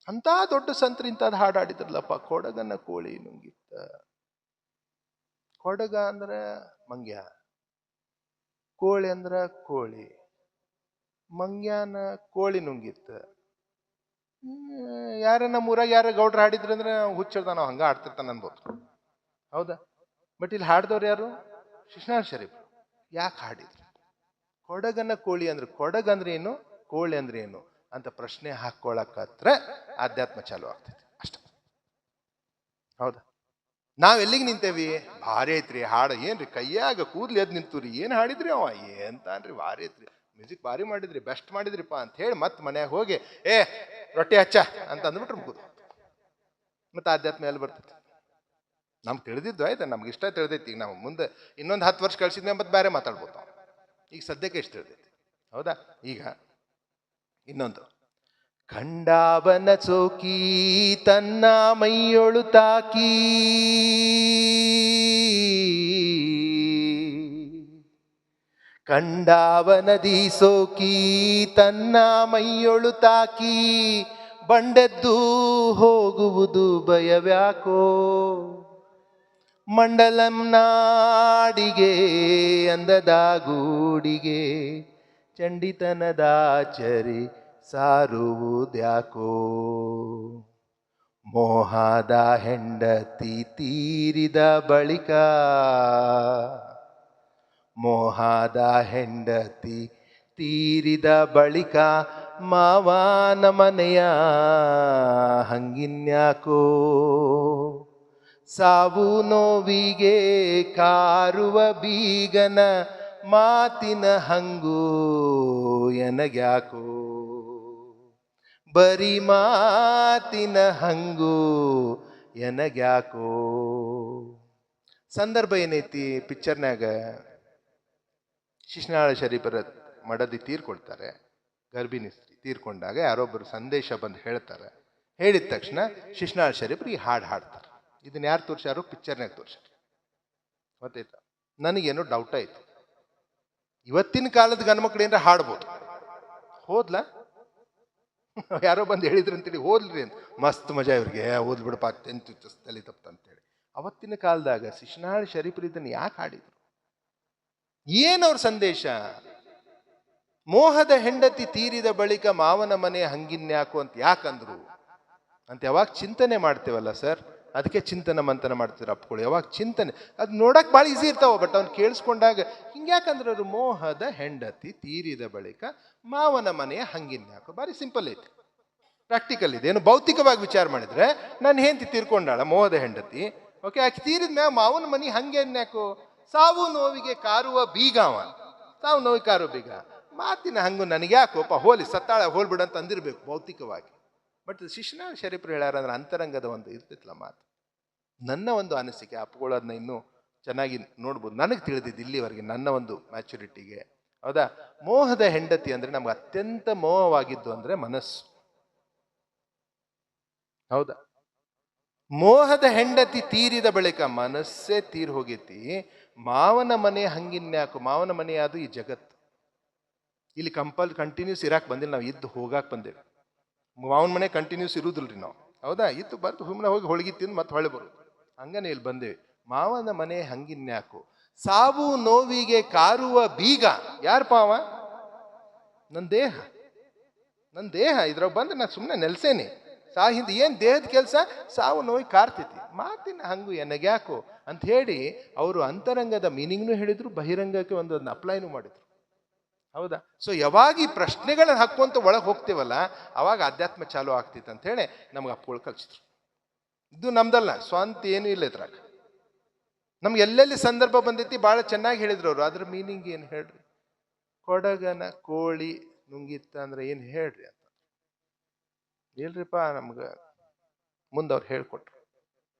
ಅಂತ ದೊಡ್ಡ ಸಂತರು ಇಂಥದ್ದು ಹಾಡಾಡಿದ್ರಲ್ಲಪ್ಪ, ಕೊಡಗನ ಕೋಳಿ ನುಂಗಿತ್ತ. ಕೊಡಗ ಅಂದ್ರೆ ಮಂಗ್ಯ, ಕೋಳಿ ಅಂದ್ರ ಕೋಳಿ, ಮಂಗ್ಯಾನ ಕೋಳಿ ನುಂಗಿತ್ತ. ಯಾರ ನಮ್ಮೂರಾಗ ಯಾರ ಗೌಡ್ರ ಹಾಡಿದ್ರಿ ಅಂದ್ರೆ ಹುಚ್ಚರ್ದ ನಾವು ಹಂಗ ಆಡ್ತಿರ್ತಾನ ಅನ್ಬೋದು. ಹೌದಾ? ಬಟ್ ಇಲ್ಲಿ ಹಾಡ್ದವ್ರು ಯಾರು? ಶಿಶುನಾಳ್ ಶರೀಫ್. ಯಾಕೆ ಹಾಡಿದ್ರು? ಕೊಡಗನ ಕೋಳಿ ಅಂದ್ರೆ ಕೊಡಗ ಅಂದ್ರೆ ಏನು, ಕೋಳಿ ಅಂದ್ರೆ ಏನು ಅಂತ ಪ್ರಶ್ನೆ ಹಾಕೊಳಕತ್ರ ಆಧ್ಯಾತ್ಮ ಚಾಲು ಆಗ್ತೈತಿ ಅಷ್ಟ. ಹೌದಾ? ನಾವ್ ಎಲ್ಲಿಗೆ ನಿಂತೇವಿ? ಭಾರಿ ಐತ್ರಿ ಹಾಡು, ಏನ್ರಿ ಕೈಯಾಗ ಕೂದ್ಲಿ ಎದ್ ನಿಂತೂರಿ, ಏನ್ ಹಾಡಿದ್ರಿ ಅವ, ಏನ್ತಾನ್ರಿ ಭಾರಿ ಐತ್ರಿ, ಮ್ಯೂಸಿಕ್ ಭಾರಿ ಮಾಡಿದ್ರಿ, ಬೆಸ್ಟ್ ಮಾಡಿದ್ರಿಪ್ಪ ಅಂತ ಹೇಳಿ ಮತ್ತೆ ಮನ್ಯಾಗ ಹೋಗಿ ರೊಟ್ಟಿ ಹಚ್ಚ ಅಂತ ಅಂದ್ಬಿಟ್ರೆ ಮುಗುದು. ಮತ್ತೆ ಆಧ್ಯಾತ್ಮ ಎಲ್ಲಿ ಬರ್ತೈತಿ? ನಮ್ಗೆ ತಿಳಿದಿದ್ದು ಆಯ್ತಾ, ನಮ್ಗೆ ಇಷ್ಟ ತಿಳಿದೈತಿ. ಈಗ ನಾವು ಮುಂದೆ ಇನ್ನೊಂದು 10 ವರ್ಷ ಕಳ್ಸಿದ್ಮೇಲೆ ಮತ್ತೆ ಬೇರೆ ಮಾತಾಡ್ಬೋದು. ಈಗ ಸದ್ಯಕ್ಕೆ ಇಷ್ಟ ತಿಳಿದೈತಿ. ಹೌದಾ? ಈಗ ಇನ್ನೊಂದು, ಖಂಡಾವನ ಚೋಕಿ ತನ್ನ ಮೈಯೊಳು ತಾಕಿ, ಖಂಡಾವನದಿ ಸೋಕಿ ತನ್ನ ಮೈಯೊಳು ತಾಕಿ, ಬಂಡೆದ್ದು ಹೋಗುವುದು ಭಯವ್ಯಾಕೋ, ಮಂಡಲಂ ನಾಡಿಗೆ ಅಂದದ ಗೂಡಿಗೆ, ಚಂಡಿತನದಾಚರಿ ಸಾರುವುದ್ಯಾಕೋ, ಮೋಹದ ಹೆಂಡತಿ ತೀರಿದ ಬಳಿಕ, ಮೋಹದ ಹೆಂಡತಿ ತೀರಿದ ಬಳಿಕ, ಮಾವನ ಮನೆಯ ಹಂಗಿನ್ಯಾಕೋ, ಸಾವು ನೋವಿಗೆ ಕಾರುವ ಬೀಗನ ಮಾತಿನ ಹಂಗೂ ಎನಗ್ಯಾಕೋ, ಬರಿ ಮಾತಿನ ಹಂಗೂ ಎನಗ್ಯಾಕೋ. ಸಂದರ್ಭ ಏನೈತಿ ಪಿಕ್ಚರ್ನಾಗ? ಶಿಶುನಾಳ ಶರೀಫರ ಮಡದಿ ತೀರ್ಕೊಳ್ತಾರೆ, ಗರ್ಭಿಣಿ ಸ್ತ್ರೀ ತೀರ್ಕೊಂಡಾಗ ಯಾರೊಬ್ಬರು ಸಂದೇಶ ಬಂದು ಹೇಳ್ತಾರೆ. ಹೇಳಿದ ತಕ್ಷಣ ಶಿಶುನಾಳ ಶರೀಫರು ಈ ಹಾಡು ಹಾಡ್ತಾರೆ. ಇದನ್ನ ಯಾರು ತೋರ್ಸಾರು? ಪಿಕ್ಚರ್ನಾಗ ತೋರ್ಸಾರ. ಗೊತ್ತಾಯ್ತಾ? ನನಗೇನೋ ಡೌಟ್ ಆಯ್ತು, ಇವತ್ತಿನ ಕಾಲದ ಗಂಡ್ಮಕ್ಳು ಏನಾರ ಹಾಡ್ಬೋದು, ಹೋದ್ಲಾ? ಯಾರೋ ಬಂದು ಹೇಳಿದ್ರು ಅಂತೇಳಿ ಹೋದ್ರಿ ಅಂತ, ಮಸ್ತ್ ಮಜಾ ಇವ್ರಿಗೆ, ಓದ್ ಬಿಡಪ್ಪ ತಲೆ ತಪ್ಪ ಅಂತೇಳಿ. ಅವತ್ತಿನ ಕಾಲದಾಗ ಶಿಶುನಾಳ ಶರೀಫರು ಇದನ್ನು ಯಾಕೆ ಹಾಡಿದ್ರು? ಏನವ್ರ ಸಂದೇಶ? ಮೋಹದ ಹೆಂಡತಿ ತೀರಿದ ಬಳಿಕ ಮಾವನ ಮನೆ ಹಂಗಿನ್ಯಾಕು ಅಂತ ಯಾಕಂದ್ರು ಅಂತ ಯಾವಾಗ ಚಿಂತನೆ ಮಾಡ್ತೇವಲ್ಲ ಸರ್, ಅದಕ್ಕೆ ಚಿಂತನ ಮಂಥನ ಮಾಡ್ತಿದ್ರು ಅಪ್ಪಗಳು. ಯಾವಾಗ ಚಿಂತನೆ, ಅದು ನೋಡಕ್ ಭಾಳ ಈಸಿ ಇರ್ತಾವ, ಬಟ್ ಅವ್ನು ಕೇಳಿಸ್ಕೊಂಡಾಗ ಹಿಂಗ್ಯಾಕಂದ್ರೆ ಅವರು ಮೋಹದ ಹೆಂಡತಿ ತೀರಿದ ಬಳಿಕ ಮಾವನ ಮನೆಯ ಹಂಗಿನ್ಯಾಕು, ಭಾರಿ ಸಿಂಪಲ್ ಐತಿ, ಪ್ರಾಕ್ಟಿಕಲ್ ಇದೆ. ಏನು ಭೌತಿಕವಾಗಿ ವಿಚಾರ ಮಾಡಿದ್ರೆ, ನನ್ನ ಹೆಂಡತಿ ತೀರ್ಕೊಂಡಾಳ, ಮೋಹದ ಹೆಂಡತಿ, ಓಕೆ, ಆಕೆ ತೀರಿದ ಮ್ಯಾಗ ಮಾವನ ಮನೆ ಹಂಗೇನ್ಯಾಕು, ಸಾವು ನೋವಿಗೆ ಕಾರುವ ಬೀಗ ಅವ, ಸಾವು ನೋವಿಗೆ ಕಾರುವ ಬೀಗ, ಮಾತಿನ ಹಂಗು ನನಗ್ಯಾಕೋಪ, ಹೋಲಿ ಸತ್ತಾಳ ಹೋಲ್ಬಿಡಂತ ಅಂದಿರ್ಬೇಕು ಭೌತಿಕವಾಗಿ. ಬಟ್ ಶಿಶುನಾಳ ಶರೀಫರು ಹೇಳ್ಯಾರಂದ್ರೆ ಅಂತರಂಗದ ಒಂದು ಇರ್ತಿತ್ತಲ್ಲ ಮಾತು. ನನ್ನ ಒಂದು ಅನಿಸಿಕೆ, ಅಪ್ಪಗಳು ಅದನ್ನ ಇನ್ನೂ ಚೆನ್ನಾಗಿ ನೋಡ್ಬೋದು, ನನಗೆ ತಿಳಿದಿದ್ದು ಇಲ್ಲಿವರೆಗೆ ನನ್ನ ಒಂದು ಮ್ಯಾಚುರಿಟಿಗೆ. ಹೌದಾ? ಮೋಹದ ಹೆಂಡತಿ ಅಂದ್ರೆ ನಮ್ಗೆ ಅತ್ಯಂತ ಮೋಹವಾಗಿದ್ದು ಅಂದ್ರೆ ಮನಸ್ಸು. ಹೌದಾ? ಮೋಹದ ಹೆಂಡತಿ ತೀರಿದ ಬಳಿಕ ಮನಸ್ಸೇ ತೀರ್ ಹೋಗೈತಿ, ಮಾವನ ಮನೆ ಹಂಗಿನ್ಯಾಕು, ಮಾವನ ಮನೆ ಅದು ಈ ಜಗತ್ತು. ಇಲ್ಲಿ ಕಂಟಿನ್ಯೂಸ್ ಇರಾಕ್ ಬಂದಿಲ್ಲ, ನಾವು ಇದ್ದು ಹೋಗಾಕ್ ಬಂದೇವೆ. ಮಾವನ ಮನೆ ಕಂಟಿನ್ಯೂಸ್ ಇರುವುದಿಲ್ರಿ ನಾವು. ಹೌದಾ? ಇತ್ತು ಬಂದು ಸುಮ್ಮನೆ ಹೋಗಿ ಹೋಳಿಗೆ ತಿಂದು ಮತ್ತೆ ಹೊಳೆ ಬರೋದು, ಹಂಗನೇ ಇಲ್ಲಿ ಬಂದೇವೆ. ಮಾವನ ಮನೆ ಹಂಗಿನ್ಯಾಕು, ಸಾವು ನೋವಿಗೆ ಕಾರುವ ಬೀಗ ಯಾರಪ್ಪ ಅವ? ನನ್ನ ದೇಹ, ನನ್ನ ದೇಹ. ಇದ್ರಾಗ ಬಂದ್ರೆ ನಾನು ಸುಮ್ಮನೆ ನೆಲ್ಸೇನೆ, ಹಿಂದೆ ಏನ್ ದೇಹದ ಕೆಲಸ, ಸಾವು ನೋವಿಗೆ ಕಾರ್ತೈತಿ, ಮಾತಿನ ಹಂಗು ಎನಗ್ಯಾಕೋ ಅಂತ ಹೇಳಿ ಅವರು ಅಂತರಂಗದ ಮೀನಿಂಗ್ನು ಹೇಳಿದ್ರು, ಬಹಿರಂಗಕ್ಕೆ ಒಂದೊಂದು ಅಪ್ಲೈನು ಮಾಡಿದ್ರು. ಹೌದಾ? ಸೊ ಯಾವಾಗ ಈ ಪ್ರಶ್ನೆಗಳನ್ನ ಹಾಕುವಂತ ಒಳಗೆ ಹೋಗ್ತೇವಲ್ಲ, ಅವಾಗ ಅಧ್ಯಾತ್ಮ ಚಾಲು ಆಗ್ತೈತೆ ಅಂತ ಹೇಳಿ ನಮ್ಗೆ ಅಪ್ಪಗಳು ಕಲಿಸಿದ್ರು. ಇದು ನಮ್ದಲ್ಲ, ಸ್ವಂತ ಏನೂ ಇಲ್ಲ ಇದ್ರಾಗ. ನಮ್ಗೆ ಎಲ್ಲೆಲ್ಲಿ ಸಂದರ್ಭ ಬಂದೈತಿ ಭಾಳ ಚೆನ್ನಾಗಿ ಹೇಳಿದ್ರು ಅವರು. ಅದ್ರ ಮೀನಿಂಗ್ ಏನು ಹೇಳ್ರಿ? ಕೊಡಗನ ಕೋಳಿ ನುಂಗಿತ್ತ ಅಂದ್ರೆ ಏನು ಹೇಳ್ರಿ ಅಂತ. ಇಲ್ರಿಪ್ಪ, ನಮ್ಗೆ ಮುಂದೆ ಅವ್ರು ಹೇಳ್ಕೊಟ್ರು,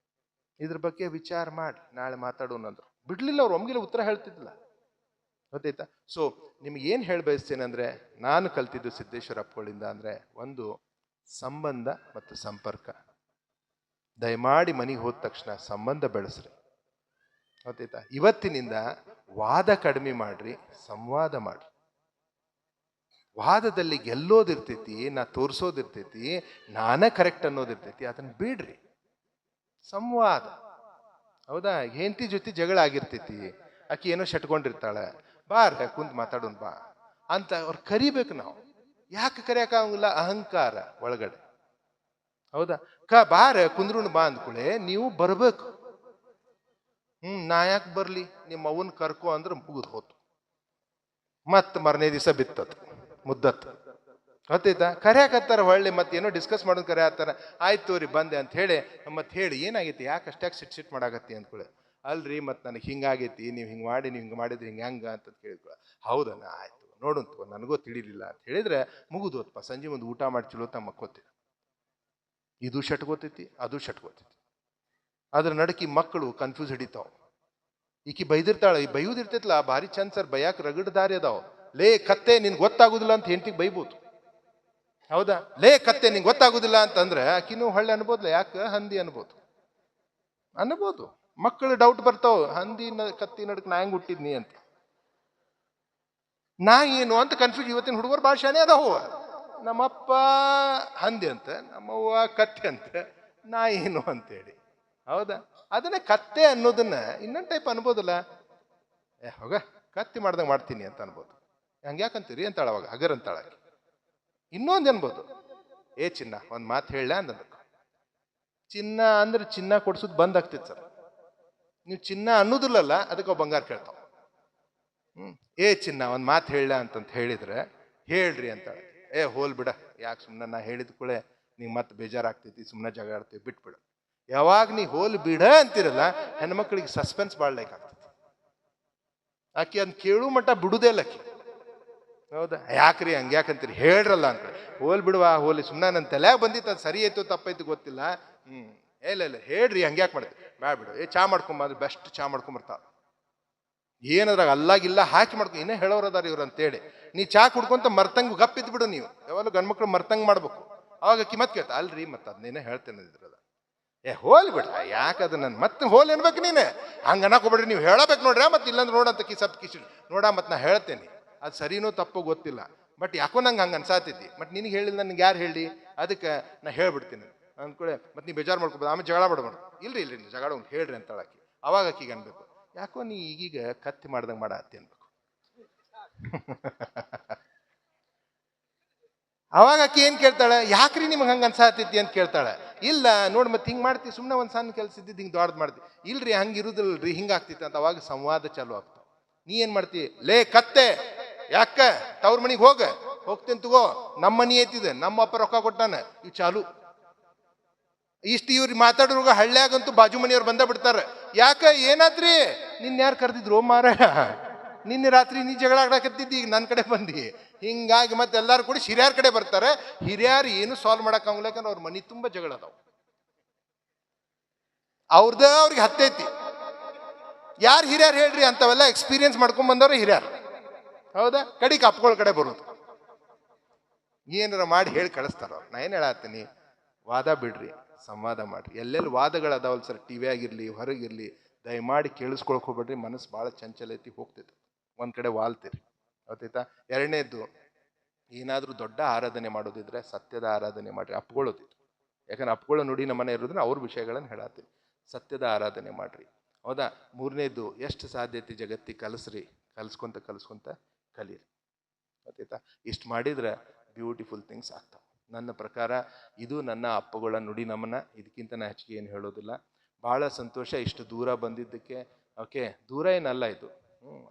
ಇದ್ರ ಬಗ್ಗೆ ವಿಚಾರ ಮಾಡಿ ನಾಳೆ ಮಾತಾಡೋಣ ಅಂದ್ರು. ಬಿಡ್ಲಿಲ್ಲ ಅವ್ರು, ಒಮ್ಗಿಲ್ಲ ಉತ್ತರ ಹೇಳ್ತಿದ್ದಿಲ್ಲ. ಗೊತ್ತಾಯ್ತಾ? ಸೊ ನಿಮ್ಗೆ ಏನು ಹೇಳಿ ಬಯಸ್ತೇನೆ ಅಂದ್ರೆ, ನಾನು ಕಲ್ತಿದ್ದು ಸಿದ್ದೇಶ್ವರ ಅಪ್ಪಗಳಿಂದ ಅಂದ್ರೆ, ಒಂದು ಸಂಬಂಧ ಮತ್ತು ಸಂಪರ್ಕ. ದಯಮಾಡಿ ಮನೆಗೆ ಹೋದ ತಕ್ಷಣ ಸಂಬಂಧ ಬೆಳೆಸ್ರಿ. ಗೊತ್ತಾಯ್ತಾ? ಇವತ್ತಿನಿಂದ ವಾದ ಕಡಿಮೆ ಮಾಡ್ರಿ, ಸಂವಾದ ಮಾಡ್ರಿ. ವಾದದಲ್ಲಿ ಗೆಲ್ಲೋದಿರ್ತೈತಿ, ನಾ ತೋರಿಸೋದಿರ್ತೈತಿ, ನಾನೇ ಕರೆಕ್ಟ್ ಅನ್ನೋದಿರ್ತೈತಿ, ಅದನ್ನ ಬಿಡ್ರಿ. ಸಂವಾದ. ಹೌದಾ? ಹೆಂಡತಿ ಜೊತೆ ಜಗಳ ಆಗಿರ್ತೈತಿ, ಆಕಿ ಏನೋ ಶಟ್ಕೊಂಡಿರ್ತಾಳೆ, ಬಾರ ಕುಂತ್ ಮಾತಾಡೋಣ ಬಾ ಅಂತ ಅವ್ರು ಕರಿಬೇಕು. ನಾವು ಯಾಕೆ ಕರಿಯಕ್ಕಾಗಂಗಿಲ್ಲ? ಅಹಂಕಾರ ಒಳಗಡೆ. ಹೌದಾ? ಬಾರ ಕುಂದ್ರುಣ್ ಬಾ ಅಂದ್ಕೂಳೆ ನೀವು ಬರ್ಬೇಕು. ನಾ ಯಾಕೆ ಬರ್ಲಿ, ನಿಮ್ಮ ಅವನ್ ಕರ್ಕೊ ಅಂದ್ರೆ ಮುಗಿದು ಹೋತು. ಮತ್ತು ಮರನೇ ದಿವಸ ಬಿತ್ತತ್ತು ಮುದ್ದತ್ತು. ಗೊತ್ತಾಯ್ತಾ? ಕರೆಯಾಕತ್ತಾರ ಹೊಳ್ಳಿ ಮತ್ತೇನೋ ಡಿಸ್ಕಸ್ ಮಾಡೋದು ಕರೆ ಆತಾರ. ಆಯ್ತು ತೋರಿ ಬಂದೆ ಅಂತ ಹೇಳಿ ಮತ್ತೆ ಹೇಳಿ ಏನಾಗೈತಿ, ಯಾಕೆ ಅಷ್ಟಾಗಿ ಸಿಟ್ ಮಾಡಾಕತ್ತಿ ಅಂದ್ಕೊಳ್ಳಿ. ಅಲ್ರಿ ಮತ್ತು ನನಗೆ ಹಿಂಗಾಗೈತಿ, ನೀವು ಹಿಂಗೆ ಮಾಡಿ ನೀವು ಹಿಂಗೆ ಮಾಡಿದ್ರಿ ಹಿಂಗೆ ಹೆಂಗೆ ಅಂತ ಕೇಳಿದ್ಕೊಳ್ಳ. ಹೌದಣ್ಣ ಆಯ್ತು ನೋಡಂತು ನನಗೂ ತಿಳಿಲಿಲ್ಲ ಅಂತ ಹೇಳಿದ್ರೆ ಮುಗಿದೋತ್ಪ. ಸಂಜೆ ಒಂದು ಊಟ ಮಾಡಿ ಚಲೋ ತಮ್ಮ ಮಕ್ಕೋತೈತಿ. ಇದು ಶಟ್ಕೋತೈತಿ ಅದು ಶಟ್ಕೋತೈತಿ. ಅದ್ರ ನಡಕಿ ಮಕ್ಕಳು ಕನ್ಫ್ಯೂಸ್ ಹಿಡಿತಾವ. ಈಕಿ ಬೈದಿರ್ತಾಳೆ, ಈ ಬೈಯುದಿರ್ತೈತ್ಲ ಭಾರಿ ಚಂದ ಸರ್, ಬೈಯಾಕ ರಗಡ್ ದಾರಿ ಅದಾವ. ಲೇ ಕತ್ತೆ ನಿನ್ಗೆ ಗೊತ್ತಾಗುದಿಲ್ಲ ಅಂತ ಹೆಂಡತಿಗೆ ಬೈಬೋದು. ಹೌದಾ? ಲೇ ಕತ್ತೆ ನಿಂಗೆ ಗೊತ್ತಾಗುದಿಲ್ಲ ಅಂತಂದ್ರೆ ಆಕಿನೂ ಹೊಳ್ಳೆ ಅನ್ಬೋದ್ಲ, ಯಾಕೆ ಹಂದಿ ಅನ್ಬೋದು. ಮಕ್ಕಳು ಡೌಟ್ ಬರ್ತಾವ, ಹಂದಿ ಕತ್ತಿ ನಡಕ್ ನಾ ಹೆಂಗ್ ಹುಟ್ಟಿದ್ನಿ ಅಂತ. ನಾ ಏನು ಅಂತ ಕನ್ಫ್ಯೂಸ್. ಇವತ್ತಿನ ಹುಡುಗರು ಭಾಳ ಶಾನೆ ಅದಾವ. ನಮ್ಮಪ್ಪ ಹಂದಿ ಅಂತ, ನಮ್ಮವ್ವ ಕತ್ತೆ ಅಂತ, ನಾ ಏನು ಅಂತೇಳಿ. ಹೌದಾ? ಅದನ್ನೇ ಕತ್ತೆ ಅನ್ನೋದನ್ನ ಇನ್ನೊಂದು ಟೈಪ್ ಅನ್ಬೋದಲ್ಲ. ಹೋಗ ಕತ್ತಿ ಮಾಡ್ದಂಗೆ ಮಾಡ್ತೀನಿ ಅಂತ ಅನ್ಬೋದು. ಹಂಗೆ ಯಾಕಂತೀರಿ ಅಂತಾಳ. ಅವಾಗ ಹಗರ್ ಅಂತಾಳ. ಇನ್ನೊಂದು ಅನ್ಬೋದು, ಏ ಚಿನ್ನ ಒಂದು ಮಾತು ಹೇಳ ಅಂದಬೇಕು. ಚಿನ್ನ ಅಂದ್ರೆ ಚಿನ್ನ ಕೊಡ್ಸೋದು ಬಂದ್ ಆಗ್ತಿತ್ತು ಸರ್. ನೀವು ಚಿನ್ನ ಅನ್ನೋದಿಲ್ಲಲ್ಲ, ಅದಕ್ಕೆ ಬಂಗಾರ ಕೇಳ್ತಾವ. ಏ ಚಿನ್ನ ಒಂದು ಮಾತು ಹೇಳ ಅಂತಂತ ಹೇಳಿದ್ರೆ ಹೇಳ್ರಿ ಅಂತಾಳೆ. ಏ ಹೋಲ್ ಬಿಡ, ಯಾಕೆ ಸುಮ್ಮನೆ ನಾ ಹೇಳಿದ ಕೂಳೆ ನೀವು ಮತ್ತೆ ಬೇಜಾರಾಗ್ತೈತಿ, ಸುಮ್ಮನೆ ಜಗಳ ಆಡ್ತೀವಿ, ಬಿಟ್ಬಿಡ. ಯಾವಾಗ ನೀ ಹೋಲ್ ಬಿಡ ಅಂತಿರಲ್ಲ, ಹೆಣ್ಮಕ್ಳಿಗೆ ಸಸ್ಪೆನ್ಸ್ ಭಾಳ ಲೈಕ್ ಆಗ್ತೈತಿ. ಆಕಿ ಅದ್ ಕೇಳು ಮಟ್ಟ ಬಿಡುದೇ ಇಲ್ಲ ಆಕಿ. ಹೌದಾ? ಯಾಕ್ರಿ ಹಂಗೆ ಯಾಕಂತೀರಿ ಹೇಳ್ರಲ್ಲ ಅಂತ. ಹೋಲ್ ಬಿಡುವ, ಹೋಲಿ ಸುಮ್ಮನೆ ನನ್ನ ತಲೆಯಾಗ ಬಂದಿತ್ತು, ಅದು ಸರಿ ಆಯ್ತು ತಪ್ಪಾಯ್ತು ಗೊತ್ತಿಲ್ಲ. ಇಲ್ಲ ಹೇಳ್ರಿ ಹಂಗೆ ಯಾಕೆ ಮಾಡ್ತೀವಿ, ಬ್ಯಾ ಬಿಡು. ಚಾ ಮಾಡ್ಕೊಂಬಂದ್ರೆ ಬೆಸ್ಟ್ ಚಾ ಮಾಡ್ಕೊಂಬರ್ತಾವ. ಏನದ್ರಾಗ ಅಲ್ಲಾಗಿಲ್ಲ ಹಾಕಿ ಮಾಡ್ಕೊ, ಇನ್ನೇ ಹೇಳೋರದಾರ ಇವ್ರು ಅಂತೇಳಿ. ನೀ ಚಾ ಕುಡ್ಕೊಂತ ಮರ್ತಂಗ್ ಗಪ್ಪಿದ್ ಬಿಡು. ನೀವು ಯಾವಾಗಲೂ ಗಂಡ್ಮಕ್ಳು ಮರ್ತಂಗ್ ಮಾಡ್ಬೇಕು. ಅವಾಗ ಅಕ್ಕಿ ಮತ್ತೆ ಕೇಳ್ತಾ, ಅಲ್ರಿ ಮತ್ತೆ ಅದನ್ನೇನೇ ಹೇಳ್ತೇನೆ ಇದ್ರದ. ಹೋಲ್ ಬಿಡ, ಯಾಕೆ ಅದು ನನ್ನ ಮತ್ತೆ ಹೋಲ್ ಅನ್ಬೇಕು ನೀನೆ. ಹಂಗೆ ಅನ್ನಕೋಬೇಡ್ರಿ, ನೀವು ಹೇಳಬೇಕು ನೋಡ್ರಿ. ಮತ್ತೆ ಇಲ್ಲಂದ್ರೆ ನೋಡಂತ ಕಿಸಿ ನೋಡ ಮತ್ತೆ ನಾ ಹೇಳ್ತೇನೆ, ಅದು ಸರಿನೋ ತಪ್ಪೋ ಗೊತ್ತಿಲ್ಲ, ಬಟ್ ಯಾಕೋ ನಂಗೆ ಹಂಗೆ ಅನ್ಸಾತೈತಿ. ಬಟ್ ನಿನಗೆ ಹೇಳಿಲ್ಲ, ನನಗೆ ಯಾರು ಹೇಳಿ, ಅದಕ್ಕೆ ನಾ ಹೇಳ್ಬಿಡ್ತೀನಿ ಅಂದ್ಕೊಳ್ಳೆ. ಮತ್ತೆ ನೀವು ಬೇಜಾರು ಮಾಡ್ಕೊಬೋದು, ಆಮೇಲೆ ಜಗಳ ಮಾಡ್ಬಾರ್ದು. ಇಲ್ರಿ ಜಗಳ ಹೇಳ್ರಿ ಅಂತ ಆಕಿ. ಅವಾಗ ಆಕಿಗೆ ಅನ್ಬೇಕು, ಯಾಕೋ ನೀ ಈಗೀಗ ಕತ್ತಿ ಮಾಡ್ದಂಗೆ ಮಾಡತ್ತಿ ಅನ್ಬೇಕು. ಅವಾಗ ಆಕಿ ಏನ್ ಕೇಳ್ತಾಳೆ, ಯಾಕ್ರಿ ನಿಮ್ಗೆ ಹಂಗೆ ಅನ್ಸಾತೈತಿ ಅಂತ ಕೇಳ್ತಾಳೆ. ಇಲ್ಲ ನೋಡಿ ಮತ್ತೆ ಹಿಂಗೆ ಮಾಡ್ತೀವಿ, ಸುಮ್ಮನೆ ಒಂದು ಸಣ್ಣ ಕೆಲಸ ಇದ್ದಿದ್ದು ಹಿಂಗೆ ದೊಡ್ಡದು ಮಾಡ್ತೀವಿ. ಇಲ್ರಿ ಹಂಗೆ ಇರುದಿಲ್ಲರಿ, ಹಿಂಗೆ ಆಗ್ತೈತಿ ಅಂತ. ಅವಾಗ ಸಂವಾದ ಚಾಲು ಆಗ್ತಾವ. ನೀ ಏನ್ ಮಾಡ್ತಿ, ಲೇ ಕತ್ತೆ ಯಾಕ ತವ್ರ ಮನಿಗೆ ಹೋಗ್ತೇನೆ ತಗೋ, ನಮ್ಮ ಮನಿ ಐತಿದೆ, ನಮ್ಮ ಅಪ್ಪ ರೊಕ್ಕ ಕೊಟ್ಟಾನ, ಇವ್ ಚಾಲು. ಇಷ್ಟು ಇವ್ರು ಮಾತಾಡೋರ್ಗ ಹಳ್ಳ್ಯಾಗಂತೂ ಬಾಜು ಮನಿಯವ್ರು ಬಂದ ಬಿಡ್ತಾರೆ. ಯಾಕ ಏನಾದ್ರಿ, ನಿನ್ನ ಯಾರು ಕರೆದಿದ್ರು ಮಾರ, ನಿನ್ನೆ ರಾತ್ರಿ ನೀ ಜಗಳ ಆಡಕತ್ತಿದ್ದಿ, ಈಗ ನನ್ನ ಕಡೆ ಬಂದಿ. ಹಿಂಗಾಗಿ ಮತ್ತೆ ಎಲ್ಲಾರು ಕೂಡ ಹಿರಿಯರ ಕಡೆ ಬರ್ತಾರೆ. ಹಿರಿಯರು ಏನು ಸಾಲ್ವ್ ಮಾಡಕ್ ಆಗಲ್ಲ, ಯಾಕಂದ್ರೆ ಅವ್ರ ಮನಿ ತುಂಬಾ ಜಗಳ ಅದಾವ. ಅವ್ರಿಗೆ ಹತ್ತೈತಿ. ಯಾರು ಹಿರಿಯರು ಹೇಳ್ರಿ, ಅಂತವೆಲ್ಲ ಎಕ್ಸ್ಪೀರಿಯನ್ಸ್ ಮಾಡ್ಕೊಂಡ್ ಬಂದವ್ರು ಹಿರಿಯರು. ಹೌದಾ? ಕಡಿಗೆ ಅಪ್ಗಳ ಕಡೆ ಬರೋದು, ಏನಾರ ಮಾಡಿ ಹೇಳಿ ಕಳಿಸ್ತಾರ ಅವ್ರು. ನಾ ಏನ್ ಹೇಳತ್ತೀನಿ, ವಾದ ಬಿಡ್ರಿ, ಸಂವಾದ ಮಾಡ್ರಿ. ಎಲ್ಲೆಲ್ಲಿ ವಾದಗಳು ಅದಾವಲ್ ಸರ್, ಟಿವಿ ಆಗಿರ್ಲಿ ಹೊರಗಿರ್ಲಿ, ದಯಮಾಡಿ ಕೇಳಿಸ್ಕೊಳಕ್ ಹೋಗ್ಬೇಡ್ರಿ. ಮನಸ್ಸು ಭಾಳ ಚಂಚಲ ಐತಿ, ಹೋಗ್ತೈತಿ ಒಂದ್ ಕಡೆ ವಾಲ್ತೀರಿ. ಗೊತ್ತಾಯ್ತಾ? ಎರಡನೇದ್ದು, ಏನಾದ್ರೂ ದೊಡ್ಡ ಆರಾಧನೆ ಮಾಡೋದಿದ್ರೆ ಸತ್ಯದ ಆರಾಧನೆ ಮಾಡ್ರಿ. ಅಪ್ಕೊಳ್ಳೋದಿತ್ತು, ಯಾಕಂದ್ರೆ ಅಪ್ಕೊಳ್ಳೋ ನುಡಿ ನಮ್ಮನೆ ಇರೋದ್ರೆ ಅವ್ರ ವಿಷಯಗಳನ್ನು ಹೇಳತ್ತೀವಿ. ಸತ್ಯದ ಆರಾಧನೆ ಮಾಡ್ರಿ. ಹೌದಾ? ಮೂರನೇದ್ದು, ಎಷ್ಟು ಸಾಧ್ಯತೆ ಜಗತ್ತಿಗೆ ಕಲಿಸ್ಕೊಂತ ಕಲೀರಿ. ಗೊತ್ತಾಯ್ತಾ? ಇಷ್ಟು ಮಾಡಿದ್ರೆ ಬ್ಯೂಟಿಫುಲ್ ಥಿಂಗ್ಸ್ ಆಗ್ತಾವೆ. ನನ್ನ ಪ್ರಕಾರ ಇದು ನನ್ನ ಅಪ್ಪಗಳ ನುಡಿ ನಮನ. ಇದಕ್ಕಿಂತ ನಾ ಹೆಚ್ಚಿಗೆ ಏನು ಹೇಳೋದಿಲ್ಲ. ಭಾಳ ಸಂತೋಷ ಇಷ್ಟು ದೂರ ಬಂದಿದ್ದಕ್ಕೆ. ಓಕೆ, ದೂರ ಏನಲ್ಲ ಇದು.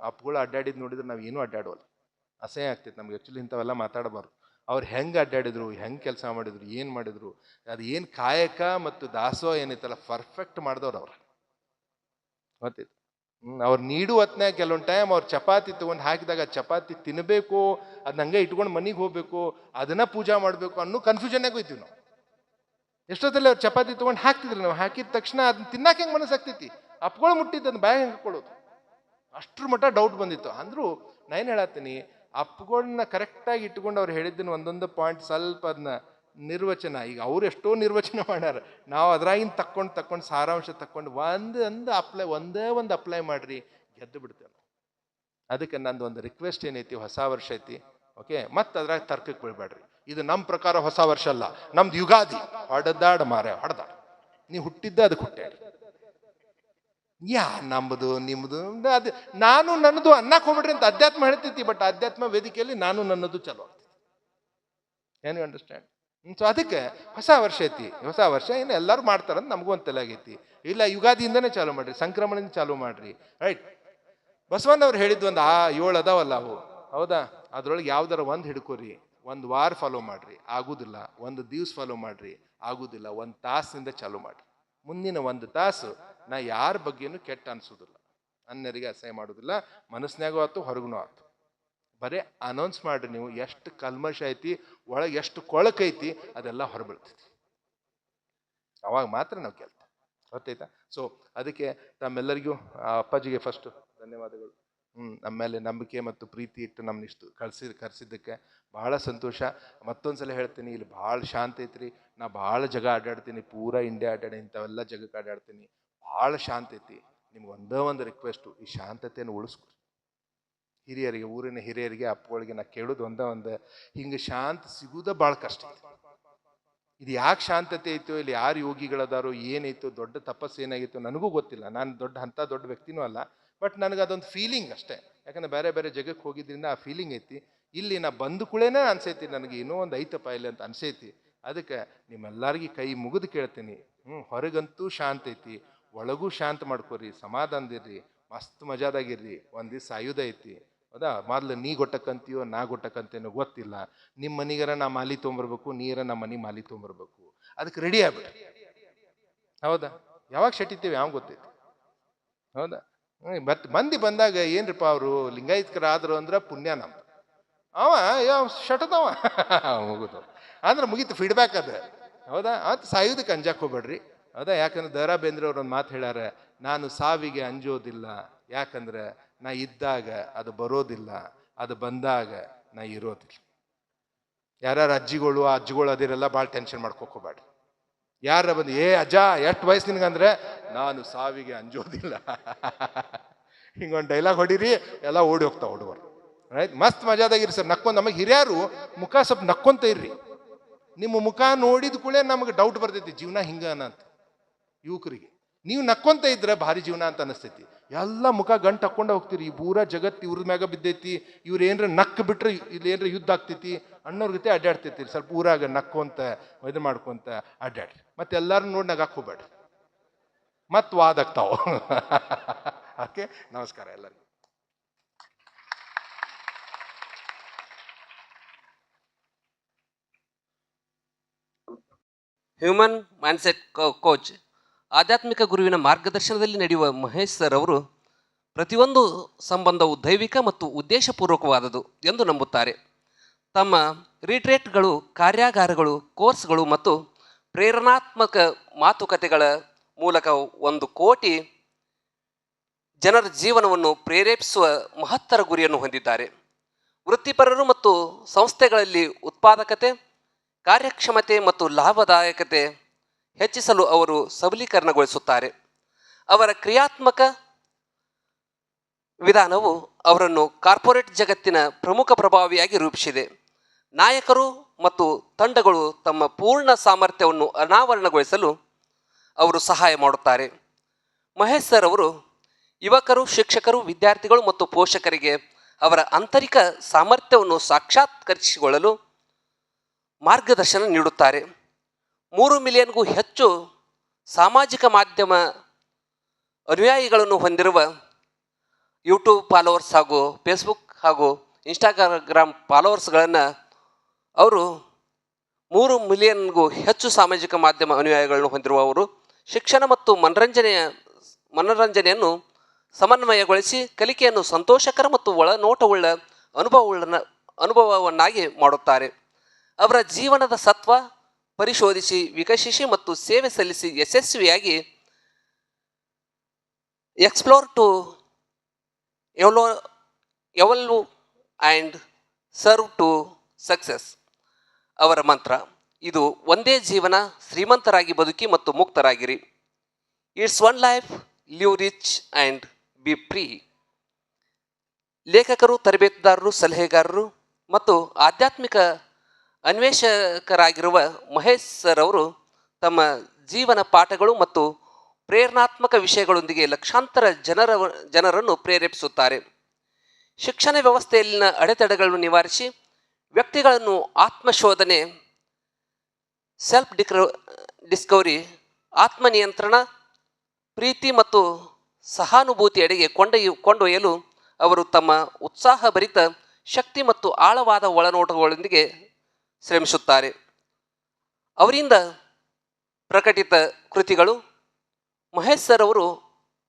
ಅಪ್ಪಗಳು ಅಡ್ಡಾಡಿದ್ದು ನೋಡಿದ್ರೆ ನಾವು ಏನೂ ಅಡ್ಡಾಡೋಲ್ಲ, ಅಸಹ್ಯ ಆಗ್ತೈತೆ ನಮ್ಗೆ. ಆ್ಯಕ್ಚುಲಿ ಇಂಥವೆಲ್ಲ ಮಾತಾಡಬಾರ್ದು. ಅವ್ರು ಹೆಂಗೆ ಅಡ್ಡಾಡಿದ್ರು, ಹೆಂಗೆ ಕೆಲಸ ಮಾಡಿದ್ರು, ಏನು ಮಾಡಿದ್ರು, ಅದು ಏನು ಕಾಯಕ ಮತ್ತು ದಾಸೋ ಏನೈತಲ್ಲ, ಪರ್ಫೆಕ್ಟ್ ಮಾಡಿದವ್ರು ಅವ್ರು. ಗೊತ್ತೈತೆ? ಅವ್ರು ನೀಡು ಹೊತ್ನ್ಯಾಗ ಕೆಲವೊಂದು ಟೈಮ್ ಅವ್ರು ಚಪಾತಿ ತೊಗೊಂಡು ಹಾಕಿದಾಗ ಚಪಾತಿ ತಿನ್ನಬೇಕು, ಅದನ್ನ ಹಂಗೆ ಇಟ್ಕೊಂಡು ಮನೆಗೆ ಹೋಗ್ಬೇಕು, ಅದನ್ನ ಪೂಜಾ ಮಾಡಬೇಕು ಅನ್ನೋ ಕನ್ಫ್ಯೂಷನ್ನಾಗ ಹೋಯ್ತೀವಿ ನಾವು. ಎಷ್ಟೊತ್ತಲ್ಲಿ ಅವ್ರು ಚಪಾತಿ ತೊಗೊಂಡು ಹಾಕ್ತಿದ್ರು, ನಾವು ಹಾಕಿದ ತಕ್ಷಣ ಅದನ್ನ ತಿನ್ನಾಕ ಹೆಂಗೆ ಮನಸ್ಸಾಗ್ತೈತಿ, ಅಪ್ಗಳು ಮುಟ್ಟಿದ್ದು ಅದನ್ನ ಬ್ಯಾಗ್ ಹೆಂಗೆ ಹಾಕೊಳ್ಳೋದು, ಅಷ್ಟ್ರ ಮಟ್ಟ ಡೌಟ್ ಬಂದಿತ್ತು. ಅಂದರೂ ನಾ ಏನು ಹೇಳತ್ತೀನಿ, ಅಪ್ಪಗಳನ್ನ ಕರೆಕ್ಟಾಗಿ ಇಟ್ಕೊಂಡು ಅವ್ರು ಹೇಳಿದ್ದನ್ನು ಒಂದೊಂದು ಪಾಯಿಂಟ್ ಸ್ವಲ್ಪ ಅದನ್ನ ನಿರ್ವಚನ, ಈಗ ಅವ್ರು ಎಷ್ಟೋ ನಿರ್ವಚನ ಮಾಡ್ಯಾರ, ನಾವು ಅದ್ರಾಗಿನ ತಕ್ಕೊಂಡು ಸಾರಾಂಶ ತಕ್ಕೊಂಡು ಒಂದೇ ಒಂದು ಅಪ್ಲೈ ಮಾಡ್ರಿ, ಗೆದ್ದು ಬಿಡ್ತೇವೆ. ಅದಕ್ಕೆ ನಂದು ಒಂದು ರಿಕ್ವೆಸ್ಟ್ ಏನೈತಿ, ಹೊಸ ವರ್ಷ ಐತಿ, ಓಕೆ, ಮತ್ತೆ ಅದ್ರಾಗ ತರ್ಕಕ್ಕೆ ಬೀಳ್ಬೇಡ್ರಿ. ಇದು ನಮ್ಮ ಪ್ರಕಾರ ಹೊಸ ವರ್ಷ ಅಲ್ಲ, ನಮ್ದು ಯುಗಾದಿ. ಹೊಡೆದಾಡ ನೀವು ಹುಟ್ಟಿದ್ದ ಅದಕ್ಕೆ ಹುಟ್ಟ್ಯಾಡಿ. ನಮ್ಮದು ನಿಮ್ಮದು ಅದು ನಾನು ನನ್ನದು ಅನ್ನಕ್ಕೆ ಹೋಗ್ಬಿಡ್ರಿ ಅಂತ ಅಧ್ಯಾತ್ಮ ಹೇಳ್ತೈತಿ. ಬಟ್ ಅಧ್ಯಾತ್ಮ ವೇದಿಕೆಯಲ್ಲಿ ನಾನು ನನ್ನದು ಚಲೋ ಆಗ್ತೈತಿ. ಏನು ಅಂಡರ್ಸ್ಟ್ಯಾಂಡ್? ಸೊ ಅದಕ್ಕೆ ಹೊಸ ವರ್ಷ ಐತಿ. ಹೊಸ ವರ್ಷ ಏನು ಎಲ್ಲರೂ ಮಾಡ್ತಾರಂತ ನಮಗೂ ಒಂದು ತಲೆ ಆಗೈತಿ. ಇಲ್ಲ, ಯುಗಾದಿಯಿಂದನೇ ಚಾಲು ಮಾಡ್ರಿ, ಸಂಕ್ರಮಣದಿಂದ ಚಾಲು ಮಾಡ್ರಿ. ರೈಟ್? ಬಸವಣ್ಣವ್ರು ಹೇಳಿದ್ದು ಒಂದು 7 ಅದಾವಲ್ಲ, ಅವು ಹೌದಾ? ಅದ್ರೊಳಗೆ ಯಾವ್ದಾರ ಒಂದು ಹಿಡ್ಕೋರಿ, ಒಂದು ವಾರ ಫಾಲೋ ಮಾಡ್ರಿ, ಆಗುದಿಲ್ಲ. ಒಂದು ದಿವ್ಸ ಫಾಲೋ ಮಾಡ್ರಿ, ಆಗುದಿಲ್ಲ. ಒಂದು ತಾಸಿನಿಂದ ಚಾಲೂ ಮಾಡ್ರಿ. ಮುಂದಿನ ಒಂದು ತಾಸು ನಾ ಯಾರ ಬಗ್ಗೆನೂ ಕೆಟ್ಟ ಅನ್ಸೋದಿಲ್ಲ, ಅನ್ಯರಿಗೆ ಅಸಹ್ಯ ಮಾಡೋದಿಲ್ಲ, ಮನಸ್ಸಿನಾಗೂ ಆಯ್ತು ಹೊರಗೂ ಆಯ್ತು. ಬರೇ ಅನೌನ್ಸ್ ಮಾಡ್ರಿ. ನೀವು ಎಷ್ಟು ಕಲ್ಮಶ ಐತಿ ಒಳಗೆ, ಎಷ್ಟು ಕೊಳಕೈತಿ, ಅದೆಲ್ಲ ಹೊರಬೀಳ್ತೈತಿ. ಅವಾಗ ಮಾತ್ರ ನಾವು ಕೇಳ್ತೇವೆ. ಗೊತ್ತಾಯ್ತಾ? ಸೊ ಅದಕ್ಕೆ ತಮ್ಮೆಲ್ಲರಿಗೂ ಅಪ್ಪಾಜಿಗೆ ಫಸ್ಟ್ ಧನ್ಯವಾದಗಳು. ನಮ್ಮ ಮೇಲೆ ನಂಬಿಕೆ ಮತ್ತು ಪ್ರೀತಿ ಇಟ್ಟು ನಮ್ಮನ್ನಿಷ್ಟು ಕರೆಸಿದ್ದಕ್ಕೆ ಭಾಳ ಸಂತೋಷ. ಮತ್ತೊಂದ್ಸಲ ಹೇಳ್ತೀನಿ, ಇಲ್ಲಿ ಭಾಳ ಶಾಂತ ಐತ್ರಿ. ನಾ ಭಾಳ ಜಾಗ ಅಡ್ಡಾಡ್ತೀನಿ, ಪೂರಾ ಇಂಡಿಯಾ ಅಡ್ಡಾಡಿ ಇಂಥವೆಲ್ಲ ಜಾಗಕ್ಕೆ ಅಡ್ಡಾಡ್ತೀನಿ. ಭಾಳ ಶಾಂತ ಐತಿ. ನಿಮ್ಗೆ ಒಂದೇ ಒಂದು ರಿಕ್ವೆಸ್ಟು, ಈ ಶಾಂತತೆಯನ್ನು ಉಳಿಸ್ಕೊರಿ. ಹಿರಿಯರಿಗೆ, ಊರಿನ ಹಿರಿಯರಿಗೆ, ಅಪ್ಪಗಳಿಗೆ ನಾ ಕೇಳೋದು ಒಂದೇ ಹಿಂಗೆ ಶಾಂತ ಸಿಗುವುದ ಭಾಳ ಕಷ್ಟ ಐತಿ. ಇದು ಯಾಕೆ ಶಾಂತತೆ ಐತೋ, ಇಲ್ಲಿ ಯಾರು ಯೋಗಿಗಳದಾರೋ, ಏನೈತೋ, ದೊಡ್ಡ ತಪಸ್ಸು ಏನಾಗಿತ್ತು ನನಗೂ ಗೊತ್ತಿಲ್ಲ. ನಾನು ದೊಡ್ಡ ವ್ಯಕ್ತಿನೂ ಅಲ್ಲ. ಬಟ್ ನನಗೆ ಅದೊಂದು ಫೀಲಿಂಗ್ ಅಷ್ಟೇ. ಯಾಕಂದ್ರೆ ಬೇರೆ ಬೇರೆ ಜಾಗಕ್ಕೆ ಹೋಗಿದ್ರಿಂದ ಆ ಫೀಲಿಂಗ್ ಐತಿ. ಇಲ್ಲಿ ನಾ ಬಂದು ಕೂಡೇನೆ ಅನ್ಸೈತಿ ನನಗೆ ಇನ್ನೂ ಒಂದು ಐತಪ್ಪ ಇಲ್ಲಿ ಅಂತ ಅನ್ಸೈತಿ. ಅದಕ್ಕೆ ನಿಮ್ಮೆಲ್ಲರಿಗೂ ಕೈ ಮುಗಿದು ಕೇಳ್ತೀನಿ, ಹೊರಗಂತೂ ಶಾಂತ ಐತಿ, ಒಳಗೂ ಶಾಂತ ಮಾಡ್ಕೋರಿ, ಸಮಾಧಾನದಿರ್ರಿ, ಮಸ್ತ್ ಮಜಾದಾಗಿರ್ರಿ. ಒಂದು ದಿವ್ಸ ಆಯುಧ ಐತಿ. ಹೌದಾ? ಮೊದ್ಲು ನೀ ಗೊಟ್ಟಕ್ಕಂತೀಯೋ ನಾ ಗೊಟ್ಟಕ್ಕಂತೇನೋ ಗೊತ್ತಿಲ್ಲ. ನಿಮ್ಮ ಮನಿಗರ ನಾ ಮಾಲಿ ತೊಗೊಂಬರ್ಬೇಕು, ನೀರ ನಮ್ಮ ಮನೆ ಮಾಲಿ ತೊಗೊಂಬರ್ಬೇಕು. ಅದಕ್ಕೆ ರೆಡಿ ಆಗ್ಬಿಡ್ರಿ. ಹೌದಾ? ಯಾವಾಗ ಶಟಿತೀವಿ ಯಾವ ಗೊತ್ತೈತಿ? ಹೌದಾ? ಮತ್ತೆ ಮಂದಿ ಬಂದಾಗ ಏನ್ರಿಪ್ಪ ಅವರು ಲಿಂಗಾಯತ್ಕರಾದ್ರು ಅಂದ್ರೆ ಪುಣ್ಯ ನಮ್ದು. ಅವ ಯಾವ ಶಟದವ ಮುಗಿದು ಅಂದ್ರೆ ಮುಗೀತು, ಫೀಡ್ಬ್ಯಾಕ್ ಅದ. ಹೌದಾ? ಅದು ಸಾಯುವುದಕ್ಕೆ ಅಂಜಾಕ್ ಹೋಗ್ಬೇಡ್ರಿ. ಹೌದಾ? ಯಾಕಂದ್ರೆ ದ ರಾ ಬೇಂದ್ರೆ ಅವ್ರು ಒಂದು ಮಾತು ಹೇಳ್ಯಾರ, ನಾನು ಸಾವಿಗೆ ಅಂಜೋದಿಲ್ಲ, ಯಾಕಂದ್ರೆ ನಾ ಇದ್ದಾಗ ಅದು ಬರೋದಿಲ್ಲ, ಅದು ಬಂದಾಗ ನಾ ಇರೋದಿಲ್ಲ. ಯಾರ್ಯಾರು ಅಜ್ಜಿಗಳು ಅದಿರೆಲ್ಲ ಭಾಳ ಟೆನ್ಷನ್ ಮಾಡ್ಕೋಬೇಡ್ರಿ. ಯಾರ ಬಂದು ಅಜ್ಜ ಎಷ್ಟು ವಯಸ್ಸು ನಿನ್ಗಂದ್ರೆ ನಾನು ಸಾವಿಗೆ ಅಂಜೋದಿಲ್ಲ ಹಿಂಗೊಂದು ಡೈಲಾಗ್ ಹೊಡೀರಿ, ಎಲ್ಲ ಓಡಿ ಹೋಗ್ತಾವ ಹುಡುಗರು. ರೈಟ್? ಮಸ್ತ್ ಮಜಾದಾಗಿರಿ ಸರ್. ನಕ್ಕೊಂಡ್ ನಮಗೆ ಹಿರಿಯರು ಮುಖ ಸ್ವಲ್ಪ ನಕ್ಕೊಂತ ಇರ್ರಿ. ನಿಮ್ಮ ಮುಖ ನೋಡಿದ ಕೂಡಲೇ ನಮಗೆ ಡೌಟ್ ಬರ್ತೈತಿ, ಜೀವನ ಹಿಂಗನ ಅಂತ. ಯುವಕರಿಗೆ ನೀವು ನಕ್ಕೊಂತ ಇದ್ರೆ ಭಾರಿ ಜೀವನ ಅಂತ ಅನಿಸ್ತೈತಿ. ಎಲ್ಲ ಮುಖ ಗಂಟು ಹಾಕೊಂಡ ಹೋಗ್ತೀರಿ. ಈ ಪೂರಾ ಜಗತ್ತು ಇವ್ರ ಮ್ಯಾಗ ಬಿದ್ದೈತಿ, ಇವ್ರು ಏನ್ರ ನಕ್ ಬಿಟ್ರೆ ಇಲ್ಲಿ ಏನ್ರ ಯುದ್ಧ ಆಗ್ತೈತಿ ಅನ್ನೋರ್ ಜೊತೆ ಅಡ್ಡಾಡ್ತೈತಿ. ಸ್ವಲ್ಪ ಊರಾಗ ನಕ್ಕೊಂತ ಇದು ಮಾಡ್ಕೊಂತ ಅಡ್ಡಾಡ್ರಿ. ಮತ್ತೆ ಎಲ್ಲಾರು ನೋಡಿ ನಗಾಕ್ ಹೋಗ್ಬೇಡ್ರಿ, ಮತ್ ವಾದ ಆಗ್ತಾವ. ಓಕೆ, ನಮಸ್ಕಾರ ಎಲ್ಲರಿಗೂ. ಹ್ಯೂಮನ್ ಮೈಂಡ್ಸೆಟ್ ಕೋಚ್, ಆಧ್ಯಾತ್ಮಿಕ ಗುರುವಿನ ಮಾರ್ಗದರ್ಶನದಲ್ಲಿ ನಡೆಯುವ ಮಹೇಶ್ ಸರ್ ಅವರು ಪ್ರತಿಯೊಂದು ಸಂಬಂಧವು ದೈವಿಕ ಮತ್ತು ಉದ್ದೇಶಪೂರ್ವಕವಾದದು ಎಂದು ನಂಬುತ್ತಾರೆ. ತಮ್ಮ ರಿಟ್ರೇಟ್ಗಳು, ಕಾರ್ಯಾಗಾರಗಳು, ಕೋರ್ಸ್ಗಳು ಮತ್ತು ಪ್ರೇರಣಾತ್ಮಕ ಮಾತುಕತೆಗಳ ಮೂಲಕ 1 ಕೋಟಿ ಜನರ ಜೀವನವನ್ನು ಪ್ರೇರೇಪಿಸುವ ಮಹತ್ತರ ಗುರಿಯನ್ನು ಹೊಂದಿದ್ದಾರೆ. ವೃತ್ತಿಪರರು ಮತ್ತು ಸಂಸ್ಥೆಗಳಲ್ಲಿ ಉತ್ಪಾದಕತೆ, ಕಾರ್ಯಕ್ಷಮತೆ ಮತ್ತು ಲಾಭದಾಯಕತೆ ಹೆಚ್ಚಿಸಲು ಅವರು ಸಬಲೀಕರಣಗೊಳಿಸುತ್ತಾರೆ. ಅವರ ಕ್ರಿಯಾತ್ಮಕ ವಿಧಾನವು ಅವರನ್ನು ಕಾರ್ಪೊರೇಟ್ ಜಗತ್ತಿನ ಪ್ರಮುಖ ಪ್ರಭಾವಿಯಾಗಿ ರೂಪಿಸಿದೆ. ನಾಯಕರು ಮತ್ತು ತಂಡಗಳು ತಮ್ಮ ಪೂರ್ಣ ಸಾಮರ್ಥ್ಯವನ್ನು ಅನಾವರಣಗೊಳಿಸಲು ಅವರು ಸಹಾಯ ಮಾಡುತ್ತಾರೆ. ಮಹೇಶ್ ಸರ್ ಅವರು ಯುವಕರು, ಶಿಕ್ಷಕರು, ವಿದ್ಯಾರ್ಥಿಗಳು ಮತ್ತು ಪೋಷಕರಿಗೆ ಅವರ ಆಂತರಿಕ ಸಾಮರ್ಥ್ಯವನ್ನು ಸಾಕ್ಷಾತ್ಕರಿಸಿಕೊಳ್ಳಲು ಮಾರ್ಗದರ್ಶನ ನೀಡುತ್ತಾರೆ. 3 ಮಿಲಿಯನ್ಗೂ ಹೆಚ್ಚು ಸಾಮಾಜಿಕ ಮಾಧ್ಯಮ ಅನುಯಾಯಿಗಳನ್ನು ಹೊಂದಿರುವ ಯೂಟ್ಯೂಬ್ ಫಾಲೋವರ್ಸ್ ಹಾಗೂ ಫೇಸ್ಬುಕ್ ಹಾಗೂ ಇನ್ಸ್ಟಾಗ್ರಾಮ್ ಫಾಲೋವರ್ಸ್ಗಳನ್ನು ಅವರು 3 ಮಿಲಿಯನ್ಗೂ ಹೆಚ್ಚು ಸಾಮಾಜಿಕ ಮಾಧ್ಯಮ ಅನುಯಾಯಿಗಳನ್ನು ಹೊಂದಿರುವವರು ಶಿಕ್ಷಣ ಮತ್ತು ಮನರಂಜನೆಯನ್ನು ಸಮನ್ವಯಗೊಳಿಸಿ ಕಲಿಕೆಯನ್ನು ಸಂತೋಷಕರ ಮತ್ತು ಒಳನೋಟವುಳ್ಳ ಅನುಭವವನ್ನಾಗಿ ಮಾಡುತ್ತಾರೆ. ಅವರ ಜೀವನದ ಸತ್ವ ಪರಿಶೋಧಿಸಿ, ವಿಕಸಿಸಿ ಮತ್ತು ಸೇವೆ ಸಲ್ಲಿಸಿ ಯಶಸ್ವಿಯಾಗಿ explore to evolve and serve to success ಅವರ ಮಂತ್ರ. ಇದು ಒಂದೇ ಜೀವನ, ಶ್ರೀಮಂತರಾಗಿ ಬದುಕಿ ಮತ್ತು ಮುಕ್ತರಾಗಿರಿ. It's one life, live rich and be free. ಲೇಖಕರು, ತರಬೇತುದಾರರು, ಸಲಹೆಗಾರರು ಮತ್ತು ಆಧ್ಯಾತ್ಮಿಕ ಅನ್ವೇಷಕರಾಗಿರುವ ಮಹೇಶ್ ಸರ್ ಅವರು ತಮ್ಮ ಜೀವನ ಪಾಠಗಳು ಮತ್ತು ಪ್ರೇರಣಾತ್ಮಕ ವಿಷಯಗಳೊಂದಿಗೆ ಲಕ್ಷಾಂತರ ಜನರನ್ನು ಪ್ರೇರೇಪಿಸುತ್ತಾರೆ. ಶಿಕ್ಷಣ ವ್ಯವಸ್ಥೆಯಲ್ಲಿನ ಅಡೆತಡೆಗಳನ್ನು ನಿವಾರಿಸಿ ವ್ಯಕ್ತಿಗಳನ್ನು ಆತ್ಮಶೋಧನೆ, ಸೆಲ್ಫ್ ಡಿಸ್ಕವರಿ, ಆತ್ಮನಿಯಂತ್ರಣ, ಪ್ರೀತಿ ಮತ್ತು ಸಹಾನುಭೂತಿಯೆಡೆಗೆ ಕೊಂಡೊಯ್ಯಲು ಅವರು ತಮ್ಮ ಉತ್ಸಾಹಭರಿತ ಶಕ್ತಿ ಮತ್ತು ಆಳವಾದ ಒಳನೋಟಗಳೊಂದಿಗೆ ಶ್ರಮಿಸುತ್ತಾರೆ. ಅವರಿಂದ ಪ್ರಕಟಿತ ಕೃತಿಗಳು ಮಹೇಶ್ ಸರ್ ಅವರು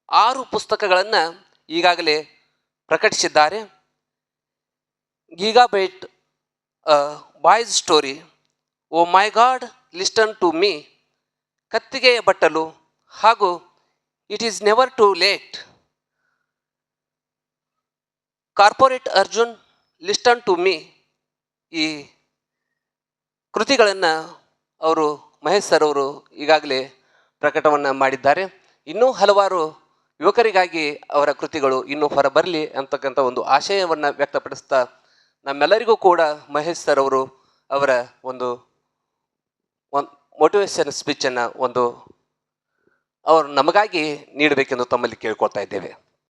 6 ಪುಸ್ತಕಗಳನ್ನು ಈಗಾಗಲೇ ಪ್ರಕಟಿಸಿದ್ದಾರೆ. Gigabyte, boys story, oh my god listen to me, ಕತ್ತಿಗೆಯ ಬಟ್ಟಲು ಹಾಗೂ it is never too late, corporate Arjun, listen to me, ಈ ಕೃತಿಗಳನ್ನು ಅವರು ಮಹೇಶ್ ಸರ್ ಅವರು ಈಗಾಗಲೇ ಪ್ರಕಟವನ್ನು ಮಾಡಿದ್ದಾರೆ. ಇನ್ನೂ ಹಲವಾರು ಯುವಕರಿಗಾಗಿ ಅವರ ಕೃತಿಗಳು ಇನ್ನೂ ಹೊರಬರಲಿ ಅಂತಕ್ಕಂಥ ಒಂದು ಆಶಯವನ್ನು ವ್ಯಕ್ತಪಡಿಸ್ತಾ ನಮ್ಮೆಲ್ಲರಿಗೂ ಕೂಡ ಮಹೇಶ್ ಸರ್ ಅವರು ಅವರ ಒಂದು ಮೋಟಿವೇಶನ್ ಸ್ಪೀಚನ್ನು ಅವರು ನಮಗಾಗಿ ನೀಡಬೇಕೆಂದು ತಮ್ಮಲ್ಲಿ ಕೇಳ್ಕೊಳ್ತಾ ಇದ್ದೇವೆ.